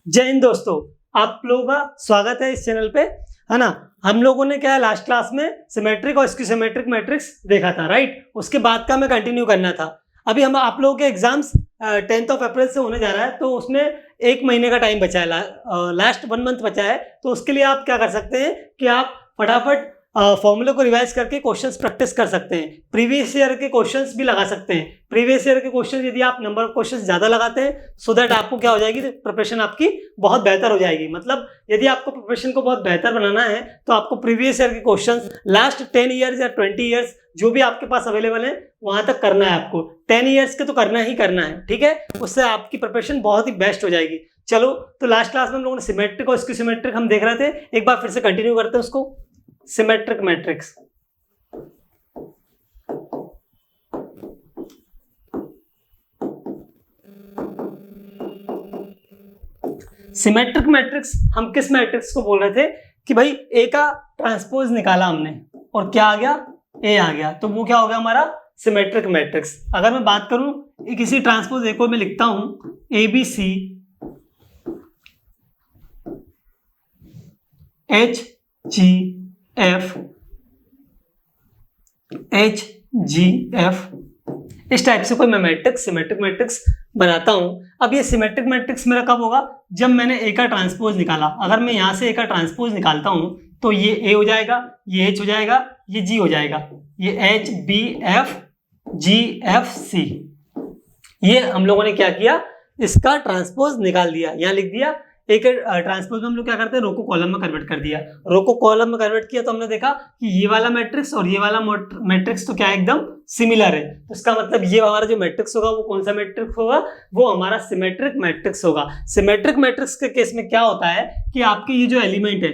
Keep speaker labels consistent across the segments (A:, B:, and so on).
A: जय हिंद दोस्तों, आप लोगों का स्वागत है इस चैनल पे, है ना। हम लोगों ने क्या है लास्ट क्लास में सिमेट्रिक और स्क्यू सिमेट्रिक मैट्रिक्स देखा था, राइट। उसके बाद का हमें कंटिन्यू करना था। अभी हम आप लोगों के एग्जाम्स 10 अप्रैल से होने जा रहा है, तो उसमें 1 महीने का टाइम बचा है, लास्ट 1 मंथ बचा है। तो उसके लिए आप क्या कर सकते हैं कि आप फटाफट फॉर्मूले को रिवाइज करके क्वेश्चंस प्रैक्टिस कर सकते हैं। प्रीवियस ईयर के क्वेश्चंस भी लगा सकते हैं। प्रीवियस ईयर के क्वेश्चन यदि आप नंबर ऑफ क्वेश्चंस ज्यादा लगाते हैं, सो दैट आपको क्या हो जाएगी, प्रिपरेशन आपकी बहुत बेहतर हो जाएगी। मतलब यदि आपको प्रिपरेशन को बहुत बेहतर बनाना है तो आपको प्रीवियस ईयर के क्वेश्चंस लास्ट 10 ईयर्स या 20 ईयर्स जो भी आपके पास अवेलेबल है वहां तक करना है। आपको 10 ईयर्स के तो करना ही करना है, ठीक है। उससे आपकी प्रिपरेशन बहुत ही बेस्ट हो जाएगी। चलो, तो लास्ट क्लास में हम लोगों ने सिमेट्रिक और स्क्यू सिमेट्रिक हम देख रहे थे। एक बार फिर से कंटिन्यू करते हैं उसको। सिमेट्रिक मैट्रिक्स, सिमेट्रिक मैट्रिक्स हम किस मैट्रिक्स को बोल रहे थे कि भाई ए का ट्रांसपोज निकाला हमने और क्या आ गया, ए आ गया, तो वो क्या हो गया हमारा सिमेट्रिक मैट्रिक्स। अगर मैं बात करूं किसी ट्रांसपोज ए को मैं लिखता हूं A B C H G F H G F, इस टाइप से कोई मैं मैट्रिक्स सिमेट्रिक मैट्रिक्स बनाता हूं। अब ये सिमेट्रिक मैट्रिक्स मेरा कब होगा, जब मैंने ए का ट्रांसपोज निकाला। अगर मैं यहां से ए का ट्रांसपोज निकालता हूं तो ये ए हो जाएगा, ये एच हो जाएगा, ये जी हो जाएगा, ये H B F G F C. ये हम लोगों ने क्या किया, इसका ट्रांसपोज निकाल दिया, यहां लिख दिया। एक ट्रांसपोज में हम लोग क्या करते हैं, रो को कॉलम में कन्वर्ट कर दिया। रो को कॉलम में कन्वर्ट किया तो हमने देखा कि ये वाला मैट्रिक्स और ये वाला मैट्रिक्स तो क्या है, एकदम सिमिलर है। तो इसका मतलब ये हमारा जो मैट्रिक्स होगा वो कौन सा मैट्रिक्स होगा, वो हमारा सिमेट्रिक मैट्रिक्स होगा। सिमेट्रिक मैट्रिक्स के केस में क्या होता है कि आपके ये जो एलिमेंट है,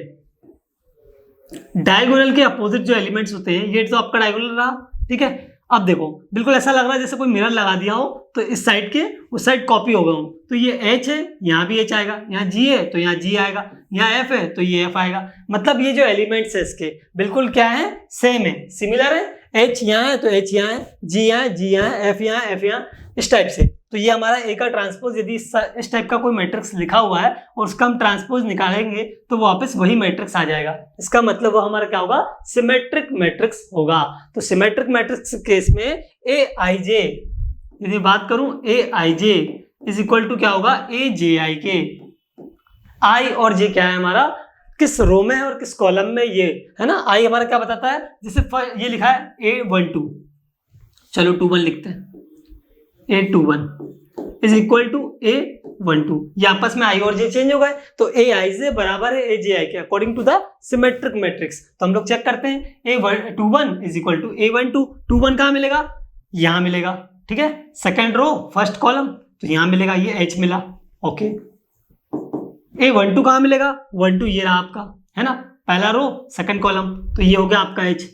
A: डायगोनल के अपोजिट जो एलिमेंट्स होते हैं, ये तो आपका डायगोनल रहा, ठीक है। अब देखो बिल्कुल ऐसा लग रहा है जैसे कोई मिरर लगा दिया हो, तो इस साइड के उस साइड कॉपी हो गया हूं। तो ये एच है, यहाँ भी एच आएगा, यहाँ जी है तो यहाँ जी आएगा, यहाँ एफ है तो ये एफ आएगा। मतलब ये जो एलिमेंट्स है इसके बिल्कुल क्या है, सेम है, सिमिलर है। एच यहाँ है तो एच यहाँ है, जी यहाँ है, जी यहाँ है, एफ यहाँ, एफ यहाँ, इस टाइप से। तो ये हमारा ए का ट्रांसपोज, यदि इस टाइप का कोई मैट्रिक्स लिखा हुआ है और उसका हम ट्रांसपोज निकालेंगे तो वापस वही मैट्रिक्स आ जाएगा। इसका मतलब वो हमारा क्या होगा, सिमेट्रिक मैट्रिक्स होगा। तो सिमेट्रिक मैट्रिक्स केस में ए आई जे, यदि बात करूं ए I J is equal to क्या होगा, ए जे आई के। आई और जे क्या है हमारा, किस रो में है और किस कॉलम में, ये है ना। आई हमारा क्या बताता है, जैसे ये लिखा है A12, चलो 21 लिखते हैं। A21 is equal to A12, ये आपस में आई और जे चेंज हो गए, तो ए आई जे बराबर है ए जे आई के according to the symmetric matrix. तो हम लोग चेक करते हैं, A21 is equal to A12। 21 कहाँ मिलेगा, यहां मिलेगा, ठीक है। सेकेंड रो फर्स्ट कॉलम, तो यहां मिलेगा, ये H मिला, ओके। A12 कहाँ मिलेगा, 12 ये रहा आपका, है ना, पहला रो सेकंड कॉलम, तो ये हो गया आपका H।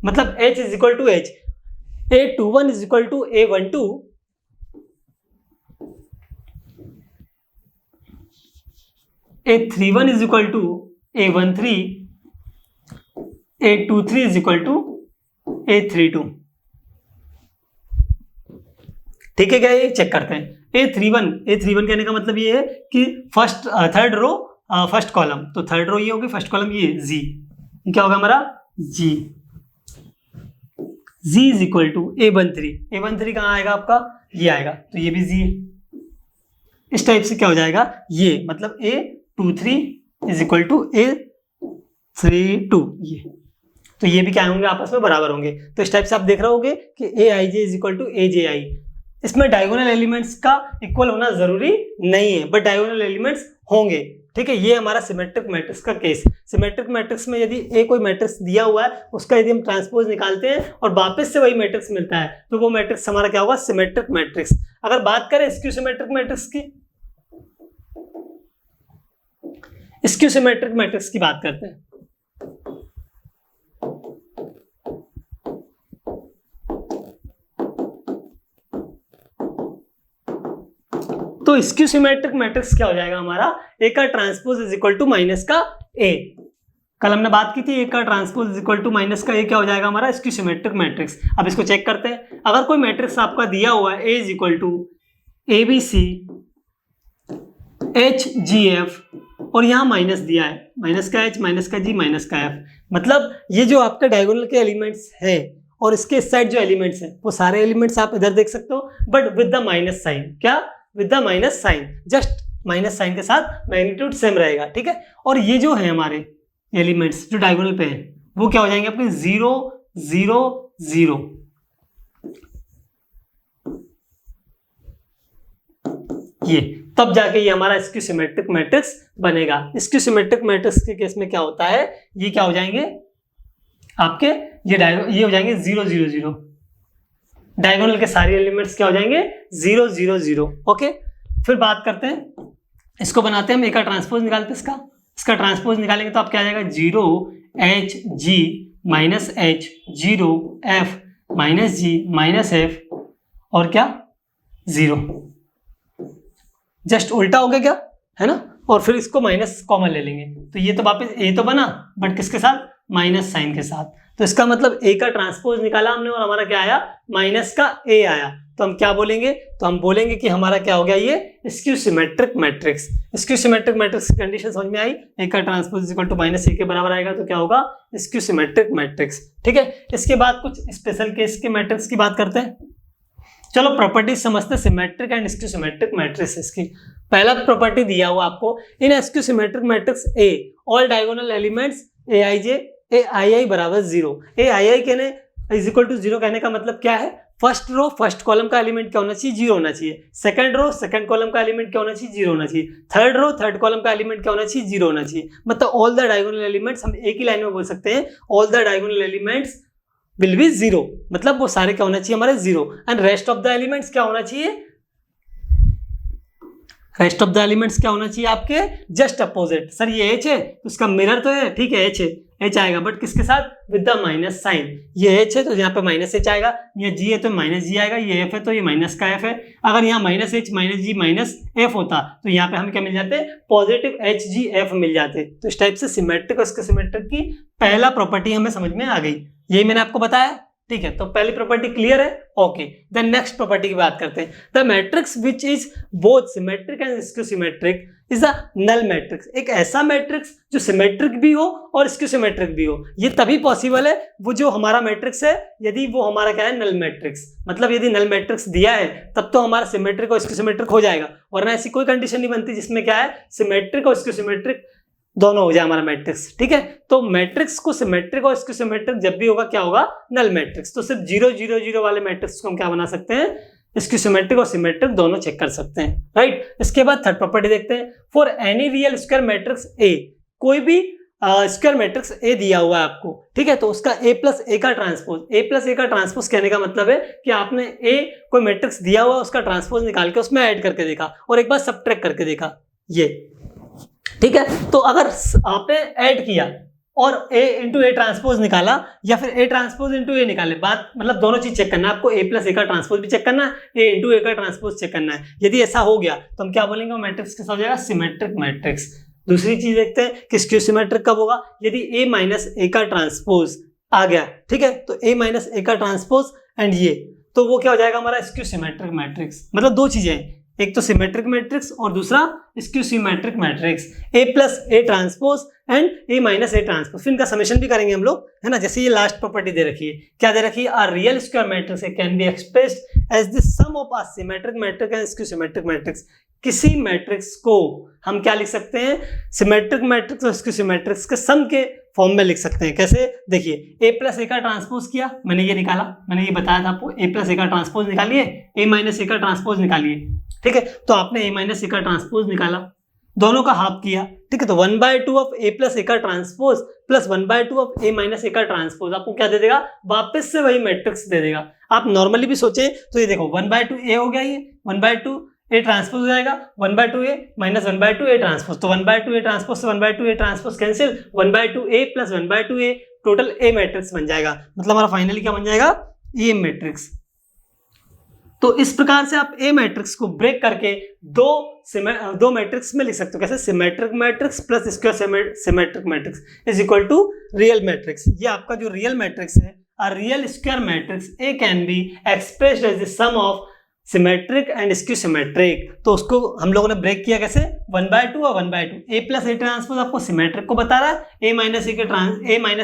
A: मतलब H is equal to H। A21 is equal to A12, A31 is equal to A13, A23 is equal to A32, ठीक है क्या, ये चेक करते हैं। A31 कहने का मतलब ये है कि first third row first column, तो थर्ड रो ये होगी, फर्स्ट कॉलम ये जी, ये क्या होगा हमारा जी। जी इज इक्वल टू A13 कहाँ आएगा आपका, ये आएगा, तो ये भी जी है। इस टाइप से क्या हो जाएगा, ये मतलब A23 is equal to A32, ये तो ये भी क्या होंगे, आपस में बराबर होंगे। तो इस टाइप से आप देख रहे होगे कि ए I J is equal to A J आई। इसमें डायगोनल एलिमेंट्स का इक्वल होना जरूरी नहीं है, बट डायगोनल एलिमेंट्स होंगे, ठीक है। ये हमारा सिमेट्रिक मैट्रिक्स का केस। सिमेट्रिक मैट्रिक्स में यदि ए कोई मैट्रिक्स दिया हुआ है, उसका यदि हम ट्रांसपोज निकालते हैं और वापस से वही मैट्रिक्स मिलता है, तो वो मैट्रिक्स हमारा क्या होगा, सिमेट्रिक मैट्रिक्स। अगर बात करें स्क्यू सिमेट्रिक मैट्रिक्स की, स्क्यू सिमेट्रिक मैट्रिक्स की बात करते हैं। तो स्क्यू सिमेट्रिक मैट्रिक्स क्या हो जाएगा हमारा, ए का transpose is equal to minus का ए। कल हमने बात की थी, ए का transpose is equal to minus का ए, क्या हो जाएगा हमारा स्क्यू सिमेट्रिक मैट्रिक्स। अब इसको चेक करते हैं। अगर कोई मैट्रिक्स आपका दिया हुआ है A is equal to A B C H G F, और यहाँ माइनस दिया है, माइनस का एच, माइनस का जी, माइनस का एफ। मतलब ये जो आपका डायगोनल के एलिमेंट्स है और इसके इस साइड जो एलिमेंट्स हैं वो सारे एलिमेंट्स आप इधर देख सकते हो, but with the minus sign. क्या? With the minus sign, just minus sign के साथ मैग्नीट्यूड सेम रहेगा, ठीक है। और ये जो है हमारे एलिमेंट्स जो डायगोनल पे हैं वो क्या हो जाएंगे अपने 0 0 0। ये तब जाके ये हमारा स्क्यू सिमेट्रिक मैट्रिक्स बनेगा। स्क्यू सिमेट्रिक मैट्रिक्स के केस में क्या होता है, ये क्या हो जाएंगे आपके, ये हो जाएंगे 0 0 0। डायगोनल के सारे एलिमेंट्स क्या हो जाएंगे 0 0 0। ओके, फिर बात करते हैं, इसको बनाते हैं हम, ए का ट्रांसपोज निकालते हैं इसका ट्रांसपोज निकालेंगे तो आप क्या आ जाएगा 0 H G minus H 0 F minus G minus F और क्या 0। जस्ट उल्टा हो गया क्या, है ना। और फिर इसको माइनस कॉमन ले लेंगे तो ये तो वापस ए तो बना, बट किसके साथ, माइनस साइन के साथ। तो इसका मतलब ए का ट्रांसपोज निकाला हमने और हमारा क्या आया, माइनस का ए आया। तो हम क्या बोलेंगे, तो हम बोलेंगे कि हमारा क्या हो गया, ये skew symmetric matrix. Skew symmetric matrix की कंडीशन समझ में आई, ए का ट्रांसपोज इक्वल टू माइनस ए के बराबर आएगा तो क्या होगा, स्क्यू सिमेट्रिक मैट्रिक्स। ठीक है, इसके बाद कुछ स्पेशल केस के मैट्रिक्स की बात करते हैं। चलो प्रॉपर्टीज समझते हैं symmetric and skew symmetric matrix. इसकी पहला प्रॉपर्टी दिया हुआ आपको, in skew symmetric matrix A all diagonal elements A I I बराबर 0। ए आई आई कहने इज इक्वल टू 0 कहने का मतलब क्या है, फर्स्ट रो फर्स्ट कॉलम का एलिमेंट क्या होना चाहिए, 0 होना चाहिए। सेकंड रो सेकंड कॉलम का एलिमेंट क्या होना चाहिए, 0 होना चाहिए। थर्ड रो थर्ड कॉलम का एलिमेंट क्या होना चाहिए, 0 होना चाहिए। मतलब ऑल द डायगोनल एलिमेंट्स, हम एक ही लाइन में बोल सकते हैं all the diagonal elements will be 0, मतलब वो सारे क्या होना चाहिए हमारे 0। And rest of the elements क्या होना चाहिए, रेस्ट ऑफ द एलिमेंट्स क्या होना चाहिए आपके जस्ट अपोजिट। सर ये एच है तो उसका मिरर तो है, ठीक है एच है, एच आएगा बट किसके साथ, विद द माइनस साइन। ये एच है तो यहाँ पे माइनस एच आएगा, ये जी है तो माइनस जी आएगा, ये एफ है तो ये माइनस का एफ है। अगर यहाँ माइनस एच माइनस जी माइनस एफ होता तो यहाँ पे हम क्या मिल जाते, पॉजिटिव एच जी एफ मिल जाते। तो इस टाइप से सिमेट्रिक और इसके सिमेट्रिक की पहला प्रॉपर्टी हमें समझ में आ गई, यही मैंने आपको बताया। ठीक है, तो पहली प्रॉपर्टी क्लियर है। ओके, देन नेक्स्ट प्रॉपर्टी की बात करते हैं। The matrix which is both symmetric and skew symmetric is a null matrix. एक ऐसा मैट्रिक्स जो सिमेट्रिक भी हो और स्क्यू सिमेट्रिक भी हो, ये तभी पॉसिबल है वो जो हमारा मैट्रिक्स है यदि वो हमारा क्या है, नल मैट्रिक्स। मतलब यदि नल मैट्रिक्स दिया है तब तो हमारा सिमेट्रिक और स्क्यू सिमेट्रिक हो जाएगा, वरना ऐसी कोई कंडीशन नहीं बनती जिसमें क्या है सिमेट्रिक और स्क्यू सिमेट्रिक दोनों हो जाए हमारा मैट्रिक्स। ठीक है, तो मैट्रिक्स को सिमेट्रिक और स्क्यू सिमेट्रिक जब भी होगा क्या होगा, नल मैट्रिक्स। तो सिर्फ 0 0 0 वाले मैट्रिक्स को हम क्या बना सकते हैं, स्क्यू सिमेट्रिक और सिमेट्रिक दोनों चेक कर सकते हैं, राइट। इसके बाद थर्ड प्रॉपर्टी देखते हैं, for any real square matrix ए, कोई भी स्क्वायर मैट्रिक्स ए दिया हुआ है आपको, ठीक है, तो उसका ए प्लस ए का ट्रांसपोज, ए प्लस ए का ट्रांसपोज कहने का मतलब है कि आपने ए कोई मैट्रिक्स दिया हुआ उसका ट्रांसपोज निकाल के उसमें ऐड करके देखा और एक बार सबट्रैक्ट करके देखा, ये ठीक है। तो अगर आपने ऐड किया और a इंटू ए ट्रांसपोज निकाला या फिर a ट्रांसपोज इंटू ए निकाले, बात मतलब दोनों चीज चेक करना है आपको, a प्लस ए का ट्रांसपोज भी चेक करना है, a इंटू ए का ट्रांसपोज चेक करना है। यदि ऐसा हो गया तो हम क्या बोलेंगे, मैट्रिक्स कैसा हो जाएगा, सिमेट्रिक मैट्रिक्स। दूसरी चीज देखते हैं कि स्क्यू सिमेट्रिक कब होगा, यदि a माइनस ए का ट्रांसपोज आ गया, ठीक है, तो a माइनस ए का ट्रांसपोज एंड ये, तो वो क्या हो जाएगा हमारा स्क्यू सिमेट्रिक मैट्रिक्स। मतलब दो चीजें, एक तो सिमेट्रिक मैट्रिक्स और दूसरा skew symmetric matrix, A plus A transpose and A minus A transpose. फिर इनका समेशन भी करेंगे हम लोग, है ना। जैसे ये लास्ट प्रॉपर्टी दे रखी है, क्या दे रखी है, a real square matrix can be expressed as the sum of a symmetric matrix and skew symmetric matrix. किसी मैट्रिक्स को हम क्या लिख सकते हैं, सिमेट्रिक मैट्रिक्स और स्क्यू सिमेट्रिक्स के सम के फॉर्म में लिख सकते हैं। कैसे, देखिए ए प्लस ए का ट्रांसपोज किया, मैंने ये निकाला, मैंने ये बताया था आपको, ए प्लस ए का ट्रांसपोज निकालिए, ए माइनस ए का ट्रांसपोज निकालिए, ठीक है। तो आपने ए माइनस ए का ट्रांसपोज निकाला, दोनों का हाफ किया, ठीक है, तो 1/2 ऑफ ए प्लस ए का transpose plus 1/2 of A minus A का ट्रांसपोज आपको क्या दे देगा, वापस से वही मैट्रिक्स दे देगा। आप नॉर्मली भी सोचे तो ये देखो 1/2 ए हो गया, ये 1/2 ए ट्रांसपोज हो जाएगा, 1/2 ए माइनस 1/2 ए ट्रांसपोज, तो 1/2 ए ट्रांसपोज से 1/2 A transpose cancel, 1/2 A plus 1/2 A total A matrix बन जाएगा। मतलब हमारा फाइनली क्या बन जाएगा, ए मैट्रिक्स। तो इस प्रकार से आप ए मैट्रिक्स को ब्रेक करके दो मैट्रिक्स में लिख सकते हो। कैसे, symmetric matrix plus square symmetric matrix is equal to real matrix. ये आपका जो रियल मैट्रिक्स है, a real square matrix A can be expressed as the sum of symmetric and skew symmetric, तो उसको हम लोगों ने ब्रेक किया कैसे, 1/2 और 1/2। ए प्लस ए ट्रांसपोज आपको सिमेट्रिक को बता रहा है, ए माइनस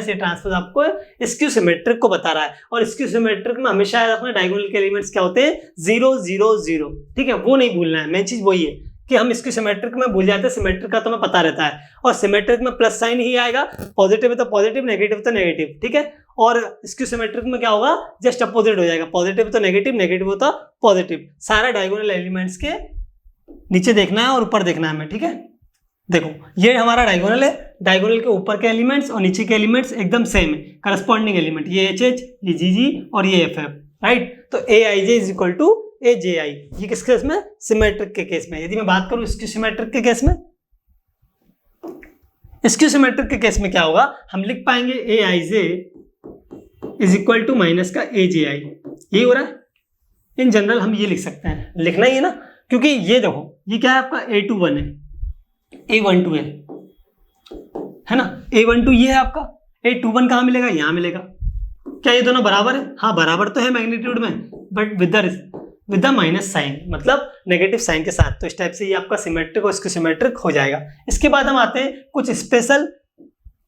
A: ए ट्रांसपोज आपको स्क्यू सिमेट्रिक को बता रहा है। और स्क्यू सिमेट्रिक में हमेशा याद रखना डायगोनल के एलिमेंट्स क्या होते हैं, 0 0 0, ठीक है, वो नहीं भूलना है। मेन चीज वही है कि हम इसकी सिमेट्रिक में भूल जाते हैं, सिमेट्रिक का तुम्हें पता रहता है, और सिमेट्रिक में प्लस साइन ही आएगा, पॉजिटिव है तो पॉजिटिव, नेगेटिव तो नेगेटिव, ठीक है। और इसकी सिमेट्रिक में क्या होगा, जस्ट अपोजिट हो जाएगा, पॉजिटिव तो नेगेटिव, नेगेटिव हो तो पॉजिटिव। सारा डायगोनल एलिमेंट्स के नीचे देखना है और ऊपर देखना है हमें, ठीक है। देखो ये हमारा डायगोनल है, डायगोनल के ऊपर के एलिमेंट्स और नीचे के एलिमेंट्स एकदम सेम है, करस्पॉन्डिंग एलिमेंट, ये एच एच, ये जी जी और ये एफ एफ, राइट। तो A I J is equal to A J आई, ये किस केस में, सिमेट्रिक के केस में। यदि मैं बात करूं इसकी सिमेट्रिक के केस में, इसकी सिमेट्रिक के केस में क्या होगा, हम लिख पाएंगे ए I J is equal to minus का ए जे आई, यही हो रहा है। इन जनरल हम ये लिख सकते हैं, लिखना ही है ना, क्योंकि ये देखो ये क्या है आपका A21 है, A12 है ना, A12 ये है आपका, A21 कहाँ मिलेगा, यहाँ मिलेगा। क्या ये दोनों बराबर है, हाँ बराबर तो है मैग्नीट्यूड में, but with the minus sign, मतलब नेगेटिव साइन के साथ। तो इस टाइप से ये आपका सिमेट्रिक और इसको सिमेट्रिक हो जाएगा। इसके बाद हम आते हैं कुछ स्पेशल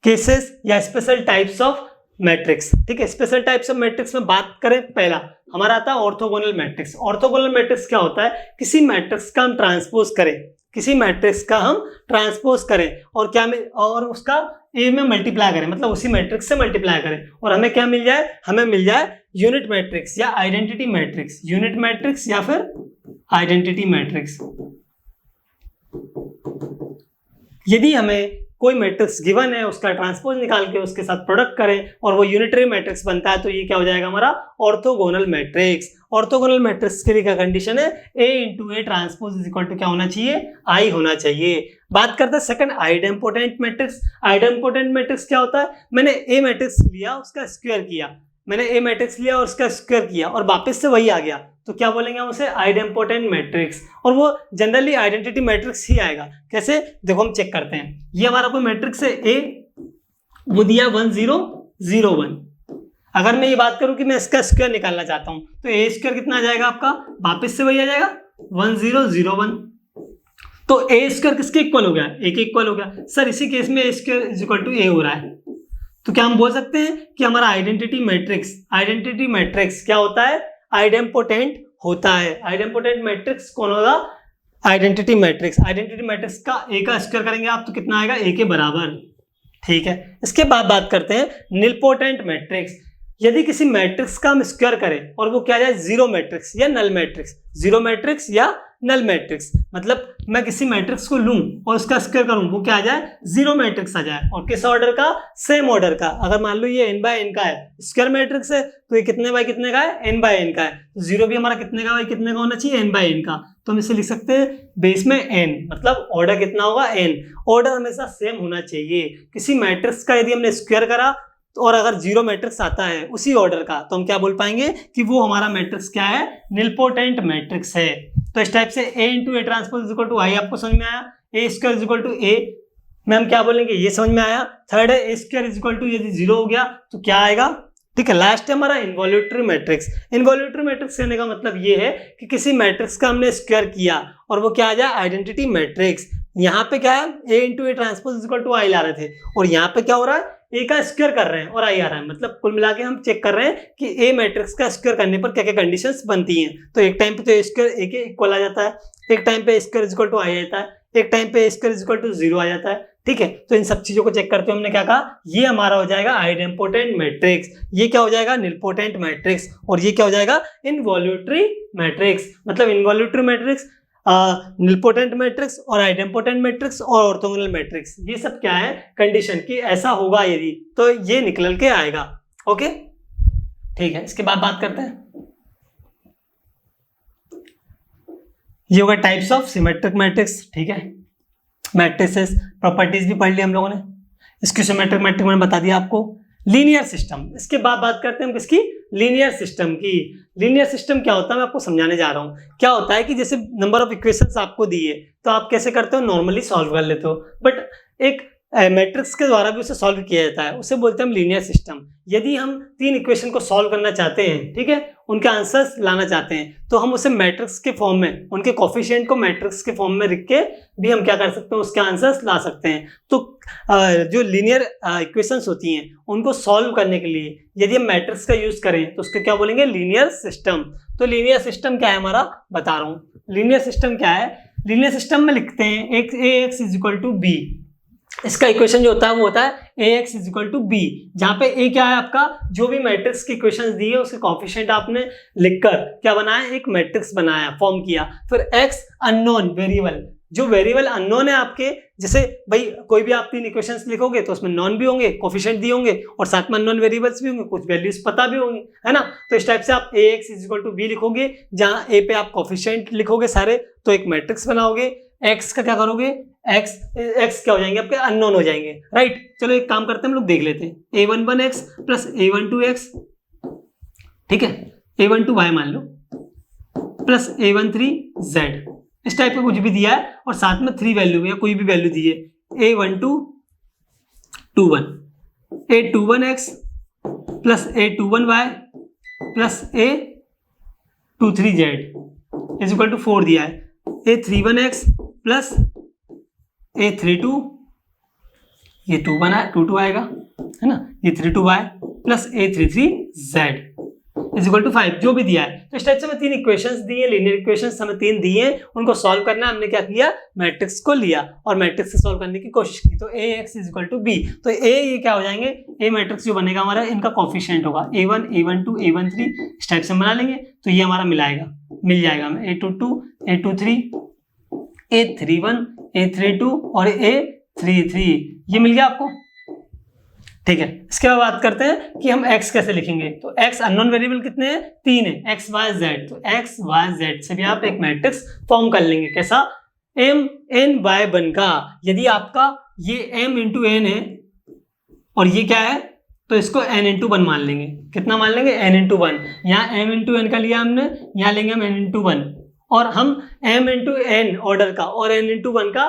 A: केसेस या स्पेशल टाइप्स ऑफ मैट्रिक्स, ठीक है। स्पेशल टाइप्स ऑफ मैट्रिक्स में बात करें, पहला हमारा आता है ऑर्थोगोनल मैट्रिक्स। ऑर्थोगोनल मैट्रिक्स क्या होता है, किसी मैट्रिक्स का हम ट्रांसपोज करें, किसी मैट्रिक्स का हम ट्रांसपोज करें और क्या और उसका ए में मल्टीप्लाई करें, मतलब उसी मैट्रिक्स से मल्टीप्लाई करें और हमें क्या मिल जाए, हमें मिल जाए यूनिट मैट्रिक्स या आइडेंटिटी मैट्रिक्स, यूनिट मैट्रिक्स या फिर आइडेंटिटी मैट्रिक्स। यदि हमें कोई मैट्रिक्स गिवन है, उसका ट्रांसपोज निकाल के उसके साथ प्रोडक्ट करें और वो यूनिटरी मैट्रिक्स बनता है, तो ये क्या हो जाएगा हमारा ऑर्थोगोनल मैट्रिक्स। ऑर्थोगोनल मैट्रिक्स के लिए क्या कंडीशन है, A into A transpose is equal to क्या होना चाहिए, आई होना चाहिए। बात करते हैं second idempotent matrix. Idempotent matrix क्या होता है, मैंने ए मैट्रिक्स लिया, उसका स्क्वायर किया, मैंने ए मैट्रिक्स लिया और उसका स्क्वायर किया और वापस से वही आ गया, तो क्या बोलेंगे हम उसे, आइडेम्पोटेंट मैट्रिक्स। और वो जनरली आइडेंटिटी मैट्रिक्स ही आएगा। कैसे, देखो हम चेक करते हैं, ये हमारा कोई मैट्रिक्स है ए, वो दिया 1 0 0 1। अगर मैं ये बात करूं कि मैं इसका स्क्वायर निकालना चाहता हूं, तो ए स्क्वायर कितना आ जाएगा आपका, वापस से वही आ जाएगा 1 0 0 1। तो ए स्क्वायर किसके इक्वल हो गया, ए के इक्वल हो गया। सर इसी केस में ए स्क्वायर इज इक्वल टू ए हो रहा है, तो क्या हम बोल सकते हैं कि हमारा आइडेंटिटी मैट्रिक्स क्या होता है, आइडेम्पोटेंट होता है। आइडेम्पोटेंट मैट्रिक्स कौन होगा, आइडेंटिटी मैट्रिक्स। आइडेंटिटी मैट्रिक्स का ए का स्क्वायर करेंगे आप तो कितना आएगा, ए के बराबर, ठीक है। इसके बाद बात करते हैं निलपोटेंट मैट्रिक्स। यदि किसी मैट्रिक्स का हम स्क्वायर करें और वो क्या आ जाए, जीरो मैट्रिक्स या नल मैट्रिक्स, जीरो मैट्रिक्स या नल मैट्रिक्स, मतलब मैं किसी मैट्रिक्स को लूं और उसका स्क्वायर करूं, वो क्या आ जाए, जीरो मैट्रिक्स आ जाए। और किस ऑर्डर का, सेम ऑर्डर का। अगर मान लो ये n बाय n का है, स्क्वायर मैट्रिक्स है, तो ये कितने बाय कितने का है, n बाय n का है। तो जीरो भी हमारा कितने का बाय कितने का होना चाहिए, n बाय n का। तो हम इसे लिख सकते हैं बेस में n, मतलब ऑर्डर कितना होगा, n। ऑर्डर हमेशा सेम होना चाहिए। किसी मैट्रिक्स का यदि हमने स्क्वायर करा और अगर जीरो मैट्रिक्स आता है उसी ऑर्डर का, तो हम क्या बोल पाएंगे कि वो हमारा मैट्रिक्स क्या है, निलपोटेंट मैट्रिक्स है। तो इस टाइप से A into A transpose is equal to I आपको समझ में आया, A square is equal to A में हम क्या बोलेंगे, ये समझ में आया। थर्ड है ए स्क्वायर इज इक्वल टू, यदि जीरो हो गया तो क्या आएगा, ठीक है। लास्ट है हमारा इनवॉल्यूटरी मैट्रिक्स। इनवॉल्यूटरी मैट्रिक्स कहने का मतलब ये है कि किसी मैट्रिक्स का हमने स्क्वायर किया और वो क्या आ जाए, आइडेंटिटी मैट्रिक्स। यहाँ पे क्या है, A into A transpose is equal to I ला रहे थे और यहाँ पे क्या हो रहा है, ए का स्क्वायर कर रहे हैं और आई आ रहा है। मतलब कुल मिला के हम चेक कर रहे हैं कि ए मैट्रिक्स का स्क्वायर करने पर क्या क्या कंडीशंस बनती हैं। तो एक टाइम पे तो ए स्क्वायर ए के इक्वल आ जाता है, एक टाइम पे A square is equal to I आ जाता है, एक टाइम पे A square is equal to zero आ जाता है, ठीक है। तो इन सब चीजों को चेक करते हुए हमने क्या कहा, ये हमारा हो जाएगा आइडेम्पोटेंट मैट्रिक्स, ये क्या हो जाएगा, निलपोटेंट मैट्रिक्स, और ये क्या हो जाएगा, इनवॉल्यूटरी मैट्रिक्स। मतलब इनवॉल्यूटरी मैट्रिक्स, निलपोटेंट मैट्रिक्स और आइडेम्पोटेंट मैट्रिक्स और ऑर्थोगोनल मैट्रिक्स, ये सब क्या है, कंडीशन कि ऐसा होगा यदि, तो ये निकल के आएगा। ओके, ठीक है। इसके बाद बात करते हैं, ये होगा टाइप्स ऑफ सिमेट्रिक मैट्रिक्स, ठीक है। मैट्रिसेस प्रॉपर्टीज भी पढ़ ली हम लोगों ने। इसकी सिमेट्रिक मैट्रिक मैंने बता दिया आपको। लीनियर सिस्टम, इसके बाद बात करते हैं हम किसकी, लीनियर सिस्टम की। लीनियर सिस्टम क्या होता है, मैं आपको समझाने जा रहा हूँ। क्या होता है कि जैसे नंबर ऑफ इक्वेशंस आपको दिए तो आप कैसे करते हो, नॉर्मली सॉल्व कर लेते हो, बट एक मैट्रिक्स के द्वारा भी उसे सॉल्व किया जाता है, उसे बोलते हैं हम लीनियर सिस्टम। यदि हम 3 इक्वेशन को सॉल्व करना चाहते हैं, ठीक है, उनके आंसर्स लाना चाहते हैं तो हम उसे मैट्रिक्स के फॉर्म में, उनके कोफिशिएंट को मैट्रिक्स के फॉर्म में लिख के भी हम क्या कर सकते हैं, उसके आंसर्स ला सकते हैं। तो जो लीनियर इक्वेशंस होती हैं उनको सॉल्व करने के लिए यदि हम मैट्रिक्स का यूज करें तो उसको क्या बोलेंगे, लीनियर सिस्टम। तो लीनियर सिस्टम क्या है हमारा, बता रहा हूँ। लीनियर सिस्टम क्या है, लीनियर सिस्टम में लिखते हैं ax is equal to B. इसका इक्वेशन जो होता है वो होता है ax is equal to B, जहाँ पे a क्या है आपका, जो भी मैट्रिक्स की इक्वेशंस दी है उसके कोएफिशिएंट आपने लिखकर क्या बनाया, एक मैट्रिक्स बनाया, फॉर्म किया। फिर x अननोन वेरिएबल, जो वेरिएबल अननोन है आपके, जैसे भाई कोई भी आप 3 इक्वेशंस लिखोगे तो उसमें नॉन भी होंगे, कोएफिशिएंट दिए होंगे और साथ में अननोन वेरिएबल्स भी होंगे, कुछ वैल्यूज पता भी होंगी, है ना। तो इस टाइप से आप ax is equal to B लिखोगे, जहाँ a पे आप कोएफिशिएंट लिखोगे सारे, तो एक मैट्रिक्स बनाओगे। x का क्या करोगे, x क्या हो जाएंगे आपके, अननोन हो जाएंगे, राइट। चलो एक काम करते हैं, हम लोग देख लेते हैं। a11x प्लस a12x, ठीक है, a12y मान लो, प्लस a13z, इस टाइप का कुछ भी दिया है और साथ में 3 वैल्यू या कोई भी वैल्यू दी है, a1221, a21x plus a21y plus a23z is equal to 4 दिया है, a31x प्लस a32, ये 2 आएगा, है ना, ये 32y plus a33z is equal to 5, जो भी दिया है। तो इस टाइप से हमें 3 इक्वेशंस दी है, लीनियर इक्वेशंस हमें 3 दिए हैं, उनको सॉल्व करना है। हमने क्या किया, मैट्रिक्स को लिया और मैट्रिक्स से सॉल्व करने की कोशिश की। तो ax is equal to b, तो a ये क्या हो जाएंगे, a मैट्रिक्स जो बनेगा हमारा, इनका कोएफिशिएंट होगा a1 a12 a13, इस टाइप से बना लेंगे तो ये हमारा मिल जाएगा हमें a22 a23 a31 a32 और a33, ये मिल गया आपको, ठीक है। इसके बाद बात करते हैं कि हम x कैसे लिखेंगे। तो x अननोन वेरिएबल कितने हैं, 3 है, x y z। तो x y z से भी आप एक मैट्रिक्स फॉर्म कर लेंगे, कैसा, m n y बन का। यदि आपका ये m इंटू n है और ये क्या है, तो इसको n इंटू 1 मान लेंगे। कितना मान लेंगे, n इंटू 1। यहाँ m इंटू n का लिया हमने, यहाँ लेंगे हम n इंटू 1, और हम m इंटू n ऑर्डर का और n इंटू 1 का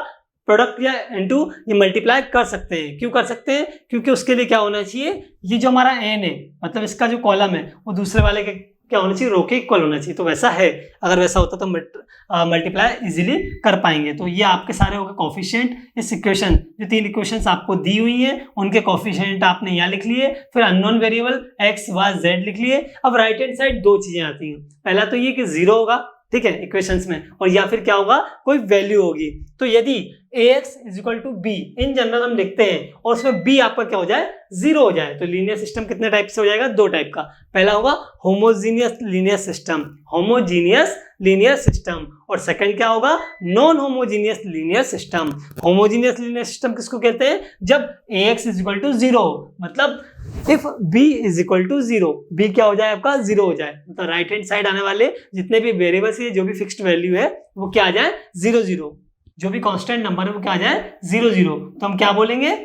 A: प्रोडक्ट या इनटू ये मल्टीप्लाई कर सकते हैं। क्यों कर सकते हैं, क्योंकि उसके लिए क्या होना चाहिए, ये जो हमारा n है, मतलब इसका जो कॉलम है वो दूसरे वाले के क्या होना चाहिए, रो के इक्वल होना चाहिए। तो वैसा है, अगर वैसा होता तो मल्टीप्लाई इजीली कर पाएंगे। तो ये आपके सारे हो गए कोएफिशिएंट। इस इक्वेशन, जो 3 इक्वेशंस आपको दी हुई हैं उनके कोएफिशिएंट आपने यहाँ लिख लिए, फिर unknown variable x y z लिख लिए। अब राइट हैंड साइड 2 चीजें आती हैं, पहला तो ये कि 0 होगा, ठीक है, इक्वेशंस में, और या फिर क्या होगा, कोई वैल्यू होगी। तो यदि ax is equal to b in general हम लिखते हैं और उसमें b आपका क्या हो जाए, 0 हो जाए, तो लीनियर सिस्टम कितने टाइप से हो जाएगा, 2 टाइप का। पहला होगा homogeneous linear system, homogeneous linear system, और सेकंड क्या होगा, non homogeneous linear system. Homogeneous linear system किसको कहते हैं, जब ax इज इक्वल टू 0, मतलब if b is equal to 0, b क्या हो जाए आपका, 0 हो जाए, मतलब राइट हैंड साइड आने वाले जितने भी वेरिएबल्स है, जो भी फिक्स्ड वैल्यू है वो क्या आ जाए, 0 0, जो भी कांस्टेंट नंबर है वो क्या आ जाए, 0 0। तो हम क्या बोलेंगे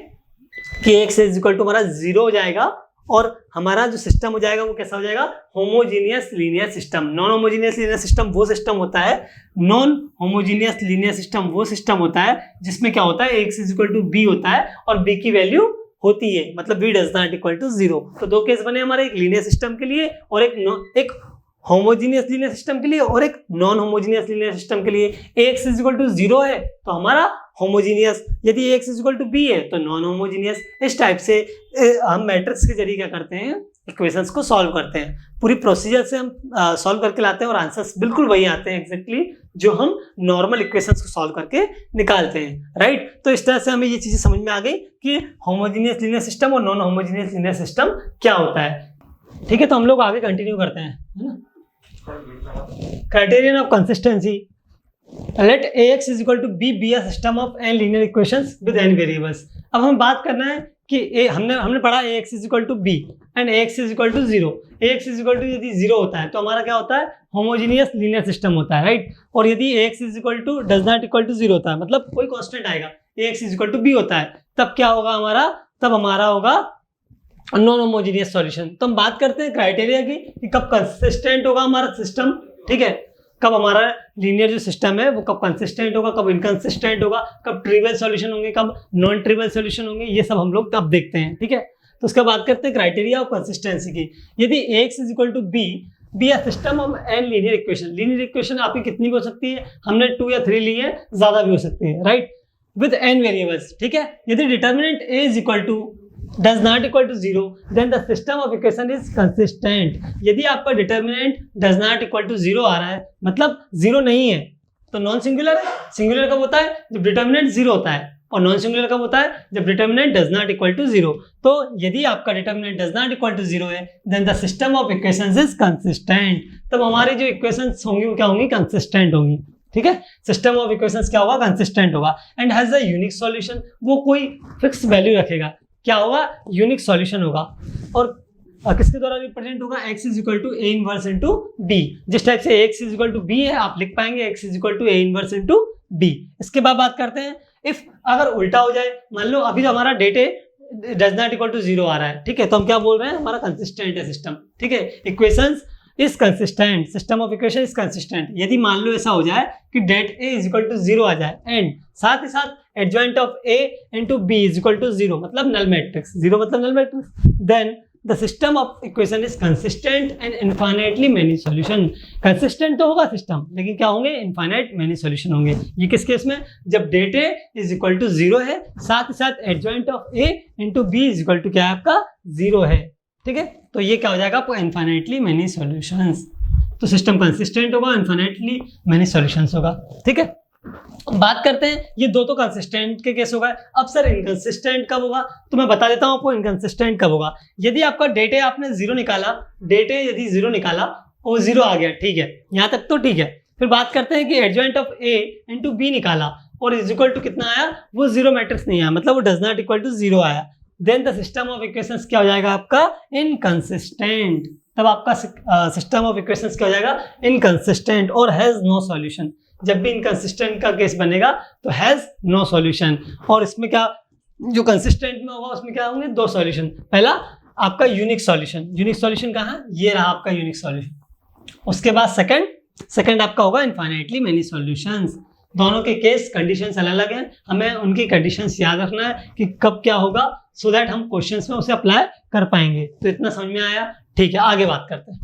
A: कि x इज इक्वल टू हमारा 0 हो जाएगा और हमारा जो सिस्टम हो जाएगा वो कैसा हो जाएगा, homogeneous linear system. Non homogeneous linear system वो सिस्टम होता है, नॉन होमोजीनियस लीनियर सिस्टम वो सिस्टम होता है जिसमें क्या होता है, x is equal to b होता है और b की वैल्यू होती है, मतलब b does not equal to 0। तो 2 केस बने हमारे, एक लीनियर सिस्टम के लिए और एक होमोजीनियस लीनियर सिस्टम के लिए और एक नॉन होमोजीनियस लीनियर सिस्टम के लिए। x इज इक्वल टू 0 है तो हमारा होमोजीनियस, यदि x is equal to b है तो नॉन होमोजीनियस। इस टाइप से हम मैट्रिक्स के जरिए क्या करते हैं, इक्वेशंस को सॉल्व करते हैं। पूरी प्रोसीजर से हम सॉल्व करके लाते हैं और आंसर्स बिल्कुल वही आते हैं एग्जैक्टली जो हम नॉर्मल इक्वेशंस को सॉल्व करके निकालते हैं, राइट। तो इस तरह से हमें ये चीजें समझ में आ गई कि होमोजीनियस लीनियर सिस्टम और नॉन होमोजीनियस लीनियर सिस्टम क्या होता है, ठीक है। तो हम लोग आगे कंटिन्यू करते हैं, है ना। Criterion of consistency, let ax is equal to b be a system of n linear equations with n variables. अब हम बात करना है कि हमने पढ़ा ax is equal to b and ax is equal to 0। ax is equal to यदि 0 होता है तो हमारा क्या होता है, होमोजीनियस लीनियर सिस्टम होता है, राइट। और यदि ax is equal to does not equal to 0 होता है, मतलब कोई कांस्टेंट आएगा, ax is equal to b होता है, तब क्या होगा हमारा, तब हमारा होगा नॉन होमोजीनियस सॉल्यूशन। तो हम बात करते हैं क्राइटेरिया की कि कब कंसिस्टेंट होगा हमारा सिस्टम, ठीक है, कब हमारा लीनियर जो सिस्टम है वो कब कंसिस्टेंट होगा, कब इनकंसिस्टेंट होगा, कब ट्रिवियल सॉल्यूशन होंगे, कब नॉन ट्रिवियल सॉल्यूशन होंगे, ये सब हम लोग तब देखते हैं, ठीक है। तो उसका बात करते हैं क्राइटेरिया ऑफ कंसिस्टेंसी की। यदि ax is equal to b be a system of N linear equation. Linear equation आपकी कितनी भी हो सकती है, हमने 2 या 3 ली है, ज्यादा भी हो सकती है, राइट, विद एन वेरिएबल्स, ठीक है। यदि determinant A is equal to does not equal to 0 then the system of equation is consistent. यदि आपका determinant does not equal to 0 आ रहा है, मतलब 0 नहीं है, तो नॉन सिंगुलर है। सिंगुलर कब होता है, जब डिटर्मिनेंट 0 होता है, और नॉन सिंगुलर कब होता है, जब determinant does not equal to 0। तो यदि आपका determinant does not equal to 0 है then the system of equations is consistent. तब हमारी जो इक्वेशंस होंगी वो क्या होंगी, कंसिस्टेंट होंगी, ठीक है। सिस्टम ऑफ इक्वेशंस क्या होगा, कंसिस्टेंट होगा। And has a unique solution, वो कोई फिक्स वैल्यू रखेगा, क्या होगा, यूनिक सॉल्यूशन होगा। और किसके द्वारा रिप्रेजेंट होगा, x is equal to A inverse into B. जिस टाइप से x is equal to B है आप लिख पाएंगे x is equal to A inverse into B. इसके बाद बात करते हैं इफ अगर उल्टा हो जाए, मान लो अभी जो हमारा डेट है डज नॉट इक्वल टू 0 आ रहा है, ठीक है, तो हम क्या बोल रहे हैं, हमारा कंसिस्टेंट है सिस्टम, ठीक है, equations is consistent, system of equation is consistent. यदि मान लो ऐसा हो जाए कि det A is equal to 0 आ जाए एंड साथ ही साथ adjoint of A into B is equal to 0 मतलब नल मैट्रिक्स, 0 मतलब null matrix, then the system of equation is consistent and infinitely many solution. Consistent तो होगा सिस्टम, लेकिन क्या होंगे, इनफाइनाइट मेनी सॉल्यूशन होंगे। ये किस केस में, जब det A is equal to 0 है, साथ ही साथ adjoint of A into B is equal to क्या है आपका 0 है, ठीक है। तो ये क्या हो जाएगा आपको, इनफाइनाइटली मेनी सॉल्यूशंस। तो सिस्टम कंसिस्टेंट होगा, इनफाइनाइटली मेनी सॉल्यूशंस होगा, ठीक है। बात करते हैं, ये दो तो कंसिस्टेंट के केस होगा। अब सर इनकंसिस्टेंट कब होगा, तो मैं बता देता हूं आपको इनकंसिस्टेंट कब होगा। यदि आपका डेट ए आपने 0 निकाला, डेट ए यदि 0 निकाला और 0 आ गया, ठीक है, यहां तक तो ठीक है। फिर बात करते हैं कि adjoint of A into B निकाला और इज इक्वल टू कितना आया, वो 0 मैट्रिक्स नहीं आया, मतलब वो डज नॉट इक्वल टू 0 आया, then the system of equations क्या हो जाएगा आपका, इनकंसिस्टेंट। तब आपका सिस्टम ऑफ इक्वेशंस क्या हो जाएगा, इनकंसिस्टेंट और हैज नो सॉल्यूशन। जब भी इनकंसिस्टेंट का केस बनेगा तो हैज नो सॉल्यूशन। और इसमें क्या, जो कंसिस्टेंट में होगा उसमें क्या होंगे, 2 सॉल्यूशन। पहला आपका यूनिक सॉल्यूशन, यूनिक सॉल्यूशन कहाँ है, ये रहा आपका यूनिक सॉल्यूशन। उसके बाद सेकंड आपका होगा इनफाइनाइटली मेनी सॉल्यूशंस। दोनों के केस कंडीशंस अलग अलग हैं, हमें उनकी कंडीशंस याद रखना है कि कब क्या होगा, सो दैट हम क्वेश्चंस में उसे अप्लाई कर पाएंगे। तो इतना समझ में आया, ठीक है। आगे बात करते हैं,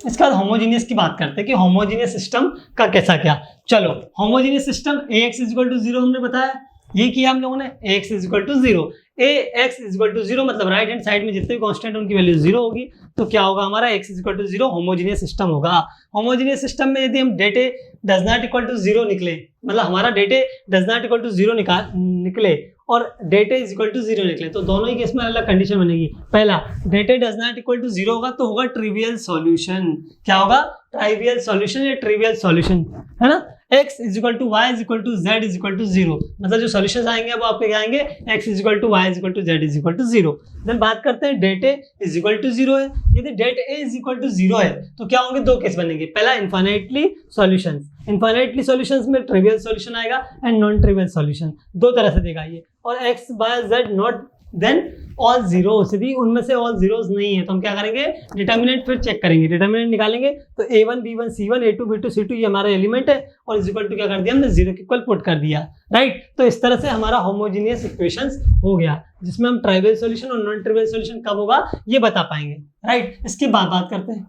A: इसके बाद होमोजीनियस की बात करते हैं कि होमोजीनियस सिस्टम का कैसा क्या। चलो, homogeneous system ax is equal to 0 हमने बताया, ये किया हम लोगों ने, ax is equal to 0, ax is equal to 0 मतलब राइट हैंड साइड में जितने भी कांस्टेंट उनकी वैल्यू 0 होगी। तो क्या होगा हमारा, x is equal to 0 homogeneous system होगा। होमोजीनियस सिस्टम में यदि हम det A does not equal to 0 निकले, मतलब हमारा det A does not equal to 0 निकले और det A is equal to 0 निकले, तो दोनों ही केस में अलग कंडीशन बनेगी। पहला, det A does not equal to 0 होगा तो होगा ट्रिवियल सॉल्यूशन। क्या होगा, ट्राइवियल सॉल्यूशन या ट्रिवियल सॉल्यूशन, है ना। x is equal to Y is equal to Z is equal to 0, मतलब जो सॉल्यूशंस आएंगे वो आपके क्या आएंगे, x is equal to Y is equal to Z is equal to 0। Then बात करते हैं det A is equal to 0 है। यदि det A is equal to 0 है तो क्या होंगे, 2 केस बनेंगे। पहला इनफाइनाइटली सॉल्यूशंस, इनफाइनाइटली सॉल्यूशंस में ट्रिवियल सॉल्यूशन आएगा एंड नॉन ट्रिवियल सॉल्यूशन, 2 तरह से देगा ये। और x by z not then all zeros, यदि उनमें से ऑल जीरोस नहीं है तो हम क्या करेंगे, डिटर्मिनेंट फिर चेक करेंगे, डिटर्मिनेंट निकालेंगे तो a1 b1 c1 a2 b2 c2 ये हमारा एलिमेंट है और इज इक्वल टू क्या कर दिया हमने, 0 के इक्वल पुट कर दिया, राइट। तो इस तरह से हमारा होमोजीनियस इक्वेशंस हो गया, जिसमें हम ट्राइवियल सॉल्यूशन और नॉन ट्राइवियल सॉल्यूशन कब होगा ये बता पाएंगे, राइट। इसकी बात करते हैं।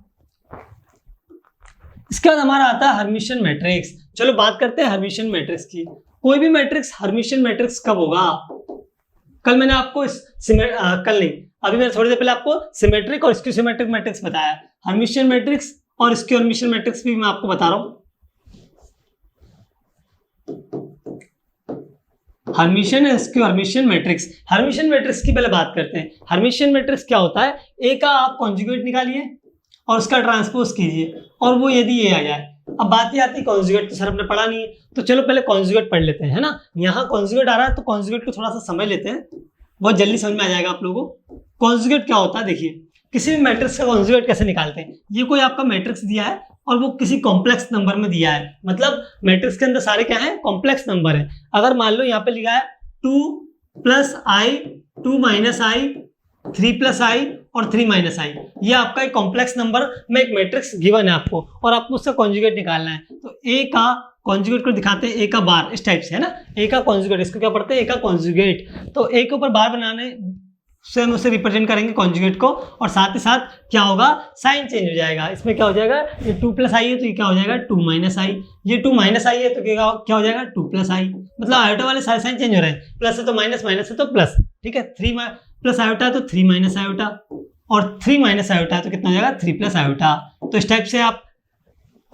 A: इसके बाद हमारा आता है हर्मिशियन मैट्रिक्स। चलो बात करते हैं हर्मिशियन मैट्रिक्स की। कोई भी मैट्रिक्स हर्मिशियन मैट्रिक्स कब होगा, कल मैंने आपको कल नहीं, अभी मैंने थोड़ी देर पहले आपको सिमेट्रिक और स्क्यू सिमेट्रिक मैट्रिक्स बताया। हर्मिशियन मैट्रिक्स और स्क्यू हर्मिशियन मैट्रिक्स भी मैं आपको बता रहा हूं। Hermitian and skew Hermitian matrix. Hermitian matrix की पहले बात करते हैं। हर्मिशियन मैट्रिक्स क्या होता है, ए का आप कॉन्जुगेट निकालिए और उसका ट्रांसपोज कीजिए और वो यदि ये आ जाए। अब बात ये आती है कॉन्जुगेट, तो सर हमने पढ़ा नहीं है, तो चलो पहले कॉन्जुगेट पढ़ लेते हैं, है ना। यहाँ कॉन्जुगेट आ रहा है तो कॉन्जुगेट को थोड़ा सा समझ लेते हैं, बहुत जल्दी समझ में आ जाएगा आप लोगों को। कॉन्जुगेट क्या होता है, देखिए किसी भी मैट्रिक्स का कॉन्जुगेट कैसे निकालते हैं। ये कोई आपका मैट्रिक्स दिया है और वो किसी कॉम्प्लेक्स नंबर में दिया है, मतलब मैट्रिक्स के अंदर सारे क्या है, कॉम्प्लेक्स नंबर है। अगर मान लो यहाँ पे लिखा है 2 + i 2 - i 3 + i और 3 - i, ये आपका एक कॉम्प्लेक्स नंबर में एक मैट्रिक्स गिवन है आपको और आपको उसका कॉन्जुगेट निकालना है। तो ए का कॉन्जुगेट को दिखाते हैं, ए का बार, इस टाइप से, है ना। ए का कॉन्जुगेट, इसको क्या पढ़ते हैं, ए का कॉन्जुगेट। तो ए के ऊपर बार बनाने सेम उसे रिप्रेजेंट करेंगे कॉन्जुगेट को, और साथ ही साथ क्या होगा, साइन चेंज हो जाएगा। इसमें क्या हो जाएगा, ये 2 प्लस आई है तो ये क्या हो जाएगा 2 माइनस आई, ये 2 माइनस आई है तो क्या हो जाएगा 2 प्लस आई। मतलब आयोटा वाले सारे साइन चेंज हो रहे हैं, प्लस है तो माइनस, माइनस है तो प्लस, ठीक है। 3 प्लस आयोटा तो 3 माइनस आयोटा, और 3 माइनस आयोटा तो कितना हो जाएगा 3 प्लस आयोटा। तो इस टाइप से आप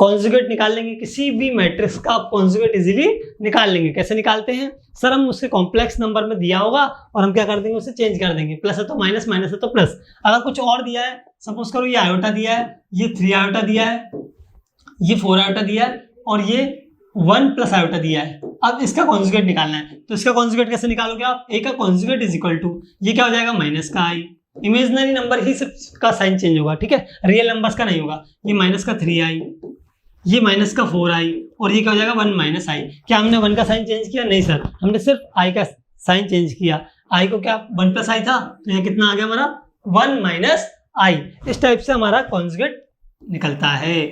A: कॉन्जुगेट निकाल लेंगे, किसी भी मैट्रिक्स का आप कॉन्जुगेट इजीली निकाल लेंगे। कैसे निकालते हैं सर, हम उसके कॉम्प्लेक्स नंबर में दिया होगा और हम क्या कर देंगे, उसे चेंज कर देंगे, प्लस है तो माइनस, माइनस है तो प्लस। अगर कुछ और दिया है, सपोज करो ये आयोटा दिया है, ये 3 आयोटा दिया है, ये 4 आयोटा दिया है, और ये 1 प्लस आयोटा दिया है। अब इसका कॉन्जुगेट निकालना है, तो इसका कॉन्जुगेट कैसे निकालोगे आप, ए का कॉन्जुगेट इज इक्वल टू, ये क्या हो जाएगा माइनस का आई, इमेजिनरी नंबर ही सिर्फ का साइन चेंज होगा, ठीक है, रियल नंबर्स का नहीं होगा। ये माइनस का 3 आई, ये माइनस का 4 आई, और ये क्या हो जाएगा 1 माइनस आई। क्या हमने 1 का साइन चेंज किया, नहीं सर, हमने सिर्फ आई का साइन चेंज किया। आई को क्या 1 प्लस आई था, तो यहाँ कितना आ गया हमारा 1 माइनस आई। इस टाइप से हमारा कॉन्जुगेट निकलता है।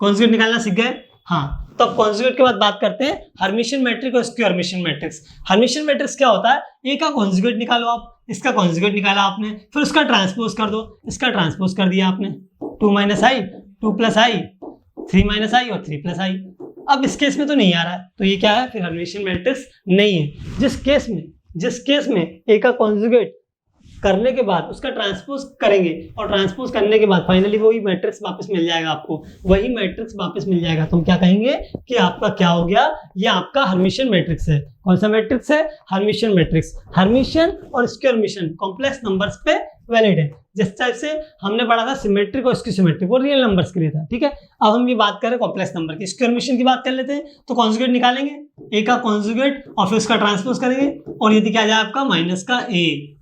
A: कॉन्जुगेट निकालना सीख गए, हाँ। तो अब कॉन्जुगेट के बाद बात करते हैं हर्मिशियन मैट्रिक्स और square Hermitian matrix. Hermitian matrix क्या होता है, ए का कॉन्जुगेट निकालो आप, इसका कॉन्जुगेट निकाला आपने, फिर उसका ट्रांसपोज कर दो, इसका ट्रांसपोज कर दिया आपने, 2 माइनस आई, 2 प्लस आई, 3 माइनस आई और 3 प्लस आई। अब इस केस में तो नहीं आ रहा है, तो ये क्या है, फिर हर्मिशियन मैट्रिक्स नहीं है। जिस केस में ए का कॉन्जुगेट करने के बाद उसका ट्रांसपोज करेंगे, और ट्रांसपोज करने के बाद फाइनली वही मैट्रिक्स वापस मिल जाएगा आपको, वही मैट्रिक्स वापस मिल जाएगा, तो हम क्या कहेंगे कि आपका क्या हो गया, ये आपका हर्मिशियन मैट्रिक्स है। कौन सा मैट्रिक्स है, हर्मिशियन मैट्रिक्स। हर्मिशियन और स्क्वायर हर्मिशियन कॉम्प्लेक्स नंबर्स पे वैलिड है। जिस टाइप से हमने पढ़ा था सिमेट्रिक और स्क्यूसिमेट्रिक, वो रियल नंबर्स के लिए था, ठीक है। अब हम ये बात करें कॉम्प्लेक्स नंबर की, स्क्वायर हर्मिशियन की बात कर लेते हैं। तो कॉन्जुगेट निकालेंगे, ए का कॉन्जुगेट और फिर उसका ट्रांसपोज करेंगे, और यदि क्या जाए आपका माइनस का ए,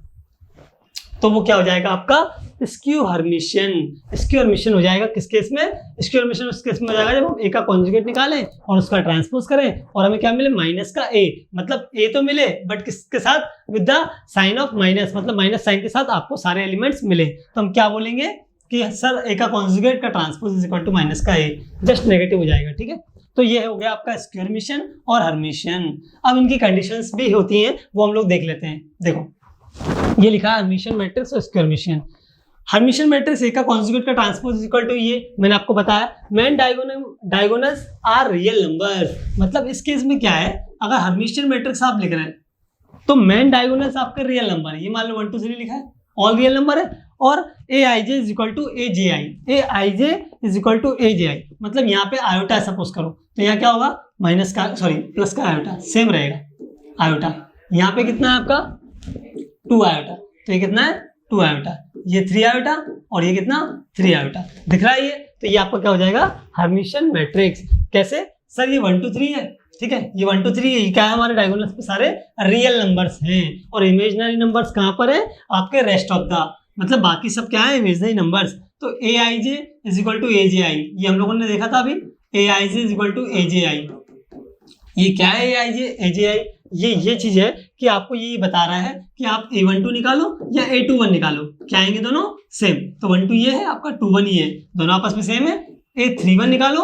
A: तो वो क्या हो जाएगा आपका स्क्यू हर्मिशियन। स्क्यू हर्मिशियन हो जाएगा किस केस में, स्क्यू हर्मिशियन उस केस में हो जाएगा जब हम ए का कॉन्जुगेट निकालें और उसका ट्रांसपोज करें और हमें क्या मिले माइनस का ए, मतलब ए तो मिले बट किसके साथ, with the sign of minus, मतलब माइनस साइन के साथ आपको सारे एलिमेंट्स मिले। तो हम क्या बोलेंगे कि सर ए का कॉन्जुगेट का transpose is equal to minus का ए, जस्ट नेगेटिव हो जाएगा, ठीक है। तो ये हो गया आपका स्क्यू हर्मिशियन और हर्मिशियन। अब इनकी कंडीशंस भी होती हैं, वो हम लोग देख लेते हैं। देखो ये लिखा है हर्मिशियन मैट्रिक्स और square Hermitian. Hermitian matrix A का कॉन्जुगेट का ट्रांसपोज इज इक्वल टू, ये मैंने आपको बताया main diagonals are real numbers. मतलब इस केस में क्या है, अगर हर्मिशियन मैट्रिक्स आप लिख रहे हैं तो मेन डायगोनल्स आपके रियल नंबर है। ये मान लो 1 2 3 लिखा है, ऑल रियल नंबर है, और A I J is equal to A J I, A I J is equal to A J I. मतलब यहाँ पे आयोटा सपोज करो, तो यहाँ क्या होगा माइनस का, सॉरी प्लस का आयोटा सेम रहेगा आयोटा। यहाँ पे कितना है आपका 2 आयोटा, तो ये कितना है 2 आयोटा, ये 3 आयोटा और ये कितना 3 आयोटा, दिख रहा है ये। तो ये आपका क्या हो जाएगा हर्मिशियन मैट्रिक्स। कैसे सर, ये 1 2 3 है, ठीक है, ये 1 2 3 ये क्या है, हमारे डायगोनल्स पे सारे रियल नंबर्स हैं, और इमेजिनरी नंबर्स कहाँ पर है आपके रेस्ट ऑफ द, मतलब बाकी सब क्या है इमेजिनरी नंबर्स। तो A I J is equal to A J आई, ये हम लोगों ने देखा था अभी, ए I J is equal to A J आई। ये क्या है ए आई जे ए जे आई, ये चीज है कि आपको ये बता रहा है कि आप A12 निकालो या A21 निकालो, क्या आएंगे दोनों सेम। तो 1 2 ये है आपका, 2 1 ये है, दोनों आपस में सेम है। A31 निकालो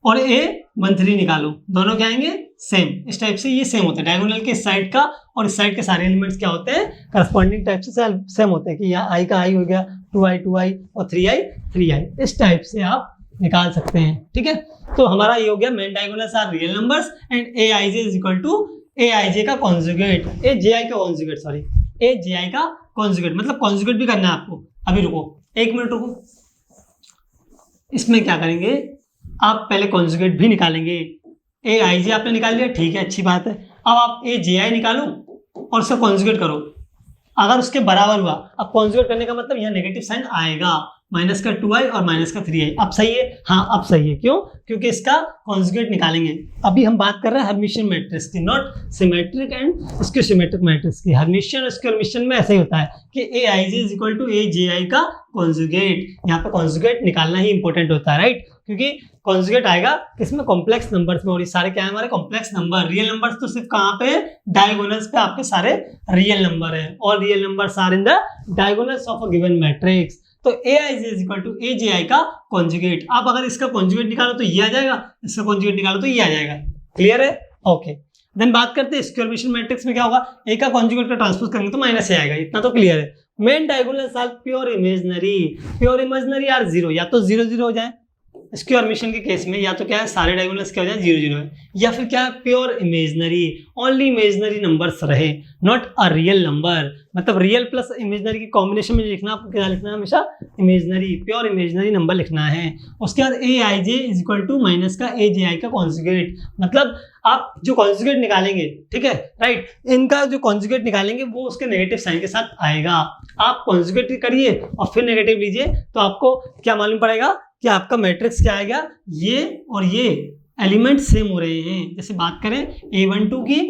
A: और A13 निकालो, दोनों क्या आएंगे सेम। इस टाइप से ये सेम होते हैं, डायगोनल के इस साइड का और इस साइड के सारे एलिमेंट्स क्या होते हैं करस्पॉन्डिंग टाइप से सेम होते हैं, कि यहाँ आई का आई हो गया 2i 2i और 3i 3i। इस टाइप से आप निकाल सकते हैं, ठीक है। तो हमारा ये हो गया main diagonals are real numbers and A I J is equal to A I J का कॉन्जुगेट, ए जे आई का conjugate, sorry A J I का कॉन्जुगेट, मतलब कॉन्जुगेट भी करना है आपको। अभी रुको 1 मिनट रुको, इसमें क्या करेंगे आप पहले कॉन्जुगेट भी निकालेंगे। ए आई जे आपने निकाल लिया, ठीक है, अच्छी बात है। अब आप ए जे आई निकालो और उसका कॉन्जुगेट करो, अगर उसके बराबर हुआ, अब कॉन्जुगेट करने का मतलब यहाँ नेगेटिव साइन आएगा, माइनस का 2i और माइनस का 3i। अब सही है, हाँ अब सही है, क्यों, क्योंकि इसका कॉन्जुगेट निकालेंगे। अभी हम बात कर रहे हैं हर्मिशियन मैट्रिक्स की, not symmetric and skew symmetric matrix की। हर्मिशियन और स्क्यू हर्मिशियन में ऐसा ही होता है कि ए I J is equal to A J I का कॉन्जुगेट। यहाँ पे कॉन्जुगेट निकालना ही इंपॉर्टेंट होता है, राइट, क्योंकि कॉन्जुगेट आएगा किसमें कॉम्प्लेक्स नंबर्स में, और ये सारे क्या है हमारे कॉम्प्लेक्स नंबर। रियल नंबर्स तो सिर्फ कहाँ पे डायगोनल्स पे आपके सारे रियल नंबर है, और real numbers are in the diagonals of a given matrix. तो A I J is equal to A J I का कॉन्जुगेट। आप अगर इसका कॉन्जुगेट निकालो तो ये आ जाएगा, इसका कॉन्जुगेट निकालो तो ये आ जाएगा। क्लियर है, ओके। देन बात करते हैं स्क्वायर मिशन मैट्रिक्स में क्या होगा, ए का कॉन्जुगेट का ट्रांसपोज करेंगे तो माइनस ए आएगा, इतना तो क्लियर है। Main diagonals are pure imaginary or zero, या तो 0 0 हो जाए स्क्वायर मिशन के केस में, या तो क्या है सारे डायगोनल्स क्या हो जाए 0 0 है, या फिर क्या है pure imaginary, only imaginary numbers रहे, नॉट अ रियल नंबर, मतलब रियल प्लस इमेजिनरी की कॉम्बिनेशन में लिखना, आपको क्या लिखना है हमेशा इमेजिनरी, प्योर इमेजिनरी नंबर लिखना है। उसके बाद ए I J is equal to minus का ए जे आई का कॉन्जुगेट, मतलब आप जो कॉन्जुगेट निकालेंगे, ठीक है राइट, इनका जो कॉन्जुगेट निकालेंगे वो उसके नेगेटिव साइन के साथ आएगा। आप कॉन्जुगेट करिए और फिर नेगेटिव लीजिए तो आपको क्या मालूम पड़ेगा कि आपका मैट्रिक्स क्या आएगा, ये और ये एलिमेंट सेम हो रहे हैं। जैसे बात करें A12 की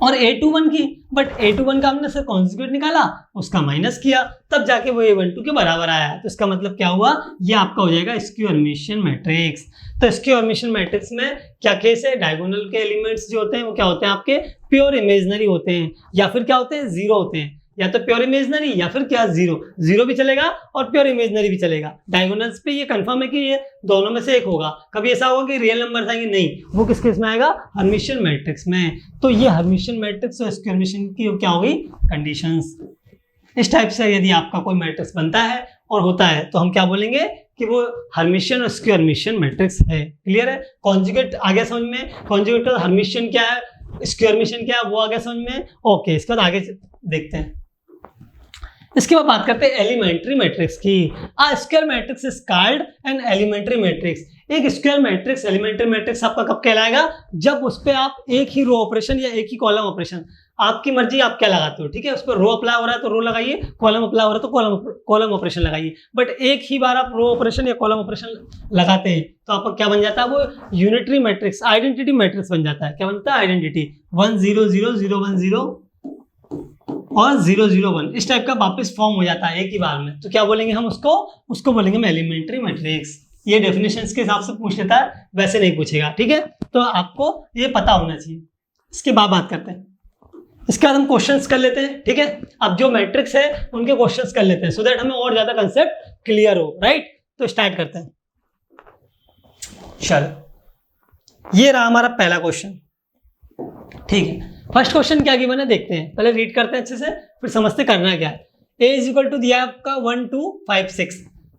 A: और A21 की, बट A21 का हमने सर कॉन्जुगेट निकाला, उसका माइनस किया, तब जाके वो A12 के बराबर आया, तो इसका मतलब क्या हुआ, ये आपका हो जाएगा स्क्वायर मिशन मैट्रिक्स। तो स्क्वायर मिशन मैट्रिक्स में क्या केस है, डायगोनल के एलिमेंट्स जो होते हैं वो क्या होते हैं आपके प्योर इमेजिनरी होते हैं, या फिर क्या होते हैं जीरो होते हैं, या तो प्योर इमेजिनरी या फिर क्या जीरो भी चलेगा और प्योर इमेजिनरी भी चलेगा। डायगोनल्स पे ये कंफर्म है कि ये दोनों में से एक होगा। कभी ऐसा होगा कि रियल नंबर आएंगे, नहीं, वो किस केस में आएगा, हर्मिशियन मैट्रिक्स में। तो ये हर्मिशियन मैट्रिक्स और स्क्वायर मिशन की क्या होगी कंडीशंस। इस टाइप से यदि आपका कोई मैट्रिक्स बनता है और होता है तो हम क्या बोलेंगे कि वो हर्मिशियन और स्क्वायर मिशन मैट्रिक्स है। क्लियर है, कॉन्जुगेट आ गया समझ में, कॉन्जुगेट का हर्मिशियन क्या है, स्क्वायर मिशन क्या है, वो आ गया समझ में। ओके, इसके बाद आगे देखते हैं। इसके बाद बात करते हैं एलिमेंट्री मैट्रिक्स की। Square matrix is called an elementary matrix. एक स्क्वायर मैट्रिक्स एलिमेंट्री मैट्रिक्स आपका कब कहलाएगा, जब उस पर आप एक ही रो ऑपरेशन या एक ही कॉलम ऑपरेशन, आपकी मर्जी आप क्या लगाते हो, ठीक है, उस पर रो अप्लाई हो रहा है तो रो लगाइए, कॉलम अप्लाई हो रहा है तो कॉलम ऑपरेशन लगाइए। बट एक ही बार आप रो ऑपरेशन या कॉलम ऑपरेशन लगाते हैं तो आपका क्या बन जाता है, वो यूनिटरी मैट्रिक्स, आइडेंटिटी मैट्रिक्स बन जाता है। क्या बनता है, आइडेंटिटी 1 0 0 0 1 0 और 0 0 1, इस टाइप का वापस फॉर्म हो जाता है एक ही बार में। तो क्या बोलेंगे हम उसको बोलेंगे हम एलिमेंट्री मैट्रिक्स। ये डेफिनेशंस के हिसाब से पूछ लेता है, वैसे नहीं पूछेगा, ठीक है, तो आपको ये पता होना चाहिए। इसके बाद बात करते हैं, इसके बाद हम क्वेश्चंस कर लेते हैं, ठीक है। अब जो मैट्रिक्स है उनके क्वेश्चंस कर लेते हैं सो दैट हमें और ज्यादा कंसेप्ट क्लियर हो, राइट। तो स्टार्ट करते हैं। चलो, ये रहा हमारा पहला क्वेश्चन, ठीक है। फर्स्ट क्वेश्चन क्या गिवन है देखते हैं, पहले रीड करते हैं अच्छे से, फिर समझते करना क्या है। a इज इक्वल टू दिया है आपका 1 2 5 6,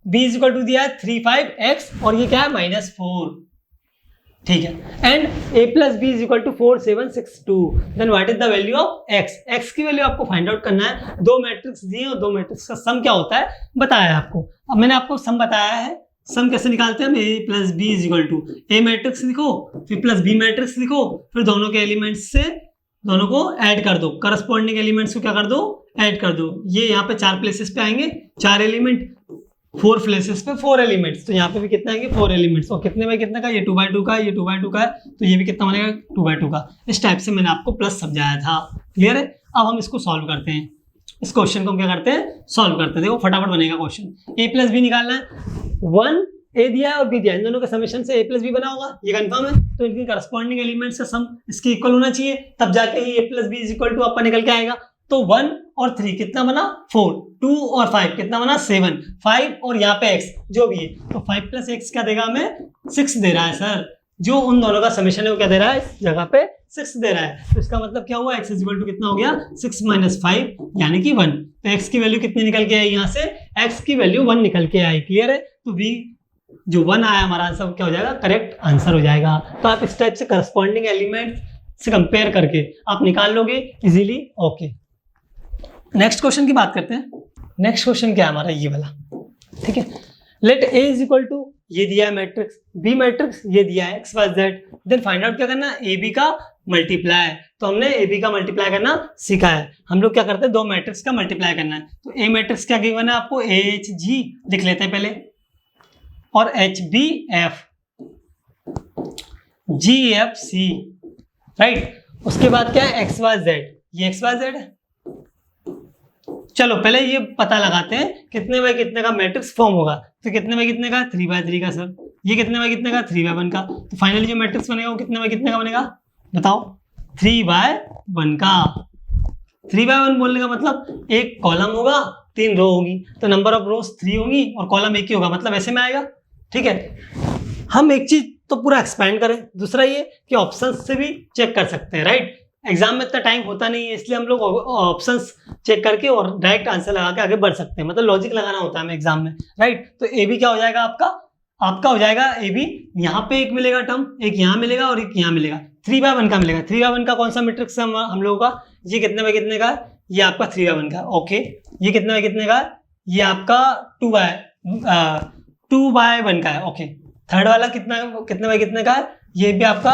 A: b इज इक्वल टू दिया है 3 5 x और ये क्या है -4, ठीक है। And a plus B is equal to 4 7 6 2, then what is the value of x। x की वैल्यू आपको फाइंड आउट करना है। दो मैट्रिक्स दिए और दो मैट्रिक्स का सम क्या होता है बताया है आपको। अब मैंने आपको सम बताया है, सम कैसे निकालते हैं हम, a plus B is equal to a matrix लिखो, फिर प्लस b मैट्रिक्स लिखो, फिर दोनों के एलिमेंट्स से दोनों को ऐड कर दो, करस्पॉन्डिंग एलिमेंट्स को क्या कर दो, ऐड कर दो। ये यहाँ पे 4 प्लेसेस पे आएंगे 4 एलिमेंट, 4 प्लेसेस पे 4 एलिमेंट्स, तो यहाँ पे भी कितना आएंगे 4 एलिमेंट्स। और कितने बाई कितने का, ये 2 बाई 2 का, ये 2 बाई 2 का है, तो ये भी कितना बनेगा 2 बाई 2 का। इस टाइप से मैंने आपको प्लस समझाया था, क्लियर है। अब हम इसको सॉल्व करते हैं, इस क्वेश्चन को हम क्या करते हैं, सॉल्व करते हैं। देखो फटाफट बनेगा क्वेश्चन। a प्लस बी निकालना है, 1 a दिया है और b दिया है, इन दोनों के समेशन से a प्लस बी बना होगा, ये कंफर्म है। तो इनके करस्पॉन्डिंग एलिमेंट्स का सम इसके इक्वल होना चाहिए, तब जाके ही a plus B is equal to आपका निकल के आएगा। तो 1 और 3 कितना बना 4, 2 और 5 कितना बना 7, 5 और यहाँ पे x जो भी है, तो 5 प्लस x क्या देगा हमें 6 दे रहा है सर। जो उन दोनों का समेशन है वो क्या दे रहा है, इस जगह पे 6 दे रहा है। तो इसका मतलब क्या हुआ, x इज इक्वल टू कितना हो गया 6 - 5 यानी कि 1। तो x की वैल्यू कितनी निकल के आई, यहाँ से x की वैल्यू 1 निकल के आई, क्लियर है। तो v जो 1 आया हमारा आंसर क्या हो जाएगा, करेक्ट आंसर हो जाएगा। तो आप इस टाइप से करस्पॉन्डिंग एलिमेंट से कंपेयर करके आप निकाल लोगे इजीली। ओके, नेक्स्ट क्वेश्चन की बात करते हैं। नेक्स्ट क्वेश्चन क्या है हमारा, ये वाला, ठीक है। Let a is equal to, ये दिया है मैट्रिक्स, b मैट्रिक्स ये दिया है x y z, then find out क्या करना है, ab का मल्टीप्लाई। तो हमने ab का मल्टीप्लाई करना सीखा है। हम लोग क्या करते हैं, दो मैट्रिक्स का मल्टीप्लाई करना है। तो a मैट्रिक्स क्या गिवन है आपको, AHG लिख लेते हैं पहले, और HBF GFC, राइट। उसके बाद क्या है XYZ, ये XYZ है। चलो पहले ये पता लगाते हैं कितने बाय कितने का मैट्रिक्स फॉर्म होगा। तो कितने बाय कितने का, 3 बाय 3 का सर। ये कितने बाय कितने का, 3 बाय 1 का। तो फाइनली जो मैट्रिक्स बनेगा वो कितने बाय कितने का बनेगा बताओ, 3 बाय 1 का। 3 बाय 1 बोलने का मतलब एक कॉलम होगा, 3 रो होगी, तो नंबर ऑफ रोज 3 होगी और कॉलम एक ही होगा, मतलब ऐसे में आएगा, ठीक है। हम एक चीज तो पूरा एक्सपेंड करें। दूसरा ये कि ऑप्शंस से भी चेक कर सकते हैं, राइट। एग्जाम में इतना टाइम होता नहीं है, इसलिए हम लोग ऑप्शंस चेक करके और डायरेक्ट आंसर लगा के आगे बढ़ सकते हैं, मतलब लॉजिक लगाना होता है हमें एग्जाम में, राइट। तो ए बी क्या हो जाएगा आपका हो जाएगा ए बी, यहाँ पे एक मिलेगा टर्म, एक यहाँ मिलेगा और एक यहाँ मिलेगा, 3/1 का मिलेगा। 3/1 का कौन सा मैट्रिक्स है हम लोगों का, ये कितने बाय कितने का है, ये आपका 3/1 का, ओके। ये कितने बाय कितने का है, ये आपका 2/1 का है, ओके। थर्ड वाला कितने बाय कितने का है, ये भी आपका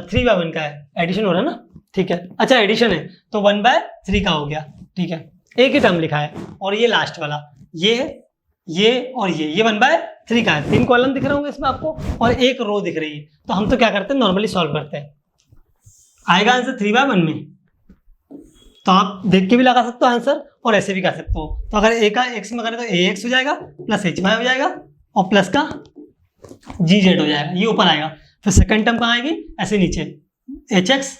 A: 3/1 का है। एडिशन हो रहा है ना, ठीक है। अच्छा एडिशन है तो 1/3 का हो गया, ठीक है। एक ही टर्म लिखा है। और ये लास्ट वाला ये और ये 1/3 का है। 3 कॉलम दिख रहे होंगे इसमें आपको और एक रो दिख रही है। तो हम तो क्या करते हैं, नॉर्मली सॉल्व करते हैं। आएगा आंसर 3/1 में, तो आप देख के भी लगा सकते हो आंसर और ऐसे भी कर सकते हो। तो अगर ए का एक्स में करें तो ax हो जाएगा प्लस hy हो जाएगा और प्लस का gz हो जाएगा, ये ऊपर आएगा। फिर सेकंड टर्म कहाँ आएगी, ऐसे नीचे hx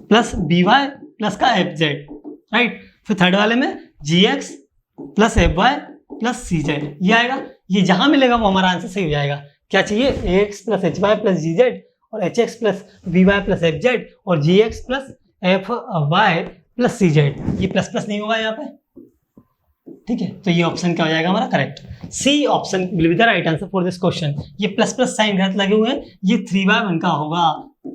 A: प्लस by प्लस का fz, राइट। फिर थर्ड वाले में gx plus fy plus cz, ये आएगा। ये जहां मिलेगा वो हमारा आंसर सही हो जाएगा। क्या चाहिए, ax plus hy plus gz और hx plus by plus fz और gx plus fy plus cz। ये प्लस प्लस नहीं होगा यहाँ पे, ठीक है। तो ये ऑप्शन क्या हो जाएगा हमारा correct, C option will be the right answer for this question. ये प्लस प्लस साइन गलत लगे हुए हैं, ये 3/1 का होगा।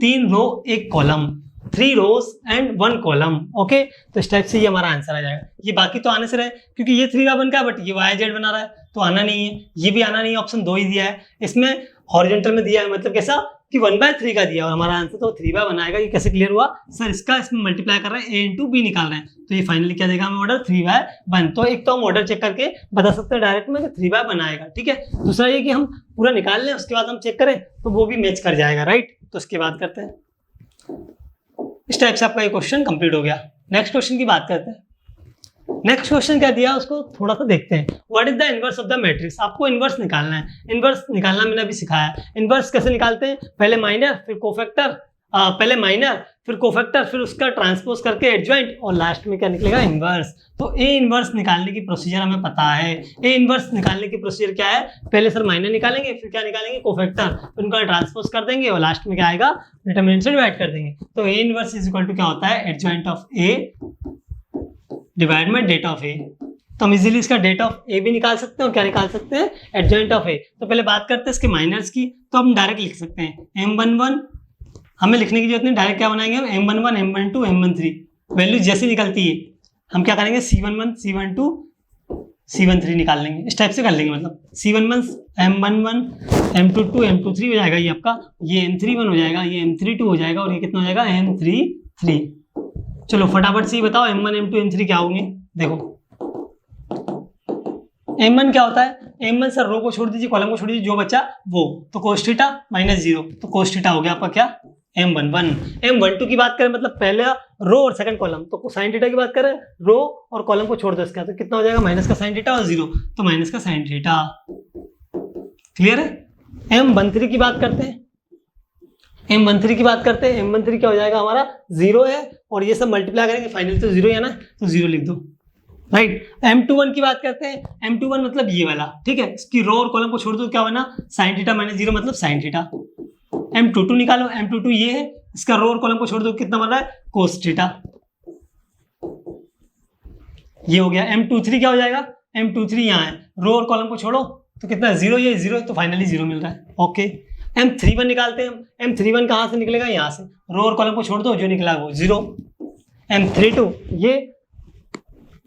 A: 3 row 1 column, 3 rows and 1 column, okay. तो इस टाइप से ये हमारा आंसर आ जाएगा। ये बाकी तो आने से रहे क्योंकि ये 3/1 का है, बट ये YZ बना रहा है तो आना नहीं है, ये भी आना नहीं है। ऑप्शन 2 ही दिया है, इसमें हॉरिजॉन्टल में दिया है, मतलब कैसा कि 1/3 का दिया और हमारा आंसर तो 3/1 आएगा। ये कैसे क्लियर हुआ सर, इसका इसमें मल्टीप्लाई कर रहे हैं, a इंटू बी निकाल रहे हैं, तो ये फाइनली क्या देगा हमें ऑर्डर 3/1। तो एक तो हम ऑर्डर चेक करके बता सकते हैं डायरेक्ट में कि 3/1 आएगा, ठीक है। दूसरा ये कि हम पूरा निकाल लें उसके बाद हम चेक करें तो वो भी मैच कर जाएगा, राइट। तो उसके बाद करते हैं। इस टाइप से आपका ये क्वेश्चन कंप्लीट हो गया। नेक्स्ट क्वेश्चन की बात करते हैं। नेक्स्ट क्वेश्चन क्या दिया उसको थोड़ा सा देखते हैं। What is the inverse of the matrix, आपको इनवर्स निकालना है। इनवर्स निकालना मैंने अभी सिखाया। इनवर्स कैसे निकालते हैं, पहले माइनर फिर कोफैक्टर, पहले माइनर फिर कोफैक्टर फिर उसका ट्रांसपोज करके एडजॉइंट और लास्ट में क्या निकलेगा, इनवर्स। तो ए इनवर्स निकालने की प्रोसीजर हमें पता है। ए इनवर्स निकालने की प्रोसीजर क्या है, पहले सर माइनर निकालेंगे, फिर क्या निकालेंगे, कोफैक्टर, फिर उनका ट्रांसपोज कर देंगे और लास्ट में क्या आएगा, डिटरमिनेंट से डिवाइड कर देंगे। तो A inverse is equal to क्या होता है, एडजॉइंट ऑफ ए डिवाइड में डेट ऑफ ए। तो हम इजीली इसका डेट ऑफ ए भी निकाल सकते हैं और क्या निकाल सकते हैं, एडजॉइंट ऑफ ए। तो पहले बात करते हैं इसके माइनर्स की, तो हम डायरेक्ट लिख सकते हैं M11, हमें लिखने की जरूरत नहीं, डायरेक्ट क्या बनाएंगे हम, M11 M12 M13 वैल्यू जैसी निकलती है हम क्या करेंगे, C11 C12 C13 निकाल लेंगे। इस टाइप से कर लेंगे, मतलब C11 M11 M22 M23 हो जाएगा, ये आपका ये M31 हो जाएगा, ये M32 हो जाएगा और ये कितना हो जाएगा M33। चलो फटाफट से ही बताओ M1 M2 M3 क्या होंगे। देखो M1 क्या होता है, M1 सर रो को छोड़ दीजिए, कॉलम को छोड़ दीजिए, जो बचा वो, तो cos थीटा -0, तो cos थीटा हो गया आपका क्या, M11। M12 की बात करें मतलब पहला रो और सेकंड कॉलम, तो साइन थीटा की बात करें, रो और कॉलम को छोड़ दो इसका, तो कितना हो जाएगा, माइनस का साइन थीटा और 0, तो माइनस का साइन थीटा। क्लियर है। M13 की बात करते हैं, M13 की बात करते हैं। M13 क्या हो जाएगा हमारा, 0 है और ये सब मल्टीप्लाई करेंगे फाइनली तो 0 ही है ना, तो 0 लिख दो, राइट। M21 की बात करते हैं। M21 मतलब ये वाला, ठीक है, इसकी रो और कॉलम को छोड़ दो, क्या बना, साइन थीटा -0 मतलब साइन थीटा। M22 निकालो, M22 ये है, इसका रो और कॉलम को छोड़ दो, कितना बन रहा है, कोस थीटा। ये हो गया। M23 क्या हो जाएगा, M23 यहाँ है, रो और कॉलम को छोड़ो तो कितना 0, ये 0 तो फाइनली 0 मिल रहा है, ओके। M31 निकालते हैं। M31 कहाँ से निकलेगा, यहाँ से, रो और कॉलम को छोड़ दो, जो निकला वो 0। M32 ये,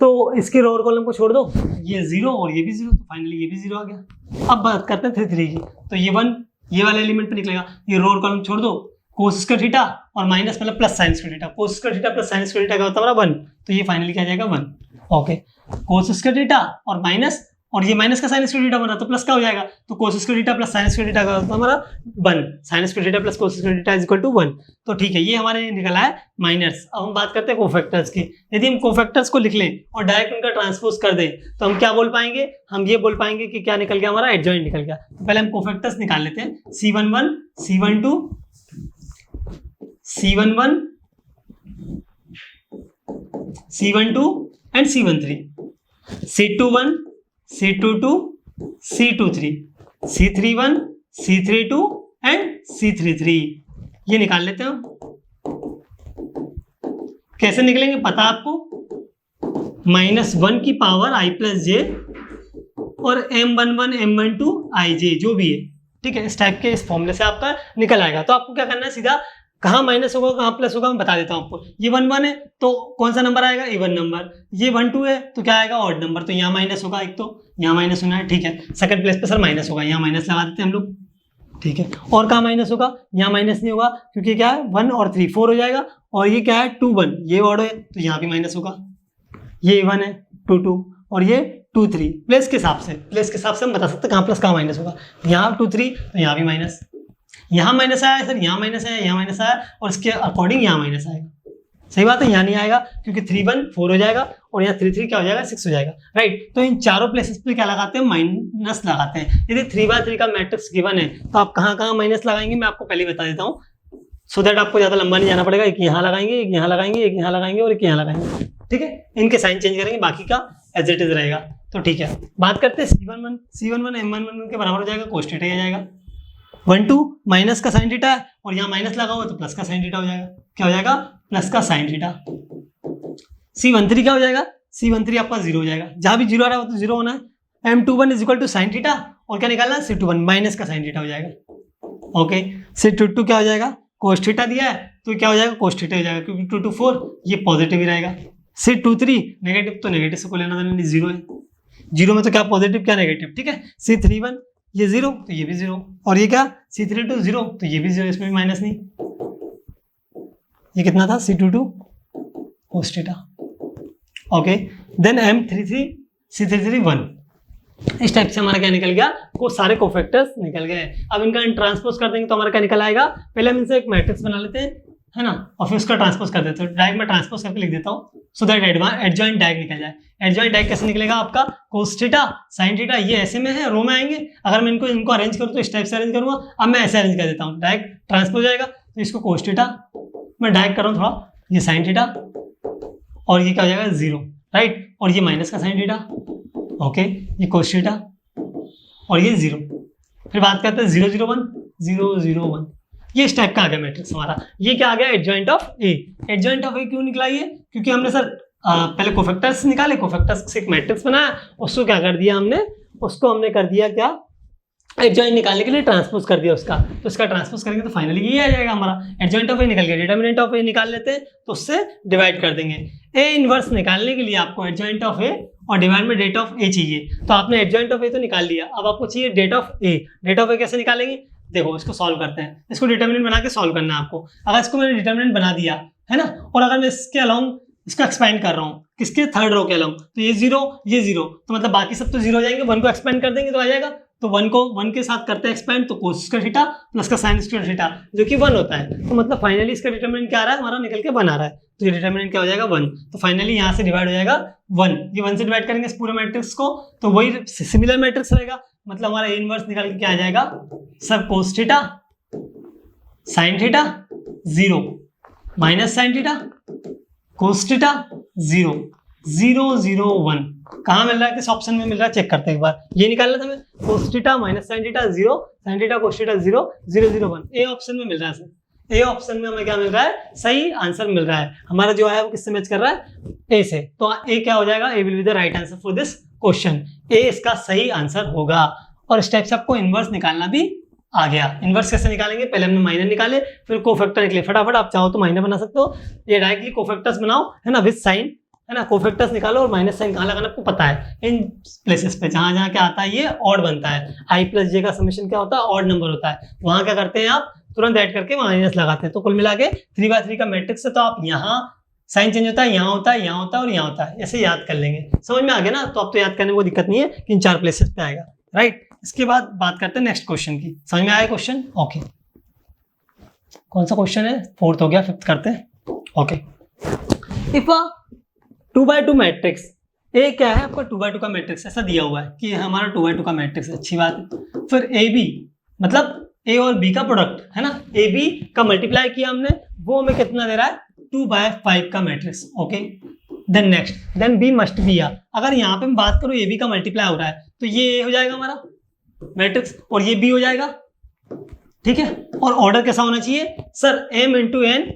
A: तो इसके रो और कॉलम को छोड़ दो, ये 0 और ये भी 0, तो फाइनली ये भी 0 आ गया। अब बात करते हैं 33 की, तो ये 1 ये वाले एलिमेंट पे निकलेगा, ये रो और कॉलम छोड़ दो, कोस स्क्वायर थीटा और माइनस मतलब प्लस साइन स्क्वायर थीटा, कोस square theta plus sine square theta क्या होता है हमारा 1, तो ये फाइनली क्या आ जाएगा 1, ओके। कोस स्क्वायर थीटा और माइनस, और ये माइनस का साइन स्क्वायर थीटा बना तो प्लस का हो जाएगा, तो cos square theta plus sine square theta का होता है हमारा 1, sine square theta plus cos square theta is equal to 1। तो ठीक है, ये हमारे निकला है माइनस। अब हम बात करते हैं कोफैक्टर्स की। यदि हम कोफैक्टर्स को लिख लें और डायरेक्ट उनका ट्रांसपोज कर दें तो हम क्या बोल पाएंगे, हम ये बोल पाएंगे कि क्या निकल गया हमारा, एडजॉइंट निकल गया। तो पहले हम कोफैक्टर्स निकाल लेते हैं, C11 C12 C11 C12 and C13, C21 C22 C23 C31 C32 and C33 ये निकाल लेते हैं हम। कैसे निकलेंगे पता आपको, -1 की पावर i प्लस जे और M11 M12 ij जो भी है, ठीक है, इस टाइप के इस फॉर्मूले से आपका निकल आएगा। तो आपको क्या करना है, सीधा कहाँ माइनस होगा कहाँ प्लस होगा मैं बता देता हूँ आपको। ये 1 1 है तो कौन सा नंबर आएगा, इवन नंबर। ये 1 2 है तो क्या आएगा, ऑड नंबर। तो यहाँ माइनस होगा, एक तो यहाँ माइनस होना है, ठीक है। सेकंड प्लेस पे सर माइनस होगा, यहाँ माइनस लगा देते हैं हम लोग, ठीक है। और कहाँ माइनस होगा, यहाँ माइनस नहीं होगा क्योंकि क्या है 1 और 3 4 हो जाएगा, और ये क्या है 2 1 ये ऑड है तो यहाँ भी माइनस होगा। ये 1 है 2 2 और ये 2 3 प्लेस के हिसाब से हम बता सकते हैं कहाँ प्लस कहाँ माइनस होगा। यहाँ 2 3 तो यहाँ भी माइनस, यहाँ माइनस आया सर, यहाँ माइनस आया, यहाँ माइनस आया, और इसके अकॉर्डिंग यहाँ माइनस आएगा। सही बात है, यहाँ नहीं आएगा क्योंकि 3 1 4 हो जाएगा और यहाँ 3 3 क्या हो जाएगा 6 हो जाएगा, राइट। तो इन चारों प्लेसेस पे क्या लगाते हैं, माइनस लगाते हैं। यदि 3x3 का मैट्रिक्स गिवन है तो आप कहाँ कहाँ माइनस लगाएंगे मैं आपको पहले बता देता हूँ, सो दैट आपको ज्यादा लंबा नहीं जाना पड़ेगा। एक यहाँ लगाएंगे, एक यहाँ लगाएंगे, एक यहाँ लगाएंगे और एक यहाँ लगाएंगे, ठीक है। इनके साइन चेंज करेंगे, बाकी का एज इट इज रहेगा। तो ठीक है, बात करते हैं C11 M11 के बराबर हो जाएगा, cos थीटा आ जाएगा। 1 2 माइनस का साइन थीटा है और यहाँ माइनस लगा हुआ तो प्लस का साइन थीटा हो जाएगा। क्या हो जाएगा, प्लस का साइन थीटा। C13 क्या हो जाएगा, C13 आपका 0 हो जाएगा, जहां भी 0 आ रहा हो तो 0 होना है। M21 is equal to sine theta और क्या निकालना है, C21 माइनस का साइन थीटा हो जाएगा। ओके, C22 क्या हो जाएगा, cos थीटा दिया है तो क्या हो जाएगा, cos थीटा हो जाएगा क्योंकि 2 2 4 ये पॉजिटिव ही रहेगा। C23 नेगेटिव तो नेगेटिव से को लेना देना नहीं, 0 है, 0 में तो क्या पॉजिटिव क्या नेगेटिव, ठीक है। C31 ये 0 तो ये भी 0, और ये क्या C32 0 तो ये भी 0, इसमें भी माइनस नहीं। ये कितना था, C22 cos theta. Okay, then M33 C33 1। इस टाइप से हमारा क्या निकल गया, को सारे कोफैक्टर्स निकल गए। अब इनका ट्रांसपोज कर देंगे तो हमारा क्या निकल आएगा, पहले हम इनसे एक मैट्रिक्स बना लेते हैं, है ना, और फिर उसका ट्रांसपोज कर देते हैं। डायरेक्ट मैं ट्रांसपोज करके लिख देता हूँ सो दैट एडजॉइंट डायरेक्ट निकल जाए। एडजॉइंट डायरेक्ट कैसे निकलेगा आपका, cos थीटा sin थीटा, ये ऐसे में है, रो में आएंगे। अगर मैं इनको अरेंज करूँ तो इस टाइप से अरेंज करूँगा, अब मैं ऐसे अरेंज कर देता हूँ, डायरेक्ट ट्रांसपोज जाएगा। तो इसको cos थीटा मैं डायरेक्ट कर रहा हूँ थोड़ा, ये sin थीटा और ये क्या हो जाएगा 0, राइट, और ये माइनस का sin थीटा। ओके, ये cos थीटा और ये 0। फिर बात करते हैं 0 0 1 0 0 1, ये इस टाइप का आ गया मैट्रिक्स हमारा। ये क्या आ गया, adjoint of A. Adjoint of A क्यों निकला ये, क्योंकि हमने सर पहले कोफैक्टर्स निकाले, कोफैक्टर्स से एक मैट्रिक्स बनाया, उसको क्या कर दिया हमने, उसको हमने कर दिया क्या, एडजॉइंट निकालने के लिए ट्रांसपोज कर दिया उसका। तो इसका ट्रांसपोज करेंगे तो फाइनली ये आ जाएगा हमारा, एडजॉइंट ऑफ ए निकल गया। डिटर्मिनेंट ऑफ ए निकाल लेते हैं तो उससे डिवाइड कर देंगे। ए इनवर्स निकालने के लिए आपको एडजॉइंट ऑफ ए और डिवाइड में डेट ऑफ ए चाहिए। तो आपने एडजॉइंट ऑफ ए तो निकाल लिया, अब आपको चाहिए det of A. Det of A कैसे निकालेंगे, देखो इसको सॉल्व करते हैं। इसको डिटर्मिनेंट बना के सॉल्व करना है आपको। अगर इसको मैंने डिटर्मिनेंट बना दिया है ना, और अगर मैं इसके अलाउंग इसको एक्सपेंड कर रहा हूँ, किसके थर्ड रो के अलाउंग, तो ये 0 ये 0, तो मतलब बाकी सब तो 0 हो जाएंगे। 1 को एक्सपेंड कर देंगे तो आ जाएगा, तो 1 को 1 के साथ करते हैं एक्सपेंड, तो cos स्क्वायर थीटा प्लस का sin स्क्वायर थीटा जो कि 1 होता है। तो मतलब फाइनली इसका डिटर्मिनेंट क्या आ रहा है, हमारा निकल के 1 आ रहा है। तो ये डिटर्मिनेंट क्या हो जाएगा 1, तो फाइनली यहाँ से डिवाइड हो जाएगा 1। ये 1 से डिवाइड करेंगे इस पूरे मैट्रिक्स को तो वही सिमिलर मैट्रिक्स रहेगा। मतलब हमारा ए इनवर्स निकाल के क्या आ जाएगा sir, cos theta sin theta 0 minus sin theta cos theta 0 0 0 1। कहाँ मिल रहा है, किस ऑप्शन में मिल रहा है, चेक करते हैं एक बार। ये निकालना था हमें, cos theta minus sin theta 0 sin theta cos theta 0 0 0 1। A option में मिल रहा है सर, ए ऑप्शन में हमें क्या मिल रहा है, सही आंसर मिल रहा है। हमारा जो है वो किससे मैच कर रहा है, ए से। तो ए क्या हो जाएगा, A will be the right answer for this question. A इसका सही आंसर होगा। और इस टाइप से आपको इनवर्स निकालना भी आ गया। इनवर्स कैसे निकालेंगे, पहले हमने माइनर निकाले, फिर कोफैक्टर निकले। फटाफट आप चाहो तो माइनर बना सकते हो, ये डायरेक्टली कोफैक्टर्स बनाओ, है ना, विद साइन, है ना। कोफैक्टर्स निकालो और माइनस साइन कहाँ लगाना आपको पता है, इन प्लेसेस पे जहां जहां क्या आता है, ये ऑड बनता है। i प्लस जे का समेशन क्या होता है, ऑड नंबर होता है। वहां क्या करते हैं आप, तुरंत ऐड करके माइनस लगाते हैं। तो कुल मिला के 3x3 का मैट्रिक्स है, तो आप यहाँ साइन चेंज होता है, यहाँ होता है, यहाँ होता है और यहाँ होता है, ऐसे याद कर लेंगे। समझ में आ गया ना, तो अब तो याद करने में कोई दिक्कत नहीं है कि इन 4 प्लेसेस पे आएगा, राइट। इसके बाद बात करते हैं नेक्स्ट क्वेश्चन की। समझ में आया क्वेश्चन, ओके। कौन सा क्वेश्चन है, 4th हो गया, 5th करते हैं, ओके। इफ 2x2 मैट्रिक्स, ए क्या है आपका 2x2 का मैट्रिक्स, ऐसा दिया हुआ है कि हमारा 2x2 का मैट्रिक्स है, अच्छी बात है। फिर ए बी, मतलब ए और बी का प्रोडक्ट है ना, ए बी का मल्टीप्लाई किया हमने, वो हमें कितना दे रहा है, 2/5 का matrix, okay. Then next, then B must be A. अगर यहाँ पे मैं बात करूँ ए बी का मल्टीप्लाई हो रहा है तो ये ए हो जाएगा हमारा मैट्रिक्स और ये बी हो जाएगा, ठीक है। और ऑर्डर कैसा होना चाहिए सर, m इंटू एन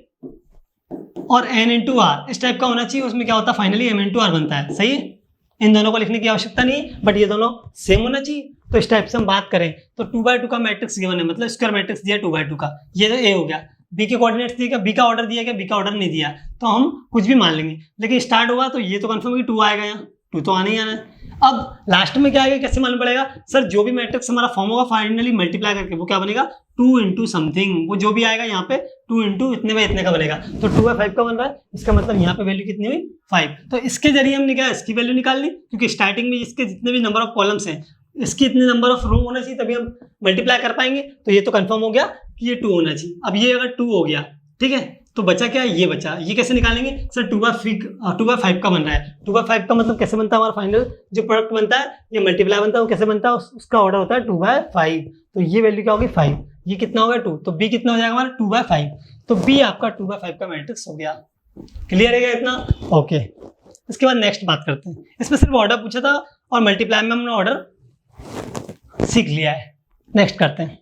A: और n इंटू आर, इस टाइप का होना चाहिए। उसमें क्या होता है फाइनली m इंटू आर बनता है, सही है। इन दोनों को लिखने की आवश्यकता नहीं है, बट ये दोनों सेम होना चाहिए। तो इस टाइप से हम बात करें तो 2x2 का मैट्रिक्स गिवन है, मतलब स्क्वायर मैट्रिक्स दिया 2x2 का, ये तो ए हो गया। बी के कोऑर्डिनेट्स दिए क्या, बी का ऑर्डर दिया क्या, बी का ऑर्डर नहीं दिया, तो हम कुछ भी मान लेंगे। लेकिन स्टार्ट होगा तो ये तो कंफर्म है कि 2 आएगा, यहाँ 2 तो आने ही आना है। अब लास्ट में क्या आएगा, कैसे मालूम पड़ेगा सर, जो भी मैट्रिक्स हमारा फॉर्म होगा फाइनली मल्टीप्लाई करके वो क्या बनेगा 2 इंटू समथिंग, वो जो भी आएगा यहाँ पे 2 इंटू इतने में इतने का बनेगा। तो 2/5 का बन रहा है, इसका मतलब यहाँ पे वैल्यू कितनी हुई 5। तो इसके जरिए हमने क्या इसकी वैल्यू निकाल ली, क्योंकि स्टार्टिंग में इसके जितने भी नंबर ऑफ कॉलम्स हैं इसकी इतने नंबर ऑफ रो होना चाहिए, तभी हम मल्टीप्लाई कर पाएंगे। तो ये तो कंफर्म हो गया कि ये 2 होना चाहिए। अब ये अगर 2 हो गया, ठीक है, तो बचा क्या, ये बचा। ये कैसे निकालेंगे सर, 2/5 का बन रहा है। 2/5 का मतलब कैसे बनता है, हमारा फाइनल जो प्रोडक्ट बनता है ये मल्टीप्लाई बनता है, वो कैसे बनता है, उसका ऑर्डर होता है 2/5। तो ये वैल्यू क्या होगी 5, ये कितना होगा 2, तो बी कितना हो जाएगा हमारा 2/5। तो बी आपका 2/5 का मैट्रिक्स हो गया। क्लियर है क्या इतना, ओके। इसके बाद नेक्स्ट बात करते हैं। इसमें सिर्फ ऑर्डर पूछा था और मल्टीप्लाई में हमने ऑर्डर सीख लिया है। नेक्स्ट करते हैं,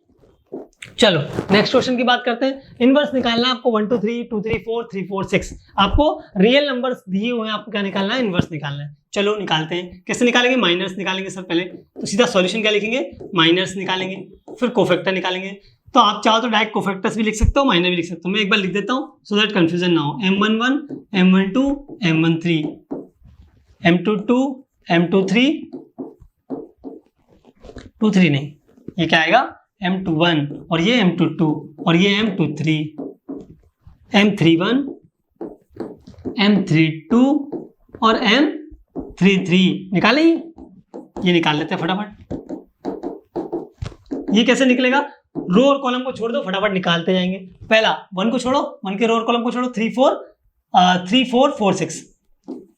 A: चलो नेक्स्ट क्वेश्चन की बात करते हैं। इनवर्स निकालना है आपको 1 2 3 2 3 4 3 4 6, आपको रियल नंबर्स दिए हुए हैं, आपको क्या निकालना है, इनवर्स निकालना है। चलो निकालते हैं। कैसे निकालेंगे, माइनस निकालेंगे सर पहले, तो सीधा सॉल्यूशन क्या लिखेंगे, माइनस निकालेंगे, फिर कोफैक्टर निकालेंगे। तो आप चाहो तो डायरेक्ट कोफैक्टर्स भी लिख सकते हो, माइनस भी लिख सकते हो। मैं एक बार लिख देता हूँ सो दैट कंफ्यूजन ना हो। M11 M12 M13 M22 M23 23 नहीं, ये क्या आएगा M21 और ये M22 और ये M23 M31 M32 और M33 निकालें। ये निकाल लेते हैं फटाफट। ये कैसे निकलेगा, रो और कॉलम को छोड़ दो, फटाफट निकालते जाएंगे। पहला 1 को छोड़ो, 1 के रो और कॉलम को छोड़ो, 3 4 4 6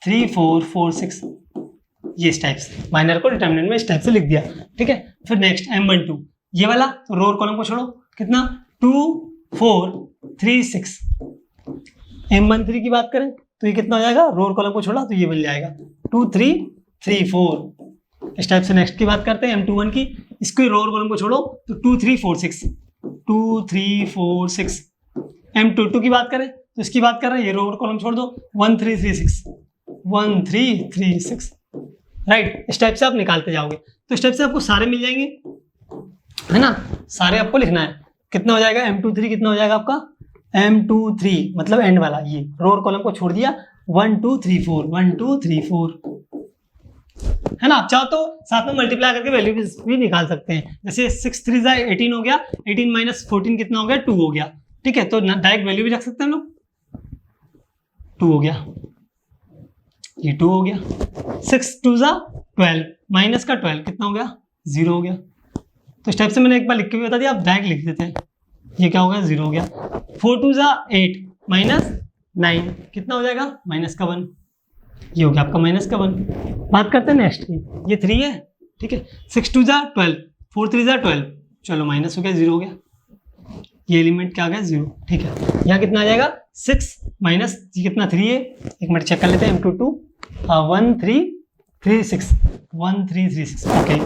A: 3 4 4 6, ये इस टाइप से माइनर को डिटरमिनेंट में इस टाइप से लिख दिया, ठीक है। फिर नेक्स्ट M12 ये वाला, तो रो और कॉलम को छोड़ो, कितना 2 4 3 6। M13 की बात करें तो ये कितना हो जाएगा, रो और कॉलम को छोड़ा तो ये बन जाएगा 2 3 3 4। इस टाइप से नेक्स्ट की बात करते हैं M21 की, इसको रो और कॉलम को छोड़ो तो 2 3 4 6 2 3 4 6। M22 की बात करें तो इसकी बात कर रहे हैं, ये रो और कॉलम छोड़ दो 1 3 3 6 1 3 3 6, राइट। इस टाइप से आप निकालते जाओगे तो इस टाइप से आपको सारे मिल जाएंगे, है ना। सारे आपको लिखना है। कितना हो जाएगा M23, कितना हो जाएगा आपका M23 मतलब एंड वाला, ये रो और कॉलम को छोड़ दिया 1 2 3 4 1 2 3 4, है ना। आप चाहो तो साथ में मल्टीप्लाई करके वैल्यू भी निकाल सकते हैं। जैसे 6 3 18 हो गया, 18 माइनस 14 कितना हो गया 2 हो गया, ठीक है। तो डायरेक्ट वैल्यू भी रख सकते हैं हम लोग, 2 हो गया, ये 2 हो गया। 6 2 12 माइनस का 12 कितना हो गया 0 हो गया। तो इस टाइप से मैंने एक बार लिख के भी बता दिया, आप डायरेक्ट लिख देते हैं, ये क्या हो गया 0 हो गया। 4 2 8 माइनस 9 कितना हो जाएगा माइनस का 1, ये हो गया आपका माइनस का 1। बात करते हैं नेक्स्ट की, ये 3 है, ठीक है। 6 2 12 4 3 12, चलो माइनस हो गया 0 हो गया, ये एलिमेंट क्या आ गया 0, ठीक है। यहाँ कितना आ जाएगा 6 माइनस ये कितना 3 है, एक मिनट चेक कर लेते हैं। M22 1 3 3 6 1 3 3 6, okay.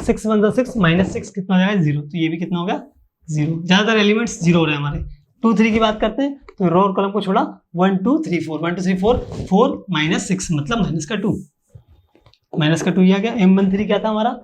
A: 6 1 6 माइनस 6 कितना हो जाएगा 0, तो ये भी कितना हो गया 0। ज़्यादातर एलिमेंट्स 0 हो रहे हैं हमारे। 2 3 की बात करते हैं तो रो और कॉलम को छोड़ा 1 2 3 4 1 2 3 4 4 माइनस 6 मतलब माइनस का 2, माइनस का 2 ये आ गया। M13 क्या था हमारा,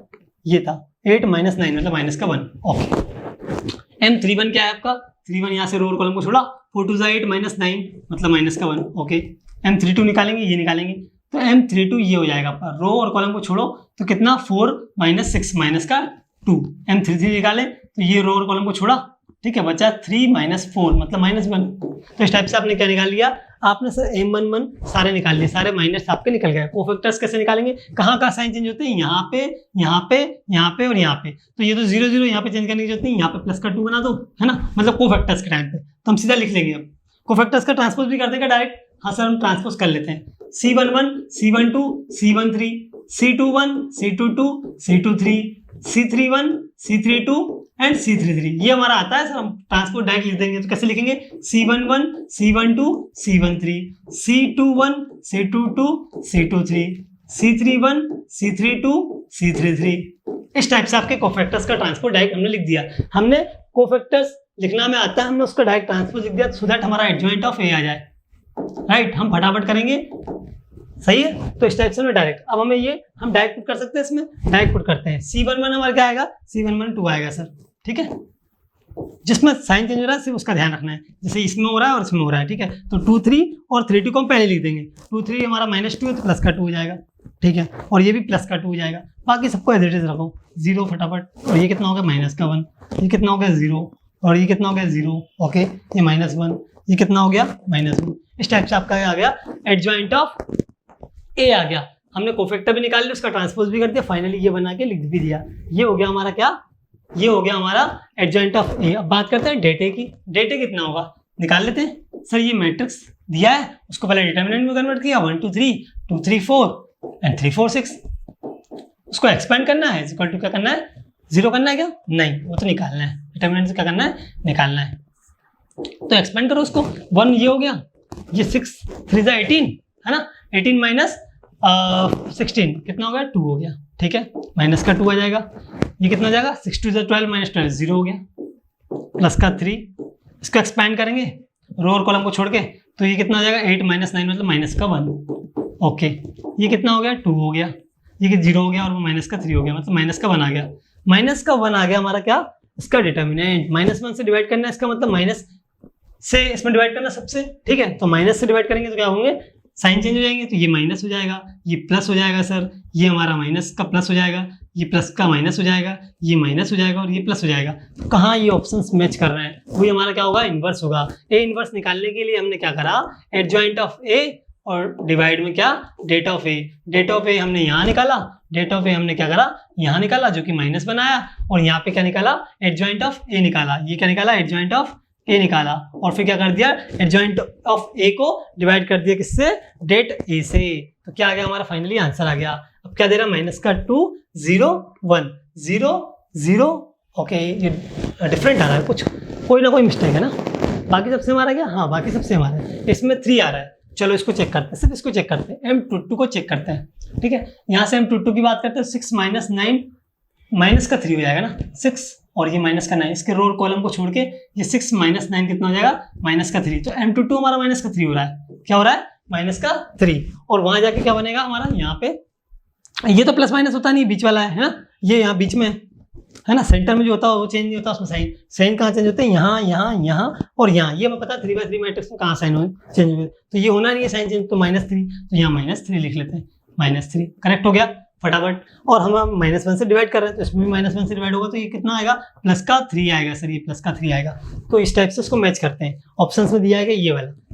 A: ये था 8 माइनस 9 मतलब माइनस का 1, ओके। M31 क्या है आपका, 31 यहाँ से रो और कॉलम को छोड़ा 4 2 8 माइनस 9 मतलब माइनस का 1, ओके। M32 निकालेंगे, ये निकालेंगे तो M32 ये हो जाएगा आपका, रो और कॉलम को छोड़ो तो कितना 4 माइनस 6 माइनस का 2। M33 निकालें तो ये रो और कॉलम को छोड़ा, ठीक है, बचा 3 माइनस 4 मतलब माइनस 1। तो इस टाइप से आपने क्या निकाल लिया, आपने सर M11 सारे निकाल लिए, सारे माइनस आपके निकल गए। कोफैक्टर्स कैसे निकालेंगे, कहाँ कहाँ साइन चेंज होते हैं, यहाँ पे यहाँ पे यहाँ पे और यहाँ पे। तो ये तो 0 0 यहाँ पे चेंज करने की जरूरत नहीं, यहाँ पे प्लस का 2 बना दो, है ना, मतलब कोफैक्टर्स के टाइम पे तो हम सीधा लिख लेंगे। अब कोफैक्टर्स का ट्रांसपोज भी कर देगा डायरेक्ट, हाँ सर हम ट्रांसपोज कर लेते हैं। C11 C12 C13 C21 C22 C23 C31 C32 and C33, ये हमारा आता है सर। हम ट्रांसपोर्ट डायरेक्ट लिख देंगे तो कैसे लिखेंगे, C11 C12 C13 C21 C22 C23 C31 C32 C33। इस टाइप से आपके कोफैक्टर्स का ट्रांसपोर्ट डायरेक्ट हमने लिख दिया। हमने कोफैक्टर्स लिखना में आता है, हमने उसका डायरेक्ट ट्रांसपोज लिख दिया सो दैट हमारा एडजॉइंट ऑफ ए आ जाए, राइट। हम फटाफट करेंगे, सही है। तो इस टाइप से डायरेक्ट, अब हमें ये हम डायरेक्ट पुट कर सकते हैं, इसमें डायरेक्ट पुट करते हैं। C11 हमारा क्या आएगा, C11 2 आएगा सर, ठीक है। जिसमें साइन चेंज हो रहा है सिर्फ उसका ध्यान रखना है, जैसे इसमें हो रहा है और इसमें हो रहा है, ठीक है। तो 2 3 और 3 2 को हम पहले लिख देंगे। 2 3 हमारा -2 है तो प्लस का 2 हो जाएगा, ठीक है। और ये भी प्लस का 2 हो जाएगा, बाकी सबको एज इट इज रखो 0 फटाफट। और ये कितना हो गया -1, ये कितना हो गया 0, और ये कितना हो गया 0, ओके। ये -1, ये कितना हो गया -1। इस टाइप से आपका आ गया एडजॉइंट ऑफ ए आ गया। हमने कोफैक्टर भी निकाल लिया, उसका ट्रांसपोज भी कर दिया, फाइनली ये बना के लिख भी दिया। ये हो गया हमारा क्या, ये हो गया हमारा एडजॉइंट ऑफ ए। अब बात करते हैं डेटे की। डेटे कितना होगा निकाल लेते हैं। सर ये मैट्रिक्स दिया है, उसको पहले डिटर्मिनेंट में कन्वर्ट किया, 1 2 3 2 3 4 एंड 3 4 6। उसको एक्सपेंड करना है, इक्वल टू क्या करना है, 0 करना है क्या, नहीं, वो तो निकालना है। डिटर्मिनेंट से क्या करना है, निकालना है। तो एक्सपेंड करो उसको, 1 ये हो गया, ये 6 3 18 है ना, 18 माइनस 16 कितना हो गया, 2 हो गया, ठीक है। माइनस का 2 आ जाएगा, ये कितना हो जाएगा, 6 2 12 माइनस 12 0 हो गया, प्लस का 3। इसको एक्सपैंड करेंगे रो और कॉलम को छोड़ के, तो ये कितना हो जाएगा 8 माइनस 9 मतलब माइनस का 1, ओके। ये कितना हो गया 2 हो गया, ये 0 हो गया और वो माइनस का 3 हो गया, मतलब माइनस का 1 आ गया। माइनस का 1 आ गया हमारा क्या, इसका डिटर्मिनेंट। -1 से डिवाइड करना है, इसका मतलब माइनस से इसमें डिवाइड करना सबसे, ठीक है। तो माइनस से डिवाइड करेंगे तो क्या होंगे, साइन चेंज हो जाएंगे, तो ये माइनस हो जाएगा, ये प्लस हो जाएगा सर, ये हमारा माइनस का प्लस हो जाएगा, ये प्लस का माइनस हो जाएगा, ये माइनस हो जाएगा और ये प्लस हो जाएगा। तो कहाँ ये ऑप्शंस मैच कर रहे हैं, वही हमारा क्या होगा, इन्वर्स होगा। ए इन्वर्स निकालने के लिए हमने क्या करा, एडजॉइंट ऑफ ए और डिवाइड में क्या, det of A. Det of A हमने यहाँ निकाला, डेट ऑफ ए हमने क्या करा, यहाँ निकाला जो कि माइनस बनाया, और यहाँ पे क्या निकाला, एडजॉइंट ऑफ ए निकाला। ये क्या निकाला, एडजॉइंट ऑफ ए निकाला, और फिर क्या कर दिया, एडजॉइंट ऑफ ए को डिवाइड कर दिया किससे, डेट ए से। तो क्या आ गया हमारा, फाइनली आंसर आ गया। अब क्या दे रहा, -2 0 1 0 0, ओके। ये डिफरेंट आ रहा है कुछ, कोई ना कोई मिस्टेक है ना। बाकी सबसे हमारा क्या, हाँ बाकी सबसे हमारा इसमें 3 आ रहा है। चलो इसको चेक करते हैं, सिर्फ इसको चेक करते हैं, M22 को चेक करते हैं, ठीक है। यहाँ से M22 की बात करते हैं, 6 - 9 माइनस का 3 हो जाएगा ना, 6 और ये माइनस का 9, इसके रो कॉलम को छोड़ के ये 6 - 9 कितना हो जाएगा, माइनस का 3। तो M22 हमारा माइनस का 3 हो रहा है, क्या हो रहा है, माइनस का 3। और वहां जाके क्या बनेगा हमारा, यहाँ पे ये तो प्लस माइनस होता नहीं, बीच वाला है ना, ये यहाँ बीच में है ना, सेंटर में जो होता है वो चेंज नहीं होता, उसमें साइन साइन कहाँ चेंज होते हैं, यहाँ यहाँ यहाँ और यहाँ। ये मैं पता 3/3 मैट्रिक्स में कहाँ साइन हो चेंज हुए, तो ये होना नहीं है साइन चेंज, तो -3, तो यहाँ -3 लिख लेते हैं, -3 करेक्ट हो गया फटाफट। और हम -1 से डिवाइड कर रहे हैं, तो इसमें भी -1 से डिवाइड होगा, तो ये कितना आएगा, प्लस का 3 आएगा सर, ये प्लस का 3 आएगा। तो इस टाइप से उसको मैच करते हैं। ऑप्शन में दिया गया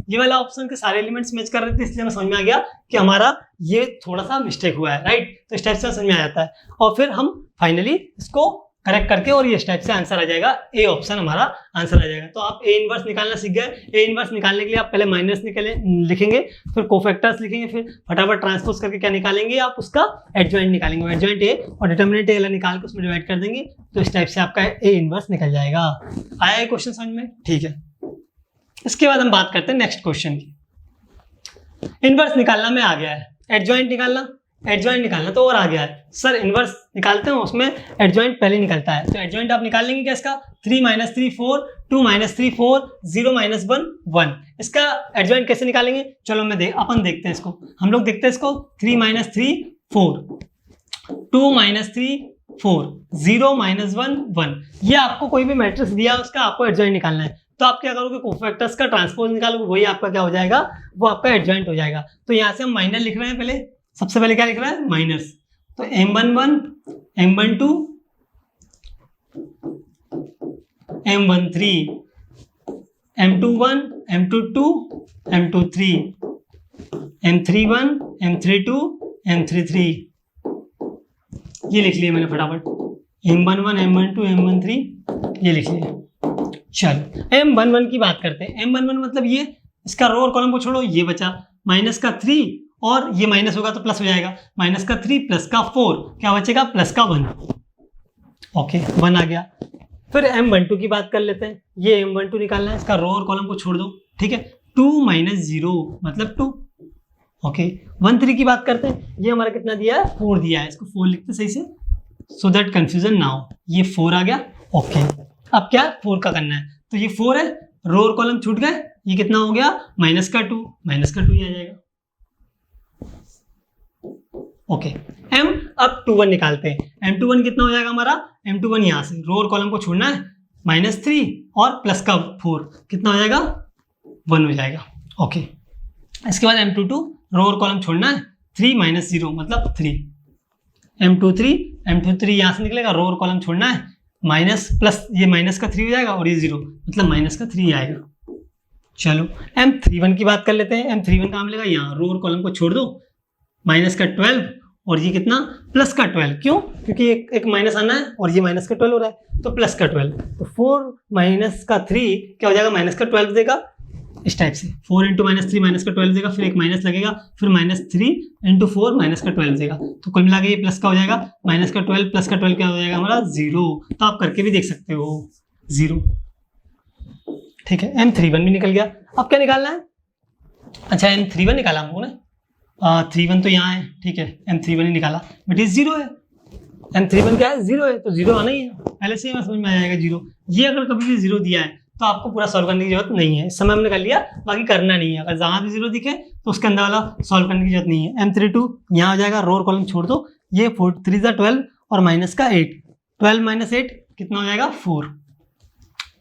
A: ये वाला ऑप्शन के सारे एलिमेंट्स मैच कर रहे थे, इसलिए हमें समझ में आ गया कि हमारा ये थोड़ा सा मिस्टेक हुआ है, राइट। तो इस टाइप से समझ में आ जाता है, और फिर हम फाइनली इसको करेक्ट करके, और ये इस टाइप से आंसर आ जाएगा, ए ऑप्शन हमारा आंसर आ जाएगा। तो आप ए इनवर्स निकालना सीख गए। ए इनवर्स निकालने के लिए आप पहले माइनस लिखेंगे, फिर कोफैक्टर्स लिखेंगे, फिर फटाफट ट्रांसपोज करके क्या निकालेंगे, आप उसका एडजॉइंट निकालेंगे, एडजॉइंट ए और डिटर्मिनेंट ए निकाल के उसमें डिवाइड कर देंगे, तो इस टाइप से आपका ए इनवर्स निकल जाएगा। आया ये क्वेश्चन समझ में, ठीक है। इसके बाद हम बात करते हैं नेक्स्ट क्वेश्चन की। इनवर्स निकालना में आ गया है, एडजॉइंट निकालना तो और आ गया है। सर इनवर्स निकालते हैं, उसमें एडजॉइंट पहले निकलता है, तो एडजॉइंट आप निकाल लेंगे क्या, इसका 3 - 3 4 2 - 3 4 0 - 1 1। इसका एडजॉइंट कैसे निकालेंगे, चलो अपन देखते हैं इसको, हम लोग देखते हैं इसको। 3 - 3 4 2 - 3 4 0 - 1 1। ये आपको कोई भी मैट्रिक्स दिया उसका आपको एडजॉइंट निकालना है, तो आप क्या करोगे, कोफैक्टर्स का ट्रांसपोज निकालोगे, वही आपका क्या हो जाएगा, वो आपका एडजॉइंट हो जाएगा। तो यहाँ से हम माइनर लिख रहे हैं, पहले सबसे पहले क्या लिख रहा है, माइनस। तो M11 M12 M13 M21 M22 M23 M31 M32 M33, ये लिख लिया मैंने फटाफट। M11 M12 M13 ये लिख लिया। चलो M11 की बात करते हैं। M11 मतलब ये, इसका रो और कॉलम को छोड़ो, ये बचा माइनस का 3 और ये माइनस होगा तो प्लस हो जाएगा, माइनस का 3 प्लस का 4 क्या बचेगा, प्लस का 1, ओके 1 आ गया। फिर M12 की बात कर लेते हैं। ये M12 निकालना है, इसका रो और कॉलम को छोड़ दो, ठीक है। 2 - 0 मतलब 2, ओके। 13 की बात करते हैं। ये हमारा कितना दिया है, 4 दिया है, इसको 4 लिखते सही से, सो दैट कंफ्यूजन ना हो। ये 4 आ गया, ओके। अब क्या 4 का करना है, तो ये 4 है, रो और कॉलम छूट गए, ये कितना हो गया माइनस का 2 ही आ जाएगा। ओके m अब 21 निकालते हैं। m21 कितना हो जाएगा हमारा, m21 यहाँ से रो और कॉलम को छोड़ना है, -3 और प्लस का 4 कितना हो जाएगा 1 हो जाएगा। ओके इसके बाद m22 रो और कॉलम छोड़ना है, 3 - 0 मतलब 3, m23 यहाँ से निकलेगा, रो और कॉलम छोड़ना है, माइनस प्लस ये माइनस का 3 हो जाएगा और ये 0 मतलब माइनस का 3 आएगा। चलो m31 की बात कर लेते हैं। m31 कहाँ मिलेगा, यहाँ रो और कॉलम को छोड़ दो, माइनस का 12 और ये कितना प्लस का 12, क्यों, क्योंकि एक माइनस आना है और ये माइनस का 12 हो रहा है, तो प्लस का 12, तो 4 - का 3 क्या हो जाएगा माइनस का 12 देगा, इस टाइप से 4 × -3 माइनस का 12 देगा, फिर एक माइनस लगेगा, फिर -3 × 4 माइनस का 12 देगा, तो कुल मिला के ये प्लस का हो जाएगा, माइनस का 12 प्लस का 12 क्या हो जाएगा हमारा 0। तो आप करके भी देख सकते हो 0। ठीक है m31 भी निकल गया। अब क्या निकालना है, अच्छा m31 निकाला हम लोगों ने, 31 तो यहाँ है, ठीक है m31 ही निकाला, बट ये 0 है, m31 क्या है 0 है, तो 0 आना ही है, पहले से ही समझ में आ जाएगा 0। ये अगर कभी भी 0 दिया है तो आपको पूरा सॉल्व करने की जरूरत नहीं है, इस समय हमने कर लिया, बाकी करना नहीं है, अगर जहाँ भी 0 दिखे तो उसके अंदर वाला सॉल्व करने की जरूरत नहीं है। m32 यहाँ हो जाएगा, रो और कॉलम छोड़ दो, ये 3 × 12 और माइनस का 8, 12 - 8 कितना हो जाएगा 4,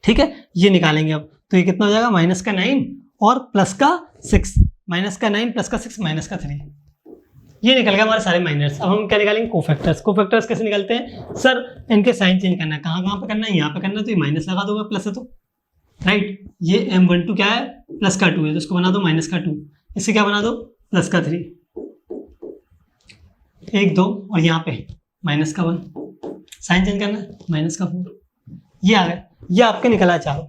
A: ठीक है ये निकालेंगे अब, तो ये कितना हो जाएगा माइनस का 9 और प्लस का 6, माइनस का 9 प्लस का 6 माइनस का 3, ये निकल गया हमारे सारे माइनस। अब हम क्या निकालेंगे कोफैक्टर्स। कोफैक्टर्स कैसे निकलते हैं सर, इनके साइन चेंज करना है, कहाँ पे करना है, यहाँ पे करना है, तो ये माइनस लगा दोगे प्लस है तो राइट, ये m12 क्या है प्लस का 2 है, तो इसको बना दो माइनस का 2, इससे क्या बना दो प्लस का 3, 1 2 और यहाँ पे माइनस का 1, साइन चेंज करना है माइनस का 4, ये आ गया, ये आपके निकला चारों,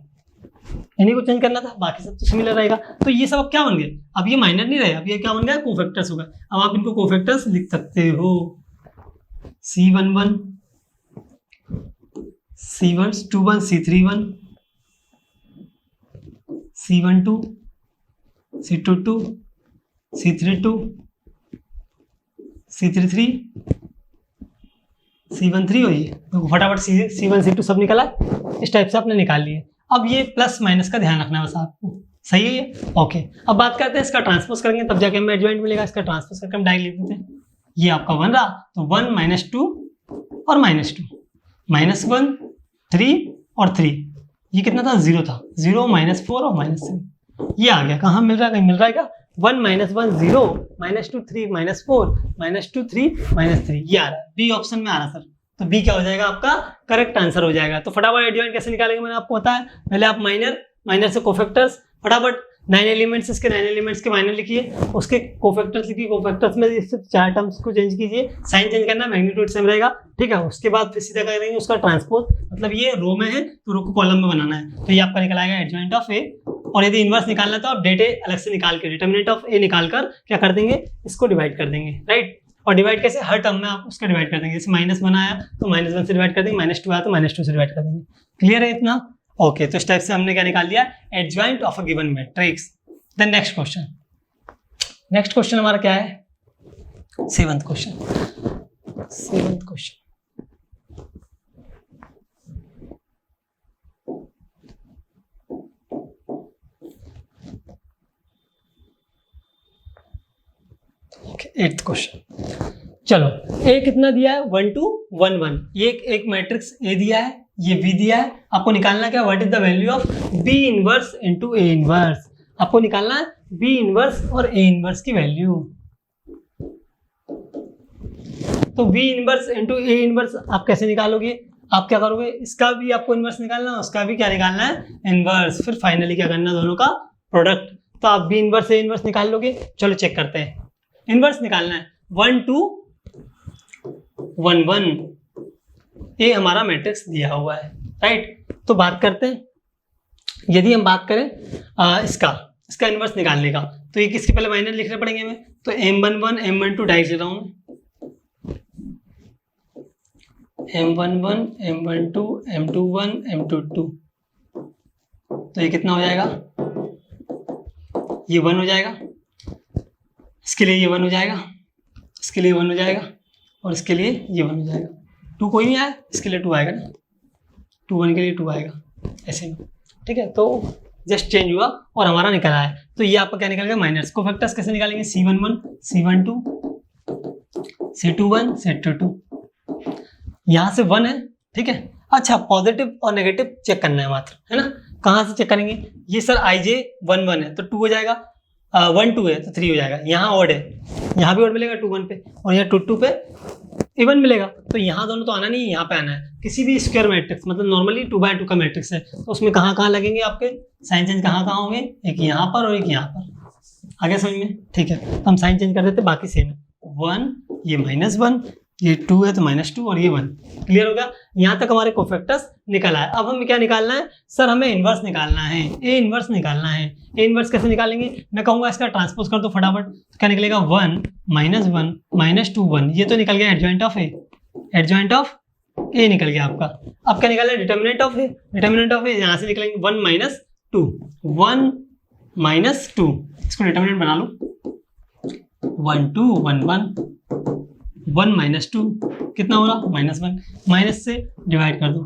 A: इन्हीं को चेंज करना था, बाकी सब तो सिमिलर रहेगा। तो ये सब अब क्या बन गए, अब ये माइनर नहीं रहे, अब ये क्या बन गया कोफैक्टर्स हो गए। अब आप इनको कोफैक्टर्स लिख सकते हो, C11 C21 C31 C12 C22 C32 C33 C13 हो, ये तो फटाफट C1 C2 सब निकला, इस टाइप से आपने निकाल लिए। अब ये प्लस माइनस का ध्यान रखना है बस आपको, सही है ये ओके। अब बात करते हैं इसका ट्रांसपोज करेंगे तब जाके हमें एडजॉइंट मिलेगा, इसका ट्रांसपोज करके हम डायरेक्ट लिख देते हैं, ये आपका 1 रहा, तो 1 - 2 और -2, -1 3 और 3, ये कितना था 0 था, 0 -4 और -3, ये आ गया, कहाँ मिल रहा है, कहीं मिल रहा है क्या, 1 - 1 0 -2 3 -4 -2 3 -3, ये आ रहा है, बी ऑप्शन में आ रहा सर, तो बी क्या हो जाएगा आपका करेक्ट आंसर हो जाएगा। तो फटाफट एडजॉइंट कैसे निकालेंगे मैंने आपको बताया, पहले आप माइनर से कोफैक्टर्स, फटाफट 9 एलिमेंट्स, इसके 9 एलिमेंट्स के माइनर लिखिए, उसके कोफैक्टर्स लिखिए, कोफैक्टर्स में इससे 4 टर्म्स को चेंज कीजिए, साइन चेंज करना, मैग्नीट्यूड सेम रहेगा, ठीक है। उसके बाद फिर सीधा करेंगे उसका ट्रांसपोज, मतलब ये रो में है तो रो को कॉलम में बनाना है, तो ये आपका निकल आएगा एडजॉइंट ऑफ ए। और यदि इनवर्स निकालना तो आप डेट ए अलग से निकाल के डिटर्मिनेंट ऑफ ए निकाल कर क्या कर देंगे, इसको डिवाइड कर देंगे, राइट। और डिवाइड कैसे, हर टर्म में आप उसका डिवाइड कर देंगे, जैसे -1 आया तो -1 से डिवाइड कर देंगे, -2 आया तो -2 से डिवाइड कर देंगे, क्लियर है इतना ओके। तो इस टाइप से हमने क्या निकाल लिया, adjoint of a given matrix. Then next question हमारा क्या है, 7th question. Okay 8th question, चलो ए कितना दिया है 1 2 1 1, ये एक मैट्रिक्स ए दिया है, ये बी दिया है, आपको निकालना क्या, what is the value of B inverse into A inverse, आपको निकालना है बी इनवर्स और ए इनवर्स की वैल्यू। तो B inverse into A inverse आप कैसे निकालोगे, आप क्या करोगे, इसका भी आपको इनवर्स निकालना है, उसका भी क्या निकालना है इनवर्स, फिर फाइनली क्या करना है दोनों का प्रोडक्ट, तो आप बी इनवर्स ए इनवर्स निकाल लोगे। चलो चेक करते हैं, इनवर्स निकालना है 1 2 1 1, ये हमारा मैट्रिक्स दिया हुआ है, राइट। तो बात करते हैं, यदि हम बात करें इसका इनवर्स निकालने का, तो ये किसके पहले माइनर लिखने पड़ेंगे हमें, तो M11 M12 डायरेक्ट ले रहा हूँ, M11 M12 M21 M22, तो ये कितना हो जाएगा, ये 1 हो जाएगा, इसके लिए ये 1 हो जाएगा, इसके लिए 1 हो जाएगा और इसके लिए ये 1 हो जाएगा, 2 कोई नहीं आया, इसके लिए 2 आएगा ना, 2 1 के लिए 2 आएगा ऐसे में, ठीक है। तो जस्ट चेंज हुआ और हमारा निकला है। तो ये आपका क्या निकल गया माइनस। कोफैक्टर्स कैसे निकालेंगे, C11 C12 C21 C22, यहाँ से 1 है, ठीक है। अच्छा पॉजिटिव और नेगेटिव चेक करना है मात्र, है ना। कहाँ से चेक करेंगे, ये सर IJ 1 1 है तो 2 हो जाएगा, 1 2 है तो 3 हो जाएगा। यहाँ ऑड है, यहाँ भी ऑड मिलेगा 2 1 पे, और यहाँ 2 2 पे इवन मिलेगा। तो यहाँ दोनों तो आना नहीं है, यहाँ पे आना है। किसी भी स्क्वायर मैट्रिक्स मतलब नॉर्मली 2 बाय 2 का मैट्रिक्स है तो उसमें कहाँ कहाँ लगेंगे आपके साइन चेंज, कहाँ कहाँ होंगे, एक यहाँ पर और एक यहाँ पर। आगे समझ में, ठीक है। तो हम साइन चेंज कर देते, बाकी सेम है। 1 ये -1, ये 2 है तो -2 और ये 1। क्लियर हो गया, यहाँ तक हमारे कोफैक्टर्स निकल आए। अब हमें क्या निकालना है सर, हमें इन्वर्स निकालना है, ए इन्वर्स निकालना है। ए इन्वर्स कैसे निकालेंगे, मैं कहूँगा इसका ट्रांसपोज कर दो फटाफट। तो क्या निकलेगा 1 -1 -2 1, ये तो निकल गया adjoint of A, adjoint of A निकल गया आपका। अब क्या निकालना है, determinant of A, determinant of A यहाँ से निकलेंगे 1 -2 1 -2, इसको डिटर्मिनेंट बना लो 1 2 1 1 1 -2 कितना हो रहा -1, माइनस से डिवाइड कर दो,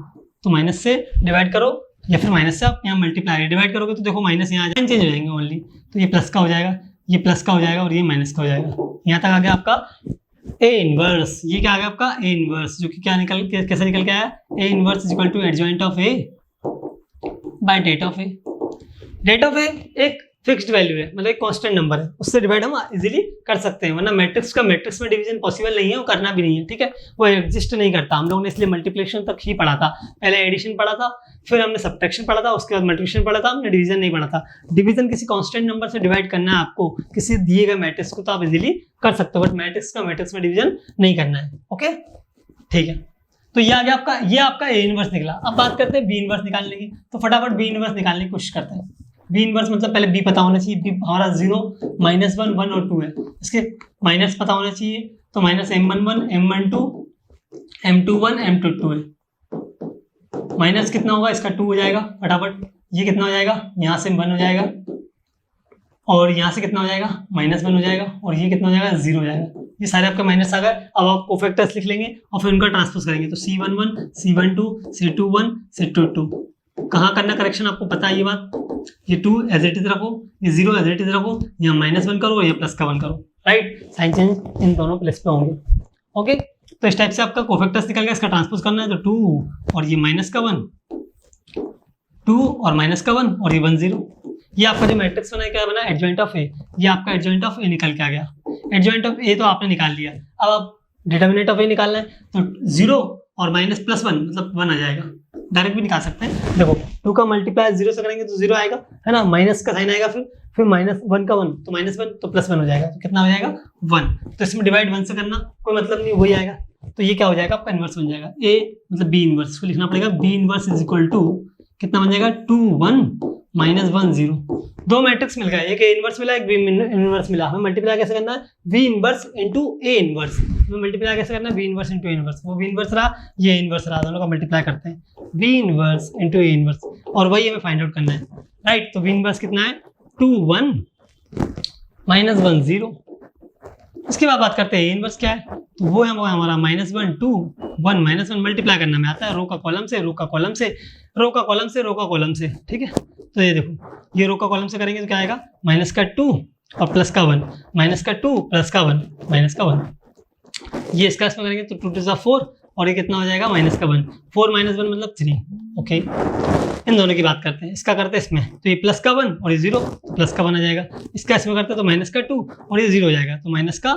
A: तो माइनस से डिवाइड करो या फिर माइनस से आप यहाँ मल्टीप्लाई डिवाइड करोगे तो देखो माइनस यहाँ चेंज हो जाएंगे ओनली। तो ये प्लस का हो जाएगा, ये प्लस का हो जाएगा और ये माइनस का हो जाएगा। यहाँ तक आ गया आपका ए इनवर्स। ये क्या आ गया आपका ए इनवर्स, जो कि क्या कैसे निकल के आया, A inverse is equal to adjoint of A by det of A. Det of A एक फिक्स्ड वैल्यू है, मतलब एक कांस्टेंट नंबर है, उससे डिवाइड हम इजीली कर सकते हैं। वरना मैट्रिक्स का मैट्रिक्स में डिवीजन पॉसिबल नहीं है, वो करना भी नहीं है, ठीक है। वो एग्जिस्ट नहीं करता। हम लोगों ने इसलिए मल्टीप्लिकेशन तक ही पढ़ा था, पहले एडिशन पढ़ा था, फिर हमने सब्ट्रैक्शन पढ़ा था, उसके बाद मल्टीप्लिकेशन पढ़ा था, हमने डिवीजन नहीं पढ़ा था। डिवीजन किसी कांस्टेंट नंबर से डिवाइड करना है आपको किसी दिए गए मैट्रिक्स को, तो आप इजीली कर सकते हो, बट मैट्रिक्स का मैट्रिक्स में डिवीजन नहीं करना है। ओके ठीक है, तो ये आ गया आपका, ये आपका ए इनवर्स निकला। अब बात करते हैं बी इनवर्स निकालने की, तो फटाफट बी इनवर्स निकालने की कोशिश करते हैं। बी इनवर्स मतलब पहले बी पता होना चाहिए, बी हमारा 0 -1 1 और 2 है, इसके माइनस पता होना चाहिए, तो -M11 M12 M21 M22 है। माइनस कितना होगा, इसका 2 हो जाएगा फटाफट। ये कितना हो जाएगा, यहाँ से 1 हो जाएगा और यहाँ से कितना हो जाएगा -1 हो जाएगा और ये कितना हो जाएगा 0 हो जाएगा। ये सारे आपके माइनस आ गए। अब आप कोफैक्टर्स लिख लेंगे और फिर उनका ट्रांसपोज करेंगे, तो C11 C12 C21 C22। कहाँ करना करेक्शन आपको पता है ये बात, ये 2 एज इट इज रखो, ये 0 एज इट इज रखो, यहाँ -1 करो, ये प्लस का 1 करो, राइट। साइन चेंज इन दोनों प्लेस पे होंगे। ओके, तो इस टाइप से आपका कोफैक्टर्स निकल गया, इसका ट्रांसपोज करना है, तो 2 और ये -1 2 और -1 और ये 1 0। ये आपका जो मैट्रिक्स बना है क्या बना, एडजॉइंट ऑफ ए। ये आपका एडजॉइंट ऑफ ए निकल के आ गया। एडजॉइंट ऑफ ए तो आपने निकाल लिया। अब आप डिटर्मिनेंट ऑफ ए निकालना है, तो 0 और माइनस प्लस 1 मतलब 1 आ जाएगा। डायरेक्ट भी निकाल सकते हैं। देखो 2 का मल्टीप्लाई 0 से करेंगे तो 0 आएगा, है ना, माइनस का साइन आएगा, फिर -1 का 1 तो -1 तो +1 हो जाएगा, तो कितना हो जाएगा 1। तो इसमें डिवाइड 1 से करना कोई मतलब नहीं, वही आएगा। तो ये क्या हो जाएगा आपका इनवर्स बन जाएगा। ए मतलब बी इनवर्स को लिखना पड़ेगा, B inverse is equal to कितना बन जाएगा 2 1 -1 0। दो मैट्रिक्स मिल गया, एक ए इनवर्स मिला, एक बी इनवर्स मिला। हमें मल्टीप्लाई कैसे करना है, B inverse into A inverse. हमें मल्टीप्लाई कैसे करना है, B inverse into A inverse. वो वी इनवर्स रहा, ये इनवर्स रहा, दोनों का मल्टीप्लाई करते हैं, B inverse into A inverse, और वही हमें फाइंड आउट करना है, राइट। तो वी इनवर्स कितना है 2 1 -1 0। इसके बाद बात करते हैं ए इनवर्स क्या है, तो वो है हमारा -1 2 1 -1 मल्टीप्लाई करना में आता है, रो का कॉलम से, रो का कॉलम से, रो का कॉलम से, रो का कॉलम से, ठीक है। तो ये देखो, ये रो का कॉलम से करेंगे तो क्या आएगा, माइनस का 2 और प्लस का 1, माइनस का 2 प्लस का 1 माइनस का 1। ये इसका इसमें करेंगे तो 2 2 4 और ये कितना हो जाएगा -1 4 -1 मतलब 3। ओके, इन दोनों की बात करते हैं। इसका करते हैं इसमें, तो ये प्लस का 1 और ये 0 तो प्लस का 1 आ जाएगा। इसका इसमें करते हैं तो माइनस का 2 और ये 0 हो जाएगा, तो माइनस का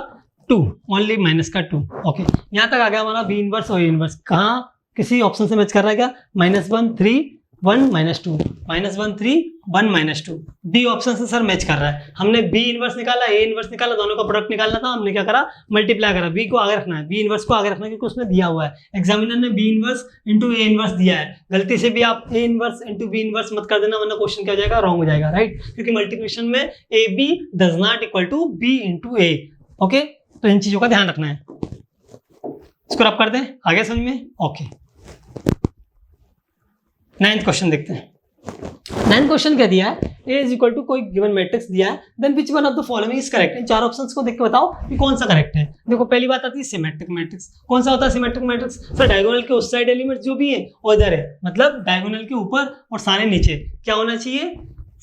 A: 2 ओनली माइनस का 2। ओके, यहाँ तक आ गया हमारा बी इनवर्स और ए इनवर्स। कहाँ किसी ऑप्शन से मैच कर रहा है क्या, -1 3 1 -2 -1 3 1 -2। बी ऑप्शन से सर मैच कर रहा है। हमने बी इनवर्स निकाला, ए इनवर्स निकाला, दोनों का प्रोडक्ट निकालना था, हमने क्या करा मल्टीप्लाई करा। बी को आगे रखना है, बी इनवर्स को आगे रखना है, क्योंकि उसने दिया हुआ है, एग्जामिनर ने B inverse into A inverse दिया है। गलती से भी आप A inverse into B inverse मत कर देना, वरना क्वेश्चन क्या हो जाएगा, रॉन्ग हो जाएगा, राइट। क्योंकि मल्टीप्लिकेशन में A B does not equal to B into A. Okay, तो इन चीजों का ध्यान रखना है। इसको रब कर दें, आगे समझ में। ओके, 9th क्वेश्चन देखते हैं। 9 क्वेश्चन क्या दिया है, A इज इक्वल टू कोई गिवन मैट्रिक्स दिया है, then which one of the following is correct. इन चार ऑप्शंस को देख के बताओ कि कौन सा करेक्ट है। देखो पहली बात आती है सिमेट्रिक मैट्रिक्स। कौन सा होता है सिमेट्रिक मैट्रिक्स? सर डायगोनल के उस साइड एलिमेंट जो भी है वो इधर है, मतलब डायगोनल के ऊपर और सारे नीचे क्या होना चाहिए,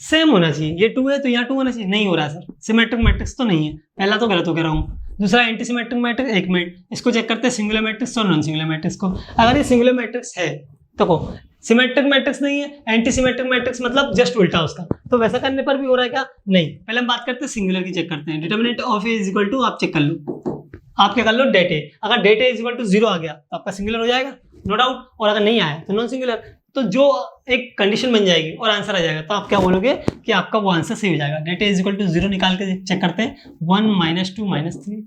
A: सेम होना चाहिए। ये 2 है तो यहाँ 2 होना चाहिए, नहीं हो रहा सर, सिमेट्रिक मैट्रिक्स तो नहीं है, पहला तो गलत हो कह रहा हूँ। दूसरा एंटी सिमेट्रिक मैट्रिक्स, एक मिनट इसको चेक करते हैं सिंगुलर मैट्रिक्स और नॉन सिंगुलर मैट्रिक्स को। अगर ये सिंगुलर मैट्रिक्स है तो सिमेट्रिक मैट्रिक्स नहीं है, एंटी सिमेट्रिक मैट्रिक्स मतलब जस्ट उल्टा उसका, तो वैसा करने पर भी हो रहा है क्या, नहीं। पहले हम बात करते हैं सिंगुलर की, चेक करते हैं। Determinant of A is equal to, आप चेक कर लो, आप क्या कर लो, डेट ए। अगर det A is equal to 0 आ गया तो आपका सिंगुलर हो जाएगा, नो डाउट, और अगर नहीं आया तो नॉन सिंगुलर। तो जो एक कंडीशन बन जाएगी और आंसर आ जाएगा तो आप क्या बोलोगे कि आपका वो आंसर सही हो जाएगा। Det A is equal to 0 निकाल के चेक करते हैं। 1 - 2 - 3,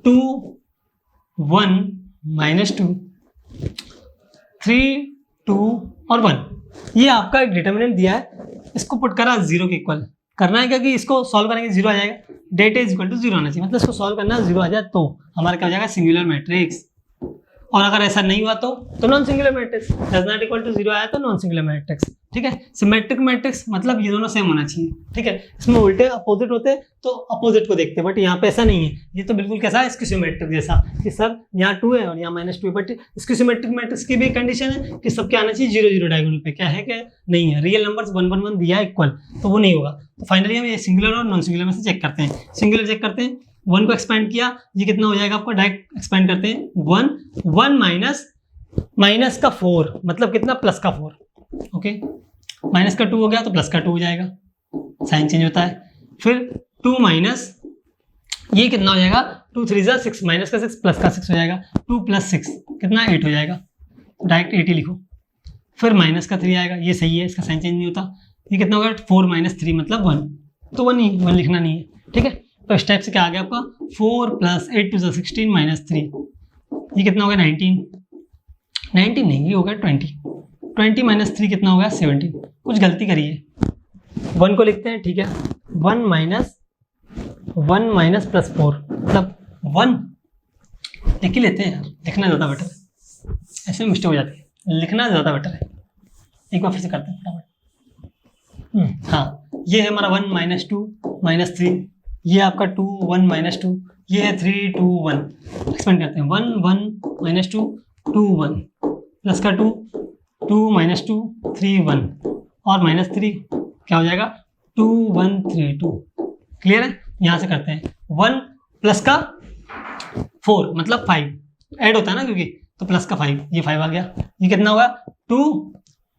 A: 2 1 - 2 3 2 और 1, ये आपका एक डिटर्मिनेंट दिया है, इसको पुट करा 0 के इक्वल करना है, क्योंकि इसको सॉल्व करेंगे 0 आ जाएगा। डेट इज इक्वल टू 0 आना चाहिए, मतलब इसको सॉल्व करना 0 आ जाए तो हमारा क्या हो जाएगा, सिंगुलर मैट्रिक्स। और अगर ऐसा नहीं हुआ तो non singular matrix. Does not equal to 0 आया तो नॉन सिंगुलर मैट्रिक्स, ठीक है। सिमेट्रिक मैट्रिक्स मतलब ये दोनों सेम होना चाहिए, ठीक है। इसमें उल्टे अपोजिट होते हैं तो अपोजिट को देखते हैं, बट यहाँ पे ऐसा नहीं है, ये तो बिल्कुल कैसा है, स्क्यूसिमेट्रिक जैसा कि सर यहाँ 2 है और यहाँ -2 है। बट स्क्यूसिमेट्रिक मैट्रिक्स की भी कंडीशन है कि सबके आना चाहिए 0 0 डायगोनल पे, क्या है क्या नहीं है। रियल नंबर्स 1 1 1 दिया इक्वल तो वो नहीं होगा। तो फाइनली हम ये सिंगुलर और नॉन सिंगुलर में से चेक करते हैं। सिंगुलर चेक करते हैं, 1 को एक्सपेंड किया, ये कितना हो जाएगा आपका, डायरेक्ट एक्सपेंड करते हैं। 1 माइनस का 4 मतलब कितना, प्लस का 4, ओके। माइनस का 2 हो गया तो प्लस का 2 हो जाएगा, साइन चेंज होता है। फिर 2 माइनस ये कितना हो जाएगा, 2 3 जा 6, माइनस का 6 प्लस का 6 हो जाएगा। 2 + 6 कितना, 8 हो जाएगा, डायरेक्ट 8 ही लिखो। फिर माइनस का 3 आएगा, ये सही है, इसका साइन चेंज नहीं होता। ये कितना होगा, 4 - 3 मतलब 1, तो 1 लिखना नहीं है, ठीक है। तो इस टाइप से क्या आ गया आपका, 4 + 8 2 16 - 3, ये कितना हो गया, 19 नहीं, ये हो गया 20 - 3 कितना हो गया, 17। कुछ गलती करिए, 1 को लिखते हैं, ठीक है। 1 माइनस प्लस 4 मतलब 1 लिख ही लेते हैं यार, लिखना ज़्यादा बेटर है, ऐसे में मिस्टेक हो जाती है, लिखना ज़्यादा बेटर है। एक बार फिर से करते हैं फटाफट। हाँ, ये है हमारा 1 - 2 - 3, ये आपका 2 1 - 2, ये है 3 2 1। एक्सपेंड करते हैं, 1 1 - 2 2 1 प्लस का 2 2 - 2 3 1 और -3 क्या हो जाएगा, 2 1 3 2। क्लियर है। यहाँ से करते हैं, 1 प्लस का 4 मतलब 5 ऐड होता है ना, क्योंकि तो प्लस का 5, ये 5 आ गया। ये कितना होगा, 2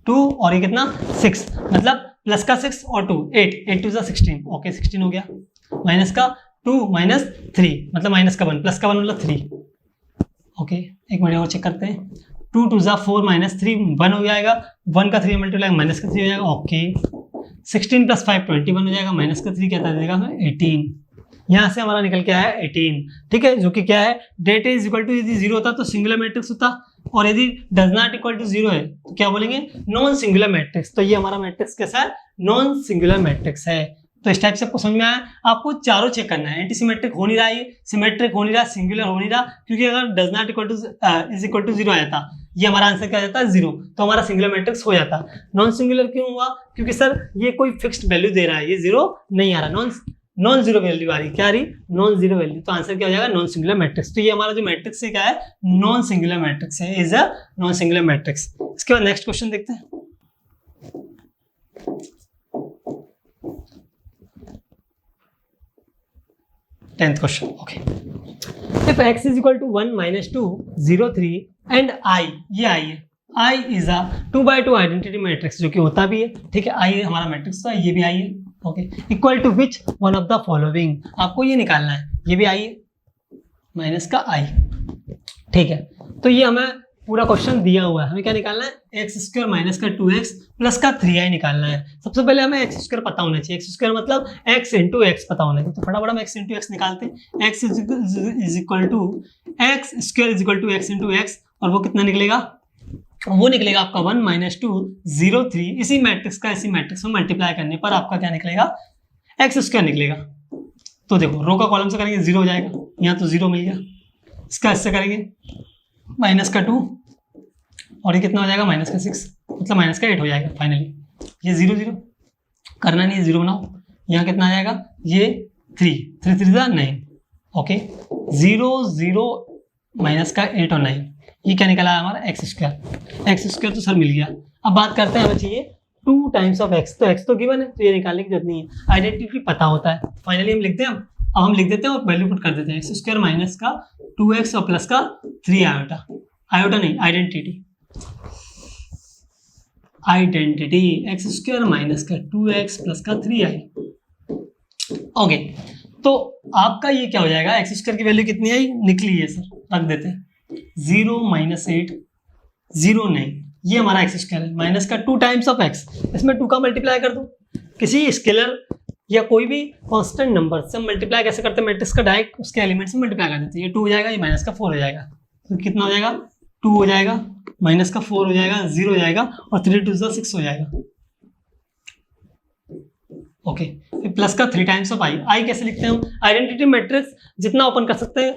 A: 2 और ये कितना 6 मतलब प्लस का 6 और 2 8 8 2 16, ओके 16 हो गया। माइनस का 2 - 3 मतलब माइनस का 1 प्लस का 1 मतलब 3, ओके। एक मिनट और चेक करते हैं, 2 2 4 - 3 1 हो जाएगा, 1 का 3 मल्टीप्लाई माइनस का 3 हो जाएगा, ओके। 16 + 5 21 हो जाएगा, माइनस का 3 क्या था देगा हमें 18। यहाँ से हमारा निकल के आया 18, ठीक है, जो कि क्या है, डेट इज इक्वल टू, यदि 0 होता तो सिंगुलर मैट्रिक्स होता, और यदि डज नॉट इक्वल टू 0 है तो क्या बोलेंगे, नॉन सिंगुलर मैट्रिक्स। तो ये हमारा मैट्रिक्स कैसा है, नॉन सिंगुलर मैट्रिक्स है। तो इस टाइप से आपको समझ में आया। आपको चारों चेक करना है, एंटी सिमेट्रिक हो नहीं रहा, ये सिमेट्रिक हो नहीं रहा, सिंगुलर हो नहीं रहा, क्योंकि अगर does not equal to is equal to 0 आ जाता, ये हमारा आंसर क्या आ जाता है 0, तो हमारा सिंगुलर मैट्रिक्स हो जाता। नॉन सिंगुलर क्यों हुआ, क्योंकि सर ये कोई फिक्स्ड वैल्यू दे रहा है, ये 0 नहीं आ रहा, नॉन जीरो वैल्यू आ रही, क्या आ रही, नॉन जीरो वैल्यू। तो आंसर क्या हो जाएगा, नॉन सिंगुलर मैट्रिक्स। तो ये हमारा जो मैट्रिक्स है क्या है, नॉन सिंगुलर मैट्रिक्स है, is a non singular matrix. इसके बाद नेक्स्ट क्वेश्चन देखते हैं। Tenth question, okay. If x is equal to 1 - 2 0 3 and i, ये i है, i is a 2x2 identity matrix, जो कि होता भी है, ठीक है। i हमारा मैट्रिक्स था, ये भी i है, okay. Equal to which one of the following, आपको ये निकालना है, ये भी i है माइनस का i, ठीक है। तो ये हमें पूरा क्वेश्चन दिया हुआ है, हमें क्या निकालना है, x² माइनस का 2x प्लस का 3i निकालना है। सबसे पहले हमें x² पता होना चाहिए, x² मतलब x इंटू एक्स पता होना चाहिए। तो फटाफट हम x इंटू एक्स निकालते हैं, x is equal to x² is equal to x into x, और वो कितना निकलेगा, वो निकलेगा आपका 1 - 2 0 3। इसी मैट्रिक्स का इसी मैट्रिक्स में मल्टीप्लाई करने पर आपका क्या निकलेगा, x² निकलेगा। तो देखो रो का कॉलम से करेंगे 0 हो जाएगा, यहाँ तो 0 मिल गया। इसका इससे करेंगे -2 और ये कितना हो जाएगा माइनस का 6, मतलब माइनस का 8 हो जाएगा फाइनली। ये 0 0 करना नहीं है, 0 बनाओ। यहाँ कितना आ जाएगा, ये 3 3 3 9, ओके 0 0 माइनस का 8 और 9, ये क्या निकला है हमारा एक्स स्क्वायर तो सर मिल गया। अब बात करते हैं, हमें चाहिए 2 टाइम्स ऑफ एक्स, तो एक्स तो गिवन है तो ये निकालने की जरूरत नहीं है, आइडेंटिटी पता होता है। फाइनली हम लिखते हैं, अब हम लिख देते हैं और वैल्यू पुट कर देते हैं, एक्स स्क्वायर माइनस का 2x और प्लस का 3 आयोटा, आयोटा नहीं आइडेंटिटी एक्स स्क्वायर माइनस का 2x प्लस का 3i। ओके, तो आपका ये क्या हो जाएगा, एक्स स्क्वायर की वैल्यू कितनी आई, निकली है सर, रख देते हैं 0 - 8 0 नहीं, ये हमारा एक्स स्क्वायर है, माइनस का 2 टाइम्स ऑफ एक्स, इसमें 2 का मल्टीप्लाई कर दो। किसी स्केलर या कोई भी कांस्टेंट नंबर से हम मल्टीप्लाई कैसे करते हैं, मैट्रिक्स का डायरेक्ट उसके एलिमेंट से मल्टीप्लाई कर देते हैं। ये 2 हो जाएगा, ये माइनस का 4 हो जाएगा, तो कितना हो जाएगा 2 हो जाएगा, माइनस का 4 हो जाएगा, 0 हो जाएगा और 3 2 6 हो जाएगा। ओके, फिर प्लस का 3 टाइम्स ऑफ आई कैसे लिखते हैं हम, आइडेंटिटी मैट्रिक्स जितना ओपन कर सकते हैं,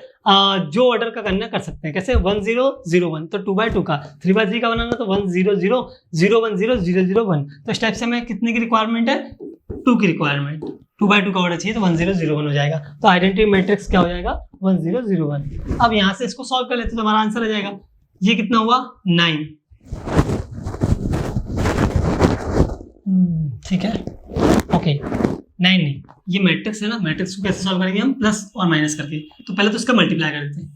A: जो ऑर्डर का करना कर सकते हैं, कैसे 1 0 0 1, तो 2/2 का, 3/3 का बनाना तो 1 0 0 0 1 0 0 0 1, तो इस टाइप से हमें कितने की रिक्वायरमेंट है, 2 की रिक्वायरमेंट, 2/2 का ऑर्डर चाहिए तो 1 0 0 1 हो जाएगा, तो आइडेंटिटी मैट्रिक्स क्या हो जाएगा 1 0 0 1। अब यहाँ से इसको सॉल्व कर लेते तो हमारा आंसर आ जाएगा, ये कितना हुआ 9, ठीक है, ओके 9 नहीं, ये मैट्रिक्स है ना, मैट्रिक्स को कैसे सॉल्व करेंगे हम, प्लस और माइनस करके, तो पहले तो इसका मल्टीप्लाई कर देते हैं,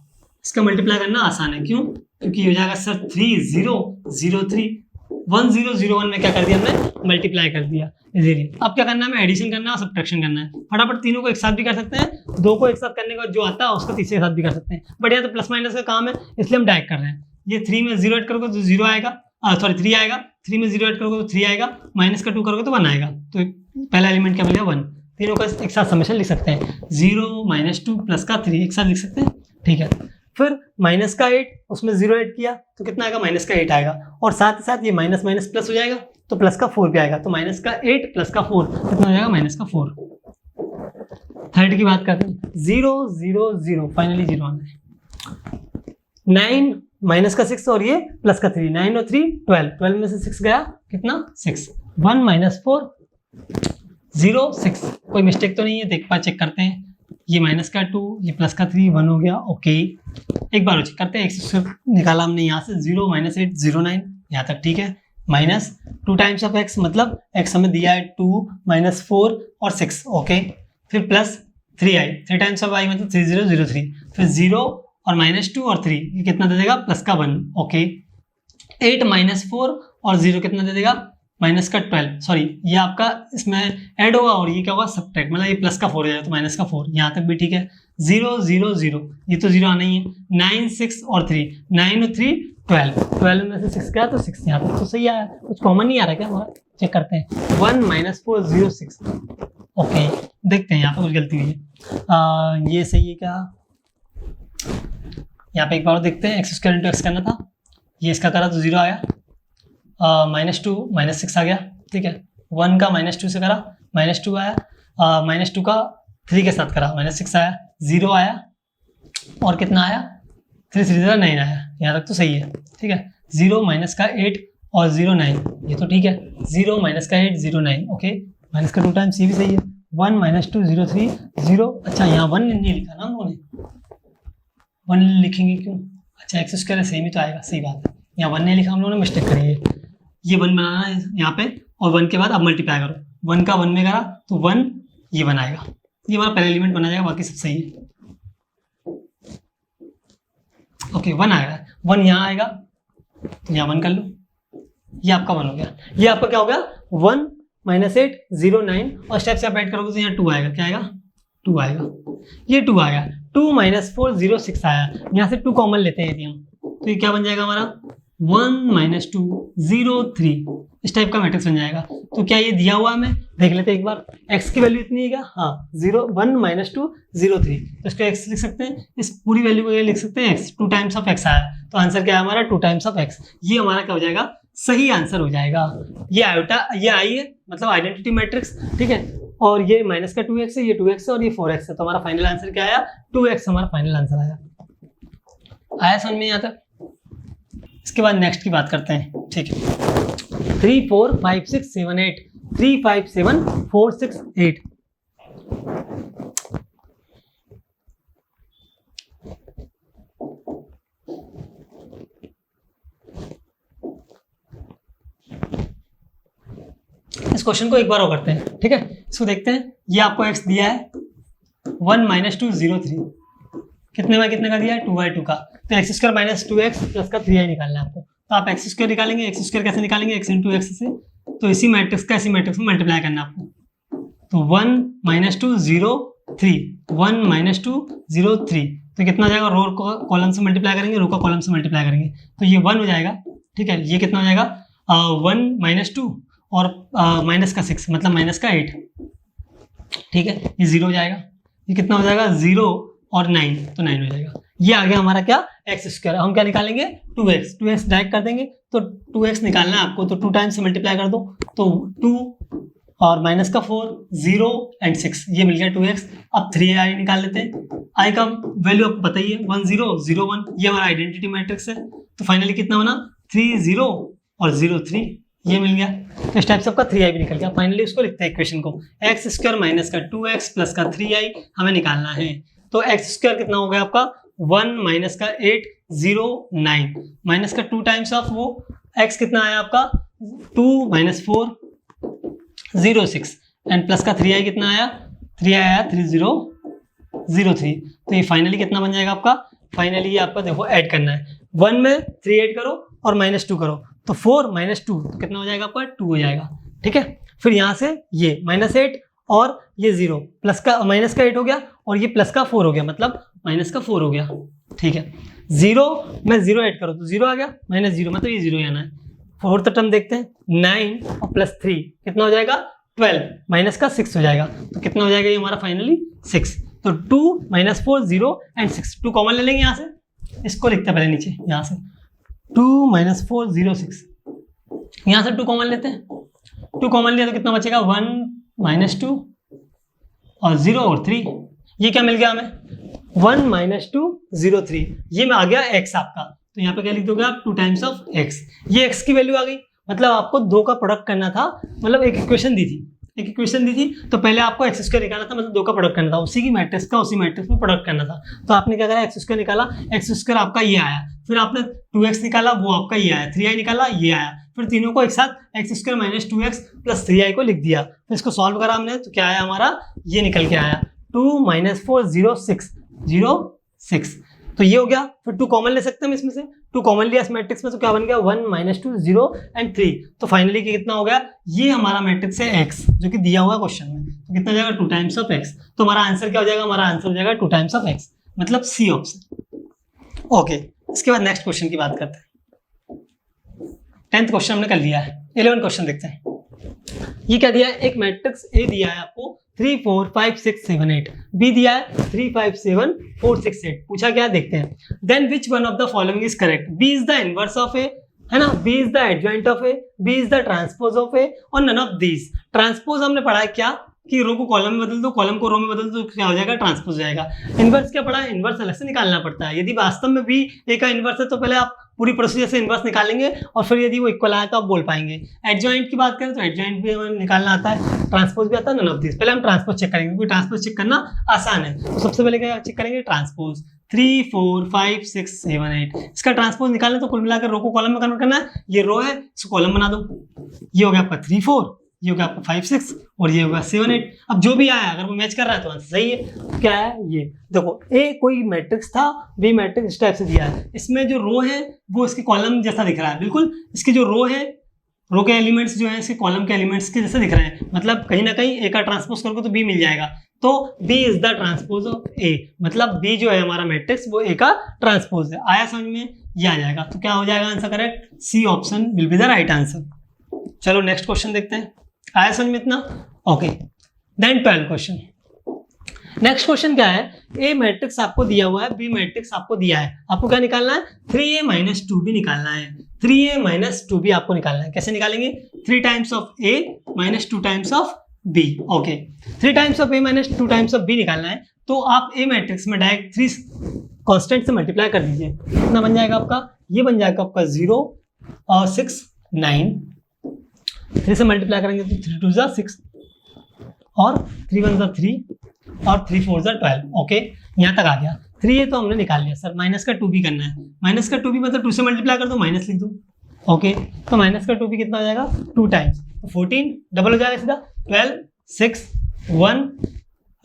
A: इसका मल्टीप्लाई करना आसान है, क्यों, क्योंकि हो जाएगा सर 3 0 0 3 1 0 0 1 में क्या कर दिया हमने, मल्टीप्लाई कर दिया इजीली। अब क्या करना है, हमें एडिशन करना है और सब्ट्रैक्शन करना है, फटाफट तीनों को एक साथ भी कर सकते हैं, 2 को एक साथ करने के बाद जो आता है उसको तीसरे के साथ भी कर सकते हैं, बट यहाँ तो प्लस माइनस का काम है इसलिए हम डायरेक्ट कर रहे हैं। ये 3 में 0 ऐड करोगे तो 0 आएगा, सॉरी 3 आएगा, 3 में 0 ऐड करोगे तो 3 आएगा, माइनस का 2 करोगे तो 1 आएगा, तो पहला एलिमेंट क्या मिलेगा 1, तीनों का एक साथ समेशन लिख सकते हैं, 0 - 2 प्लस का 3 एक साथ लिख सकते हैं, ठीक है। फिर माइनस का 8, उसमें 0 ऐड किया तो कितना आएगा, माइनस का 8 आएगा, और साथ ही साथ ये माइनस माइनस प्लस हो जाएगा तो प्लस का 4 भी आएगा, तो माइनस का 8 प्लस का 4 कितना हो जाएगा, माइनस का 4। थर्ड की बात करते हैं, 0 0 0 फाइनली 0 आना है, 9 माइनस का 6 और ये प्लस का 3, 9 और 3 12, 12 में से 6 गया कितना 6, 1 - 4 0 6, कोई मिस्टेक तो नहीं है, देख पा चेक करते हैं, ये माइनस का 2 ये प्लस का 3 1 हो गया, ओके एक बार चेक करते हैं, एक्स निकाला हमने यहाँ से 0 - 8 0 9 यहाँ तक ठीक है, माइनस 2 टाइम्स ऑफ एक्स, मतलब एक्स हमें दिया है 2 - 4 और 6, ओके, फिर plus 3i, 3 times of i मतलब 3 0 0 3, फिर 0 और -2 और 3 ये कितना दे देगा, प्लस का 1, ओके 8 - 4 और 0 कितना दे देगा, माइनस का 12, सॉरी ये आपका इसमें ऐड होगा और ये क्या होगा सब्ट्रैक्ट, मतलब ये प्लस का 4 हो जाएगा तो माइनस का 4, यहाँ तक भी ठीक है, 0 0 0 ये तो 0 आना ही है, 9 6 और 3, 9 और 3 12, 12 में से 6 गया तो 6 यहाँ तक तो सही आया, कुछ कॉमन नहीं आ रहा क्या हमारा, चेक करते हैं, 1 - 4 0 6, ओके देखते हैं यहाँ पर कुछ गलती हुई है, ये सही है क्या, यहाँ पे एक बार देखते हैं, एक्स स्क्वायर इंटू एक्स करना था, ये इसका करा तो 0 आया, -2 - 6 आ गया, ठीक है, 1 का -2 से करा -2 आया, -2 का 3 के साथ करा -6 आया, 0 आया और कितना आया 3 3 9 आया, यहाँ तक तो सही है, ठीक है, 0 माइनस का 8 और 0 9 ये तो ठीक है, 0 माइनस का 8 0 9, ओके माइनस का 2 टाइम्स ये भी सही है, 1 - 2 0 3 0, अच्छा यहाँ 1 नहीं लिखा ना हम लोगों ने, 1 लिखेंगे क्यों, अच्छा एक्स स्क्वायर सेम ही तो आएगा, सही बात है, यहाँ 1 नहीं लिखा हम लोगों ने, मिस्टेक करी है, ये 1 बनाना है यहाँ पे और 1 के बाद अब मल्टीप्लाई करो, 1 का 1 में करा तो 1 ये बनाएगा, ये हमारा पहला एलिमेंट बना जाएगा, बाकी सब सही है, ओके 1 आएगा, 1 यहाँ आएगा तो यहाँ 1 कर लो, ये आपका 1 हो गया, ये आपका क्या हो गया 1 - 8 0 9 और स्टेप से आप ऐड करोगे तो यहाँ 2 आएगा, क्या आएगा 2 आएगा, ये 2 आ गया, 2 - 4 0 6 आया, यहाँ से 2 कॉमन लेते हैं यदि हम, तो ये क्या बन जाएगा हमारा 1 - 2 0 3, इस टाइप का मैट्रिक्स बन जाएगा। तो क्या ये दिया हुआ हमें, देख लेते हैं एक बार, x की वैल्यू इतनी है क्या, हाँ 1 - 2 0 3, तो इसको x लिख सकते हैं, इस पूरी वैल्यू को ये लिख सकते हैं x, 2 टाइम्स ऑफ x आया, तो आंसर क्या है हमारा 2 टाइम्स ऑफ x, ये हमारा क्या हो जाएगा सही आंसर हो जाएगा, ये आयोटा ये आई है मतलब आइडेंटिटी मैट्रिक्स, ठीक है, और ये माइनस का 2x है, ये 2x है और ये 4x है, तो हमारा फाइनल आंसर क्या आया 2x हमारा फाइनल आंसर आया। समझ में यहाँ तक इसके बाद नेक्स्ट की बात करते हैं, ठीक है। 3 4 5 6 7 8 3 5 7 4 6 8। इस क्वेश्चन को एक बार और करते हैं, ठीक है। इसको देखते हैं, ये आपको x दिया है 1 - 2 0 3, कितने बाय कितने का दिया है 2/2 का, तो x square minus 2x plus का 3i निकालना है आपको। तो आप x स्क्वायर निकालेंगे, x स्क्वायर कैसे निकालेंगे, x इंटू एक्स से, तो इसी मैट्रिक्स का इसी मैट्रिक्स में मल्टीप्लाई करना है आपको। तो 1 - 2 0 3 1 - 2 0 3, तो कितना हो जाएगा, रो को कॉलम से मल्टीप्लाई करेंगे, रो का कॉलम से मल्टीप्लाई करेंगे, तो ये 1 हो जाएगा, ठीक है। ये कितना हो जाएगा 1 - 2 और माइनस का 6 मतलब माइनस का 8, ठीक है। ये 0 हो जाएगा, ये कितना हो जाएगा 0 और 9, तो 9 हो जाएगा। ये आ गया हमारा क्या एक्स स्क्वायर। हम क्या निकालेंगे 2x डायरेक्ट कर देंगे, तो 2x निकालना है आपको, तो 2 टाइम्स से मल्टीप्लाई कर दो, तो 2 और माइनस का 4 0 एंड 6, ये मिल गया 2x। अब 3i निकाल लेते हैं, i का वैल्यू आपको पता ही है 1 0 0 1, ये हमारा आइडेंटिटी मैट्रिक्स है। तो फाइनली कितना बना 3 0 और 0 3, ये मिल गया। तो इस टाइप से आपका 3i भी निकल गया। फाइनली उसको लिखते हैं इक्वेशन को, एक्स स्क्वायर माइनस का 2x प्लस का 3i हमें निकालना है। तो एक्स स्क्वायर कितना हो गया आपका 1 माइनस का 8 0 9 माइनस का 2 टाइम्स ऑफ वो x कितना आया आपका 2 - 4 0 6 एंड प्लस का 3i कितना आया 3i आया 3 0 0 3। तो ये फाइनली कितना बन जाएगा आपका, फाइनली ये आपका देखो ऐड करना है, 1 में 3 ऐड करो और -2 करो, तो 4 - 2 तो कितना हो जाएगा आपका 2 हो जाएगा, ठीक है। फिर यहाँ से ये -8 और ये 0 प्लस का माइनस का 8 हो गया और ये प्लस का 4 हो गया, मतलब माइनस का 4 हो गया, ठीक है। 0 में 0 ऐड करो तो 0 आ गया, -0 मतलब ये 0 आना है। फोर्थ टर्म देखते हैं, 9 और प्लस 3 कितना हो जाएगा 12 माइनस का 6 हो जाएगा, तो कितना हो जाएगा ये हमारा फाइनली 6। तो 2 - 4 0 एंड 6, 2 कॉमन ले लेंगे यहाँ से, इसको लिखते हैं पहले नीचे, यहाँ से 2 - 4 0 6, यहाँ से 2 कॉमन लेते हैं, 2 कॉमन लिया तो कितना बचेगा 1 - 2 और 0 और 3, ये क्या मिल गया हमें 1 - 2 0 3, ये में आ गया x आपका। तो यहाँ पे क्या लिख दोगे आप 2 टाइम्स ऑफ x, ये x की वैल्यू आ गई। मतलब आपको 2 का प्रोडक्ट करना था, मतलब एक इक्वेशन दी थी, तो पहले आपको एक्स स्क्वायर निकालना था, मतलब 2 का प्रोडक्ट करना था, उसी की मैट्रिक्स का उसी मैट्रिक्स में प्रोडक्ट करना था। तो आपने क्या करा एक्स स्क्वायर निकाला, एक्स स्क्वायर आपका ये आया, फिर आपने 2x निकाला वो आपका ये आया, 3i निकाला ये आया, फिर तीनों को एक साथ x square minus 2x plus 3i को लिख दिया, फिर इसको सॉल्व करा हमने, तो क्या आया हमारा ये निकल के आया 2 - 4 0 6 0 6, तो ये हो गया। फिर 2 कॉमन ले सकते हैं हम इसमें से, 2 कॉमन लिया इस मैट्रिक्स में, तो क्या बन गया 1 - 2 0 एंड 3, तो फाइनली कितना हो गया, ये हमारा मैट्रिक्स है x जो कि दिया हुआ क्वेश्चन में, तो कितना हो जाएगा 2 टाइम्स ऑफ x। तो हमारा आंसर क्या हो जाएगा, हमारा आंसर हो जाएगा 2 टाइम्स ऑफ x, मतलब सी ऑप्शन। ओके, इसके बाद नेक्स्ट क्वेश्चन की बात करते हैं। 10th क्वेश्चन हमने कर लिया है, 11th क्वेश्चन देखते हैं। ये क्या दिया है, एक मैट्रिक्स A दिया है आपको 3 4 5 6 7 8, B दिया है 3 5 7 4 6 8, पूछा क्या देखते हैं। Then which one of the following is correct, B is the inverse of A, है ना, B is the adjoint of A, B is the transpose of A और नन ऑफ दीज। ट्रांसपोज हमने पढ़ा है क्या कि रो को कॉलम में बदल दो, कॉलम को रो में बदल दो, तो क्या हो जाएगा ट्रांसपोज हो जाएगा। इनवर्स क्या पढ़ा है, इनवर्स अलग से निकालना पड़ता है। यदि वास्तव में भी A का इनवर्स है तो पहले आप पूरी प्रोसीजर से इनवर्स निकालेंगे और फिर यदि वो इक्वल आया तो आप बोल पाएंगे। एडजॉइंट की बात करें तो एडजॉइंट भी हमें निकालना आता है, ट्रांसपोज भी आता है, नन ऑफ दिस। पहले हम ट्रांसपोज चेक करेंगे क्योंकि ट्रांसपोज चेक करना आसान है। तो सबसे पहले क्या चेक करेंगे, ट्रांसपोज 3 4 5 6 7 8, इसका ट्रांसपोज निकालना तो कुल मिलाकर रो को कॉलम में कन्वर्ट करना है। ये रो है, इसको कॉलम बना दो, ये हो गया आपका 3 4, ये हो गया आपका 5 6 और ये होगा 7 8। अब जो भी आया अगर वो मैच कर रहा है तो आंसर सही है। क्या है ये देखो, ए कोई मैट्रिक्स था, बी मैट्रिक्स इस टाइप से दिया है, इसमें जो रो है वो इसके कॉलम जैसा दिख रहा है, बिल्कुल इसके जो रो है, रो के एलिमेंट्स जो है इसके कॉलम के एलिमेंट्स के जैसे दिख रहे हैं, मतलब कहीं ना कहीं ए का ट्रांसपोज करोगे तो बी मिल जाएगा। तो B is the transpose of A, मतलब बी जो है हमारा मैट्रिक्स वो ए का ट्रांसपोज है। आया समझ में, ये आ जाएगा, तो क्या हो जाएगा answer correct, C option will be the right answer. चलो नेक्स्ट क्वेश्चन देखते हैं, आया समझ में इतना। Okay, then 12th question. Next question क्या है, ए मैट्रिक्स आपको दिया हुआ है, बी मैट्रिक्स आपको दिया है, आपको क्या निकालना है 3a - 2b निकालना है। 3a - 2b आपको निकालना है, कैसे निकालेंगे 3 times of a - 2 times of b। Okay, 3 times of a - 2 times of b निकालना है, तो आप a मैट्रिक्स में डायरेक्ट 3 कांस्टेंट से मल्टीप्लाई कर दीजिए, कितना बन जाएगा आपका ये बन जाएगा आपका 0 और 6 9, 3 से मल्टीप्लाई करेंगे तो 3 2 जा 6 और 3 1 जा 3 और 3 4 जा 12। ओके, यहाँ तक आ गया। 3 ये तो हमने निकाल लिया सर। माइनस का 2 भी करना है। माइनस का 2 भी मतलब 2 से मल्टीप्लाई कर दो, माइनस लिख दो। ओके, तो माइनस का 2 भी कितना हो जाएगा 2 टाइम्स, तो 14 डबल हो जाएगा सीधा 12 6 1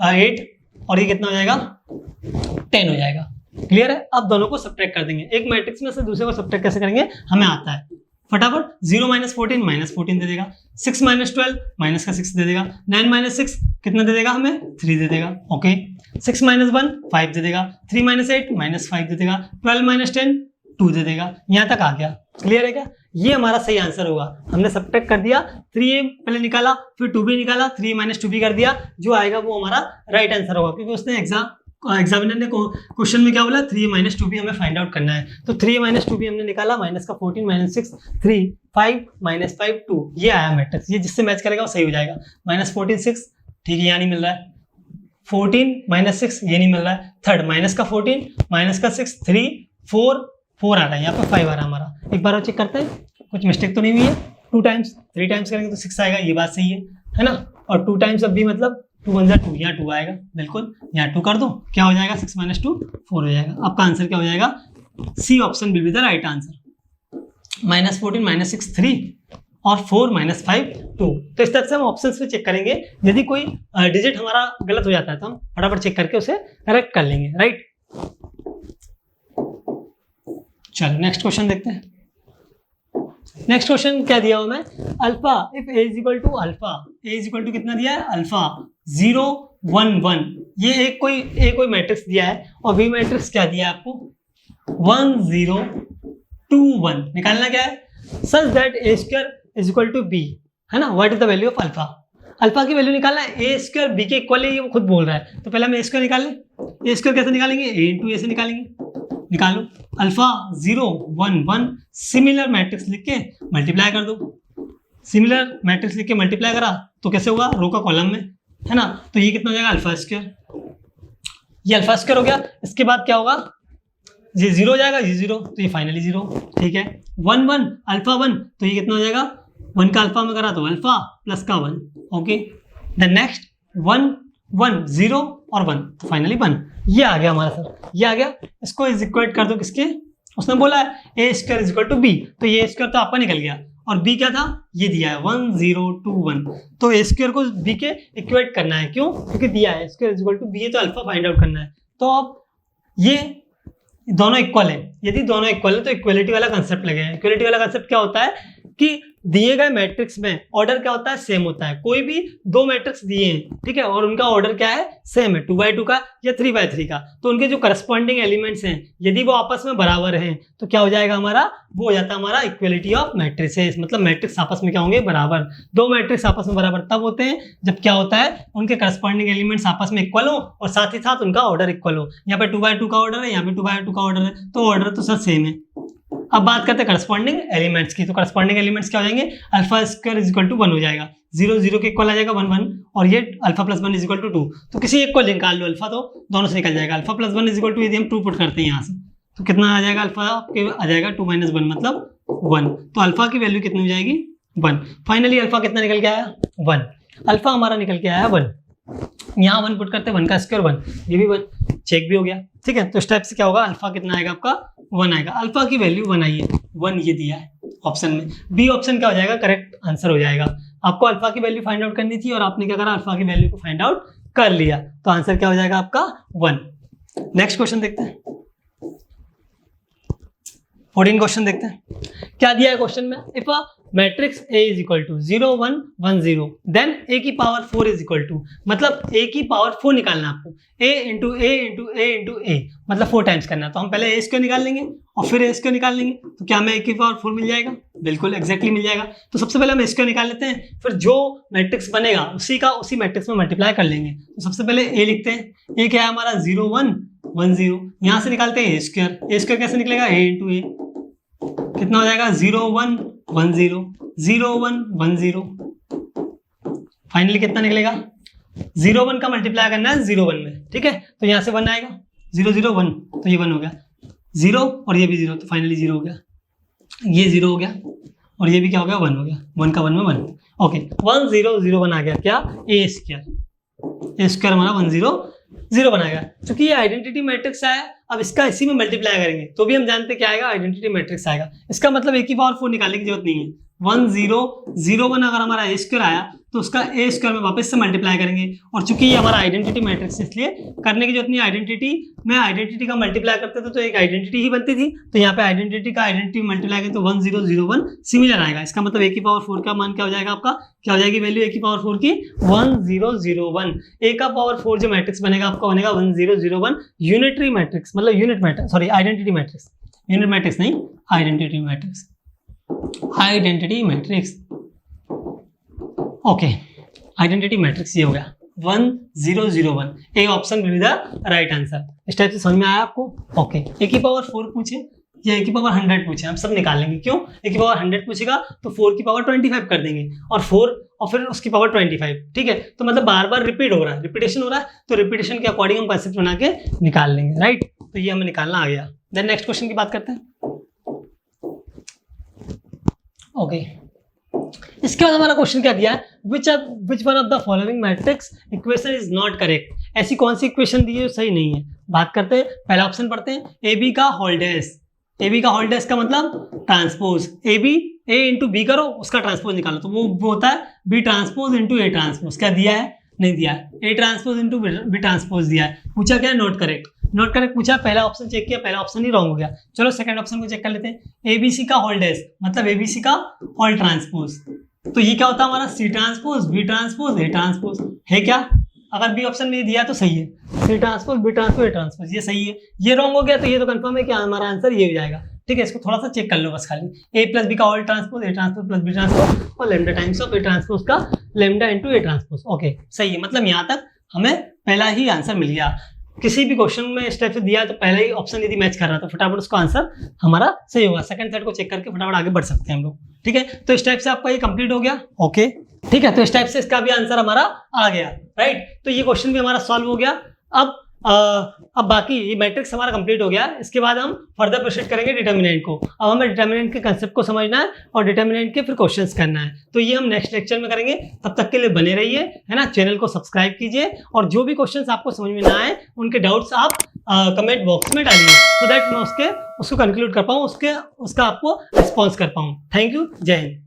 A: 8 और ये कितना हो जाएगा 10 हो जाएगा। क्लियर है? अब दोनों को सब्ट्रैक्ट कर देंगे। एक मैट्रिक्स में से दूसरे को सब्ट्रैक्ट कैसे करेंगे हमें आता है फटाफट। 0 - 14 -14 दे देगा, 6 - 12 माइनस का 6 दे देगा, 9 - 6 कितना दे देगा हमें 3 दे देगा। ओके, 6 - 1 5 दे देगा, 3 - 8 -5 दे देगा, 12 - 10 2 दे देगा। यहाँ तक आ गया। क्लियर है क्या? ये हमारा सही आंसर होगा। हमने सब्ट्रैक्ट कर दिया, 3a पहले निकाला, फिर 2b निकाला, 3 - 2b कर दिया, जो आएगा वो हमारा राइट आंसर होगा, क्योंकि उसने एग्जामिनर ने क्वेश्चन में क्या बोला 3a - 2b हमें फाइंड आउट करना है। तो 3a - 2b हमने निकाला, माइनस का 14 - 6 3 5 -5 2, ये आया मैट्रिक्स। ये जिससे मैच करेगा वो सही हो जाएगा। -14 6, ठीक है, यहाँ नहीं मिल रहा है। 14 - 6 ये नहीं मिल रहा है। थर्ड माइनस का 14 माइनस का 6 3 4 4 आ रहा है, यहाँ पर 5 आ रहा है हमारा। एक बार और चेक करते हैं कुछ मिस्टेक तो नहीं हुई है। 2 टाइम्स 3 टाइम्स करेंगे तो 6 आएगा, ये बात सही है ना। और 2 टाइम्स अब भी मतलब 2 1 2, यहाँ 2 आएगा, बिल्कुल यहाँ 2 कर दो, क्या हो जाएगा 6 - 2 4 हो जाएगा। आपका आंसर क्या हो जाएगा? C option will be the right answer. -14 - 6 3 और 4 - 5 2। तो इस तरह से हम ऑप्शंस पे चेक करेंगे। यदि कोई डिजिट हमारा गलत हो जाता है तो हम फटाफट चेक करके उसे करेक्ट कर लेंगे, राइट। चलो नेक्स्ट क्वेश्चन देखते हैं। नेक्स्ट क्वेश्चन क्या दिया हुआ मैं, alpha if a = alpha, a = कितना दिया है अल्फा 0 1 1। ये एक कोई मैट्रिक्स दिया है और b मैट्रिक्स क्या दिया है आपको 1 0 2 1। निकालना क्या है, सच दैट a² = b, है ना। What is the value of alpha? Alpha की वैल्यू निकालना है, a² b के इक्वल है, ये वो खुद बोल रहा है। तो पहले हम a² निकाल लें। a² कैसे निकालेंगे, a × a से निकालेंगे। निकालो अल्फा 0 1 1, सिमिलर मैट्रिक्स लिख के मल्टीप्लाई कर दो। सिमिलर मैट्रिक्स लिख के मल्टीप्लाई करा तो कैसे होगा, रो का कॉलम में, है ना। तो ये कितना हो जाएगा अल्फा², ये अल्फा² हो गया। इसके बाद क्या होगा, ये 0 हो जाएगा, ये 0, तो ये फाइनली 0, ठीक है। 1 1 अल्फा 1, तो ये कितना हो जाएगा 1 का अल्फा में करा तो अल्फा प्लस का 1। ओके, द नेक्स्ट 1 1 0 और 1, तो फाइनली 1। ये आ गया हमारा सर, ये आ गया। इसको इज इक्वेट कर दो किसके, उसने बोला है a² = b, तो ये a² तो आपका निकल गया और b क्या था, ये दिया है 1 0 2 1। तो a² को b के इक्वेट करना है, क्यों, क्योंकि दिया है a² = b है, तो अल्फा फाइंड आउट करना है। तो अब ये दोनों इक्वल है। यदि दोनों इक्वल है तो इक्वलिटी वाला कंसेप्ट लगेगा। इक्वलिटी वाला कंसेप्ट क्या होता है कि दिए गए मैट्रिक्स में ऑर्डर क्या होता है, सेम होता है। कोई भी 2 मैट्रिक्स दिए हैं, ठीक है, और उनका ऑर्डर क्या है, सेम है, 2x2 का या 3x3 का, तो उनके जो करस्पॉन्डिंग एलिमेंट्स हैं यदि वो आपस में बराबर हैं तो क्या हो जाएगा हमारा, वो हो जाता है हमारा इक्वलिटी ऑफ मैट्रिसेस। मतलब मैट्रिक्स आपस में क्या होंगे, बराबर। 2 मैट्रिक्स आपस में बराबर तब होते हैं जब क्या होता है, उनके करस्पॉन्डिंग एलिमेंट्स आपस में इक्वल हो और साथ ही साथ उनका ऑर्डर इक्वल हो। यहाँ पे 2x2 का ऑर्डर है, यहाँ पे 2x2 का ऑर्डर है, तो ऑर्डर तो सर सेम है। अब बात करते हैं करस्पॉन्डिंग एलिमेंट्स की। तो करस्पॉन्डिंग एलिमेंट्स क्या हो जाएंगे, अल्फा² = 1 हो जाएगा, 0 0 के इक्वल आ जाएगा 1 1, और ये अल्फा + 1 = 2। तो किसी एक को निकाल लो अल्फा, तो दोनों से निकल जाएगा। अल्फा + 1 = यदि हम 2 पुट करते हैं यहाँ से तो कितना आ जाएगा, अल्फा आपके आ जाएगा 2 - 1 मतलब 1। तो अल्फा की वैल्यू कितनी हो जाएगी 1। फाइनली अल्फा कितना निकल के आया 1। अल्फा हमारा निकल के आया 1। यहाँ 1 पुट करते हैं, 1 का स्क्वायर 1, ये भी 1, चेक भी हो गया, ठीक है। तो इस टाइप से क्या होगा, अल्फा कितना आएगा आपका 1 आएगा। अल्फा की वैल्यू 1 आई है, 1 ये दिया है ऑप्शन में। बी ऑप्शन क्या हो जाएगा, करेक्ट आंसर हो जाएगा। आपको अल्फा की वैल्यू फाइंड आउट करनी थी और आपने क्या करा, अल्फा की वैल्यू को फाइंड आउट कर लिया, तो आंसर क्या हो जाएगा आपका 1। नेक्स्ट क्वेश्चन देखते हैं, 14 क्वेश्चन देखते हैं। क्या दिया है क्वेश्चन में, if a matrix A = 0 1 1 0 then A की पावर 4 = मतलब A की पावर 4 निकालना है आपको, A × A × A × A मतलब 4 टाइम्स करना है। तो हम पहले A² निकाल लेंगे और फिर A² निकाल लेंगे, तो क्या हमें A की पावर 4 मिल जाएगा, बिल्कुल एग्जैक्टली मिल जाएगा। तो सबसे पहले हम A² निकाल लेते हैं, फिर जो मैट्रिक्स बनेगा उसी मैट्रिक्स में मल्टीप्लाई कर लेंगे। तो सबसे पहले A लिखते हैं, A क्या है हमारा 0 1 1 0, यहाँ से निकालते हैं A² कैसे निकलेगा, A × A कितना हो जाएगा 0 1 1 0 0 1 1 0। फाइनली कितना निकलेगा, 0 1 का मल्टीप्लाई करना है 0 1 में, ठीक है। तो यहाँ से 1 आएगा, 0 0 1, तो ये 1 हो गया। 0 और ये भी 0, तो फाइनली 0 हो गया, ये 0 हो गया और ये भी क्या हो गया 1 हो गया, 1 का 1 में 1। ओके 1 0 0 1 आ गया, क्या ए स्क्वायर हमारा 1 0 0 बना गया। क्योंकि ये आइडेंटिटी मैट्रिक्स आया, अब इसका इसी में मल्टीप्लाई करेंगे तो भी हम जानते क्या आएगा, आइडेंटिटी मैट्रिक्स आएगा। इसका मतलब ए की पावर 4 निकालने की जरूरत नहीं है। 1 0 0 1 अगर हमारा ए स्क्वायर आया तो उसका ए स्क्वायर में वापस से मल्टीप्लाई करेंगे, और चूंकि ये हमारा आइडेंटिटी मैट्रिक्स इसलिए करने की जरूरत नहीं। आइडेंटिटी में आइडेंटिटी का मल्टीप्लाई करते थे तो एक आइडेंटिटी ही बनती थी, तो यहाँ पे आइडेंटिटी का आइडेंटिटी मल्टीप्लाई करें तो 1 0 0 1 सिमिलर आएगा। इसका मतलब ए की पावर 4 का मान क्या हो जाएगा आपका, क्या हो जाएगी वैल्यू ए की पावर 4 की 1 0 0 1। ए का पावर 4 जो मैट्रिक्स बनेगा आपका बनेगा 1 0 0 1 यूनिटरी मैट्रिक्स, मतलब unit matrix, sorry identity matrix, unit matrix नहीं identity matrix, identity matrix. Okay identity matrix ये हो गया 1 0 0 1। A option will be the right answer. इस टाइप से समझ में आया आपको? ओके ए की पावर 4 पूछे या ए की पावर 100 पूछे, हम सब निकाल लेंगे। क्यों? ए की पावर 100 पूछेगा तो 4 की पावर 25 कर देंगे और 4 और फिर उसकी पावर 25, ठीक है। तो मतलब बार बार रिपीट हो रहा है, रिपीटेशन हो रहा है, तो रिपीटेशन के अकॉर्डिंग हम कंसेप्ट बना के निकाल लेंगे, राइट। तो ये हमें निकालना आ गया। देन नेक्स्ट क्वेश्चन की बात करते हैं। ओके इसके बाद हमारा क्वेश्चन क्या दिया है, विच one of the following matrix equation is not correct. ऐसी कौन सी इक्वेशन दी है जो सही नहीं है। बात करते हैं, पहला ऑप्शन पढ़ते हैं, ए बी का होल डैश। ए बी का होल डैश का मतलब transpose, A B A into B करो उसका ट्रांसपोज निकालो, तो वो होता है B transpose into A transpose. क्या दिया है? नहीं दिया है। A transpose into B transpose दिया है। पूछा क्या है? Not correct. नॉट करेक्ट पूछा, पहला ऑप्शन चेक किया, पहला ऑप्शन ही रॉन्ग हो गया। चलो सेकंड ऑप्शन को चेक कर लेते हैं। एबीसी का होल डैश मतलब एबीसी का होल ट्रांसपोज, तो ये क्या होता है हमारा C transpose B transpose A transpose है क्या? अगर बी ऑप्शन में दिया तो सही है, C transpose B transpose A transpose, ये सही है। ये रॉन्ग हो गया तो ये तो कंफर्म है कि हमारा आंसर ये हो जाएगा, ठीक है। इसको थोड़ा सा चेक कर लो बस खाली, ए प्लस बी का whole transpose A transpose plus B transpose और lambda times of A transpose का lambda into A transpose. Okay सही है, मतलब यहाँ तक हमें पहला ही आंसर मिल गया। किसी भी क्वेश्चन में इस टाइप से दिया तो पहला ही ऑप्शन यदि मैच कर रहा तो फटाफट उसका आंसर हमारा सही होगा। सेकंड थर्ड को चेक करके फटाफट आगे बढ़ सकते हैं हम लोग, ठीक है। तो इस टाइप से आपका ये कंप्लीट हो गया। ओके ठीक है, तो इस टाइप से इसका भी आंसर हमारा आ गया, राइट। तो ये क्वेश्चन भी हमारा सॉल्व हो गया। अब बाकी ये मैट्रिक्स हमारा कंप्लीट हो गया। इसके बाद हम फर्दर प्रोसीड करेंगे डिटर्मिनेंट को। अब हमें डिटर्मिनेंट के कंसेप्ट को समझना है और डिटर्मिनेंट के फिर क्वेश्चंस करना है, तो ये हम नेक्स्ट लेक्चर में करेंगे। तब तक के लिए बने रहिए, है ना। चैनल को सब्सक्राइब कीजिए और जो भी क्वेश्चंस आपको समझ में ना आए उनके डाउट्स आप कमेंट बॉक्स में डालिए, सो दैट मैं उसको कंक्लूड कर पाऊँ, उसका आपको रिस्पॉन्स कर पाऊँ। थैंक यू, जय हिंद।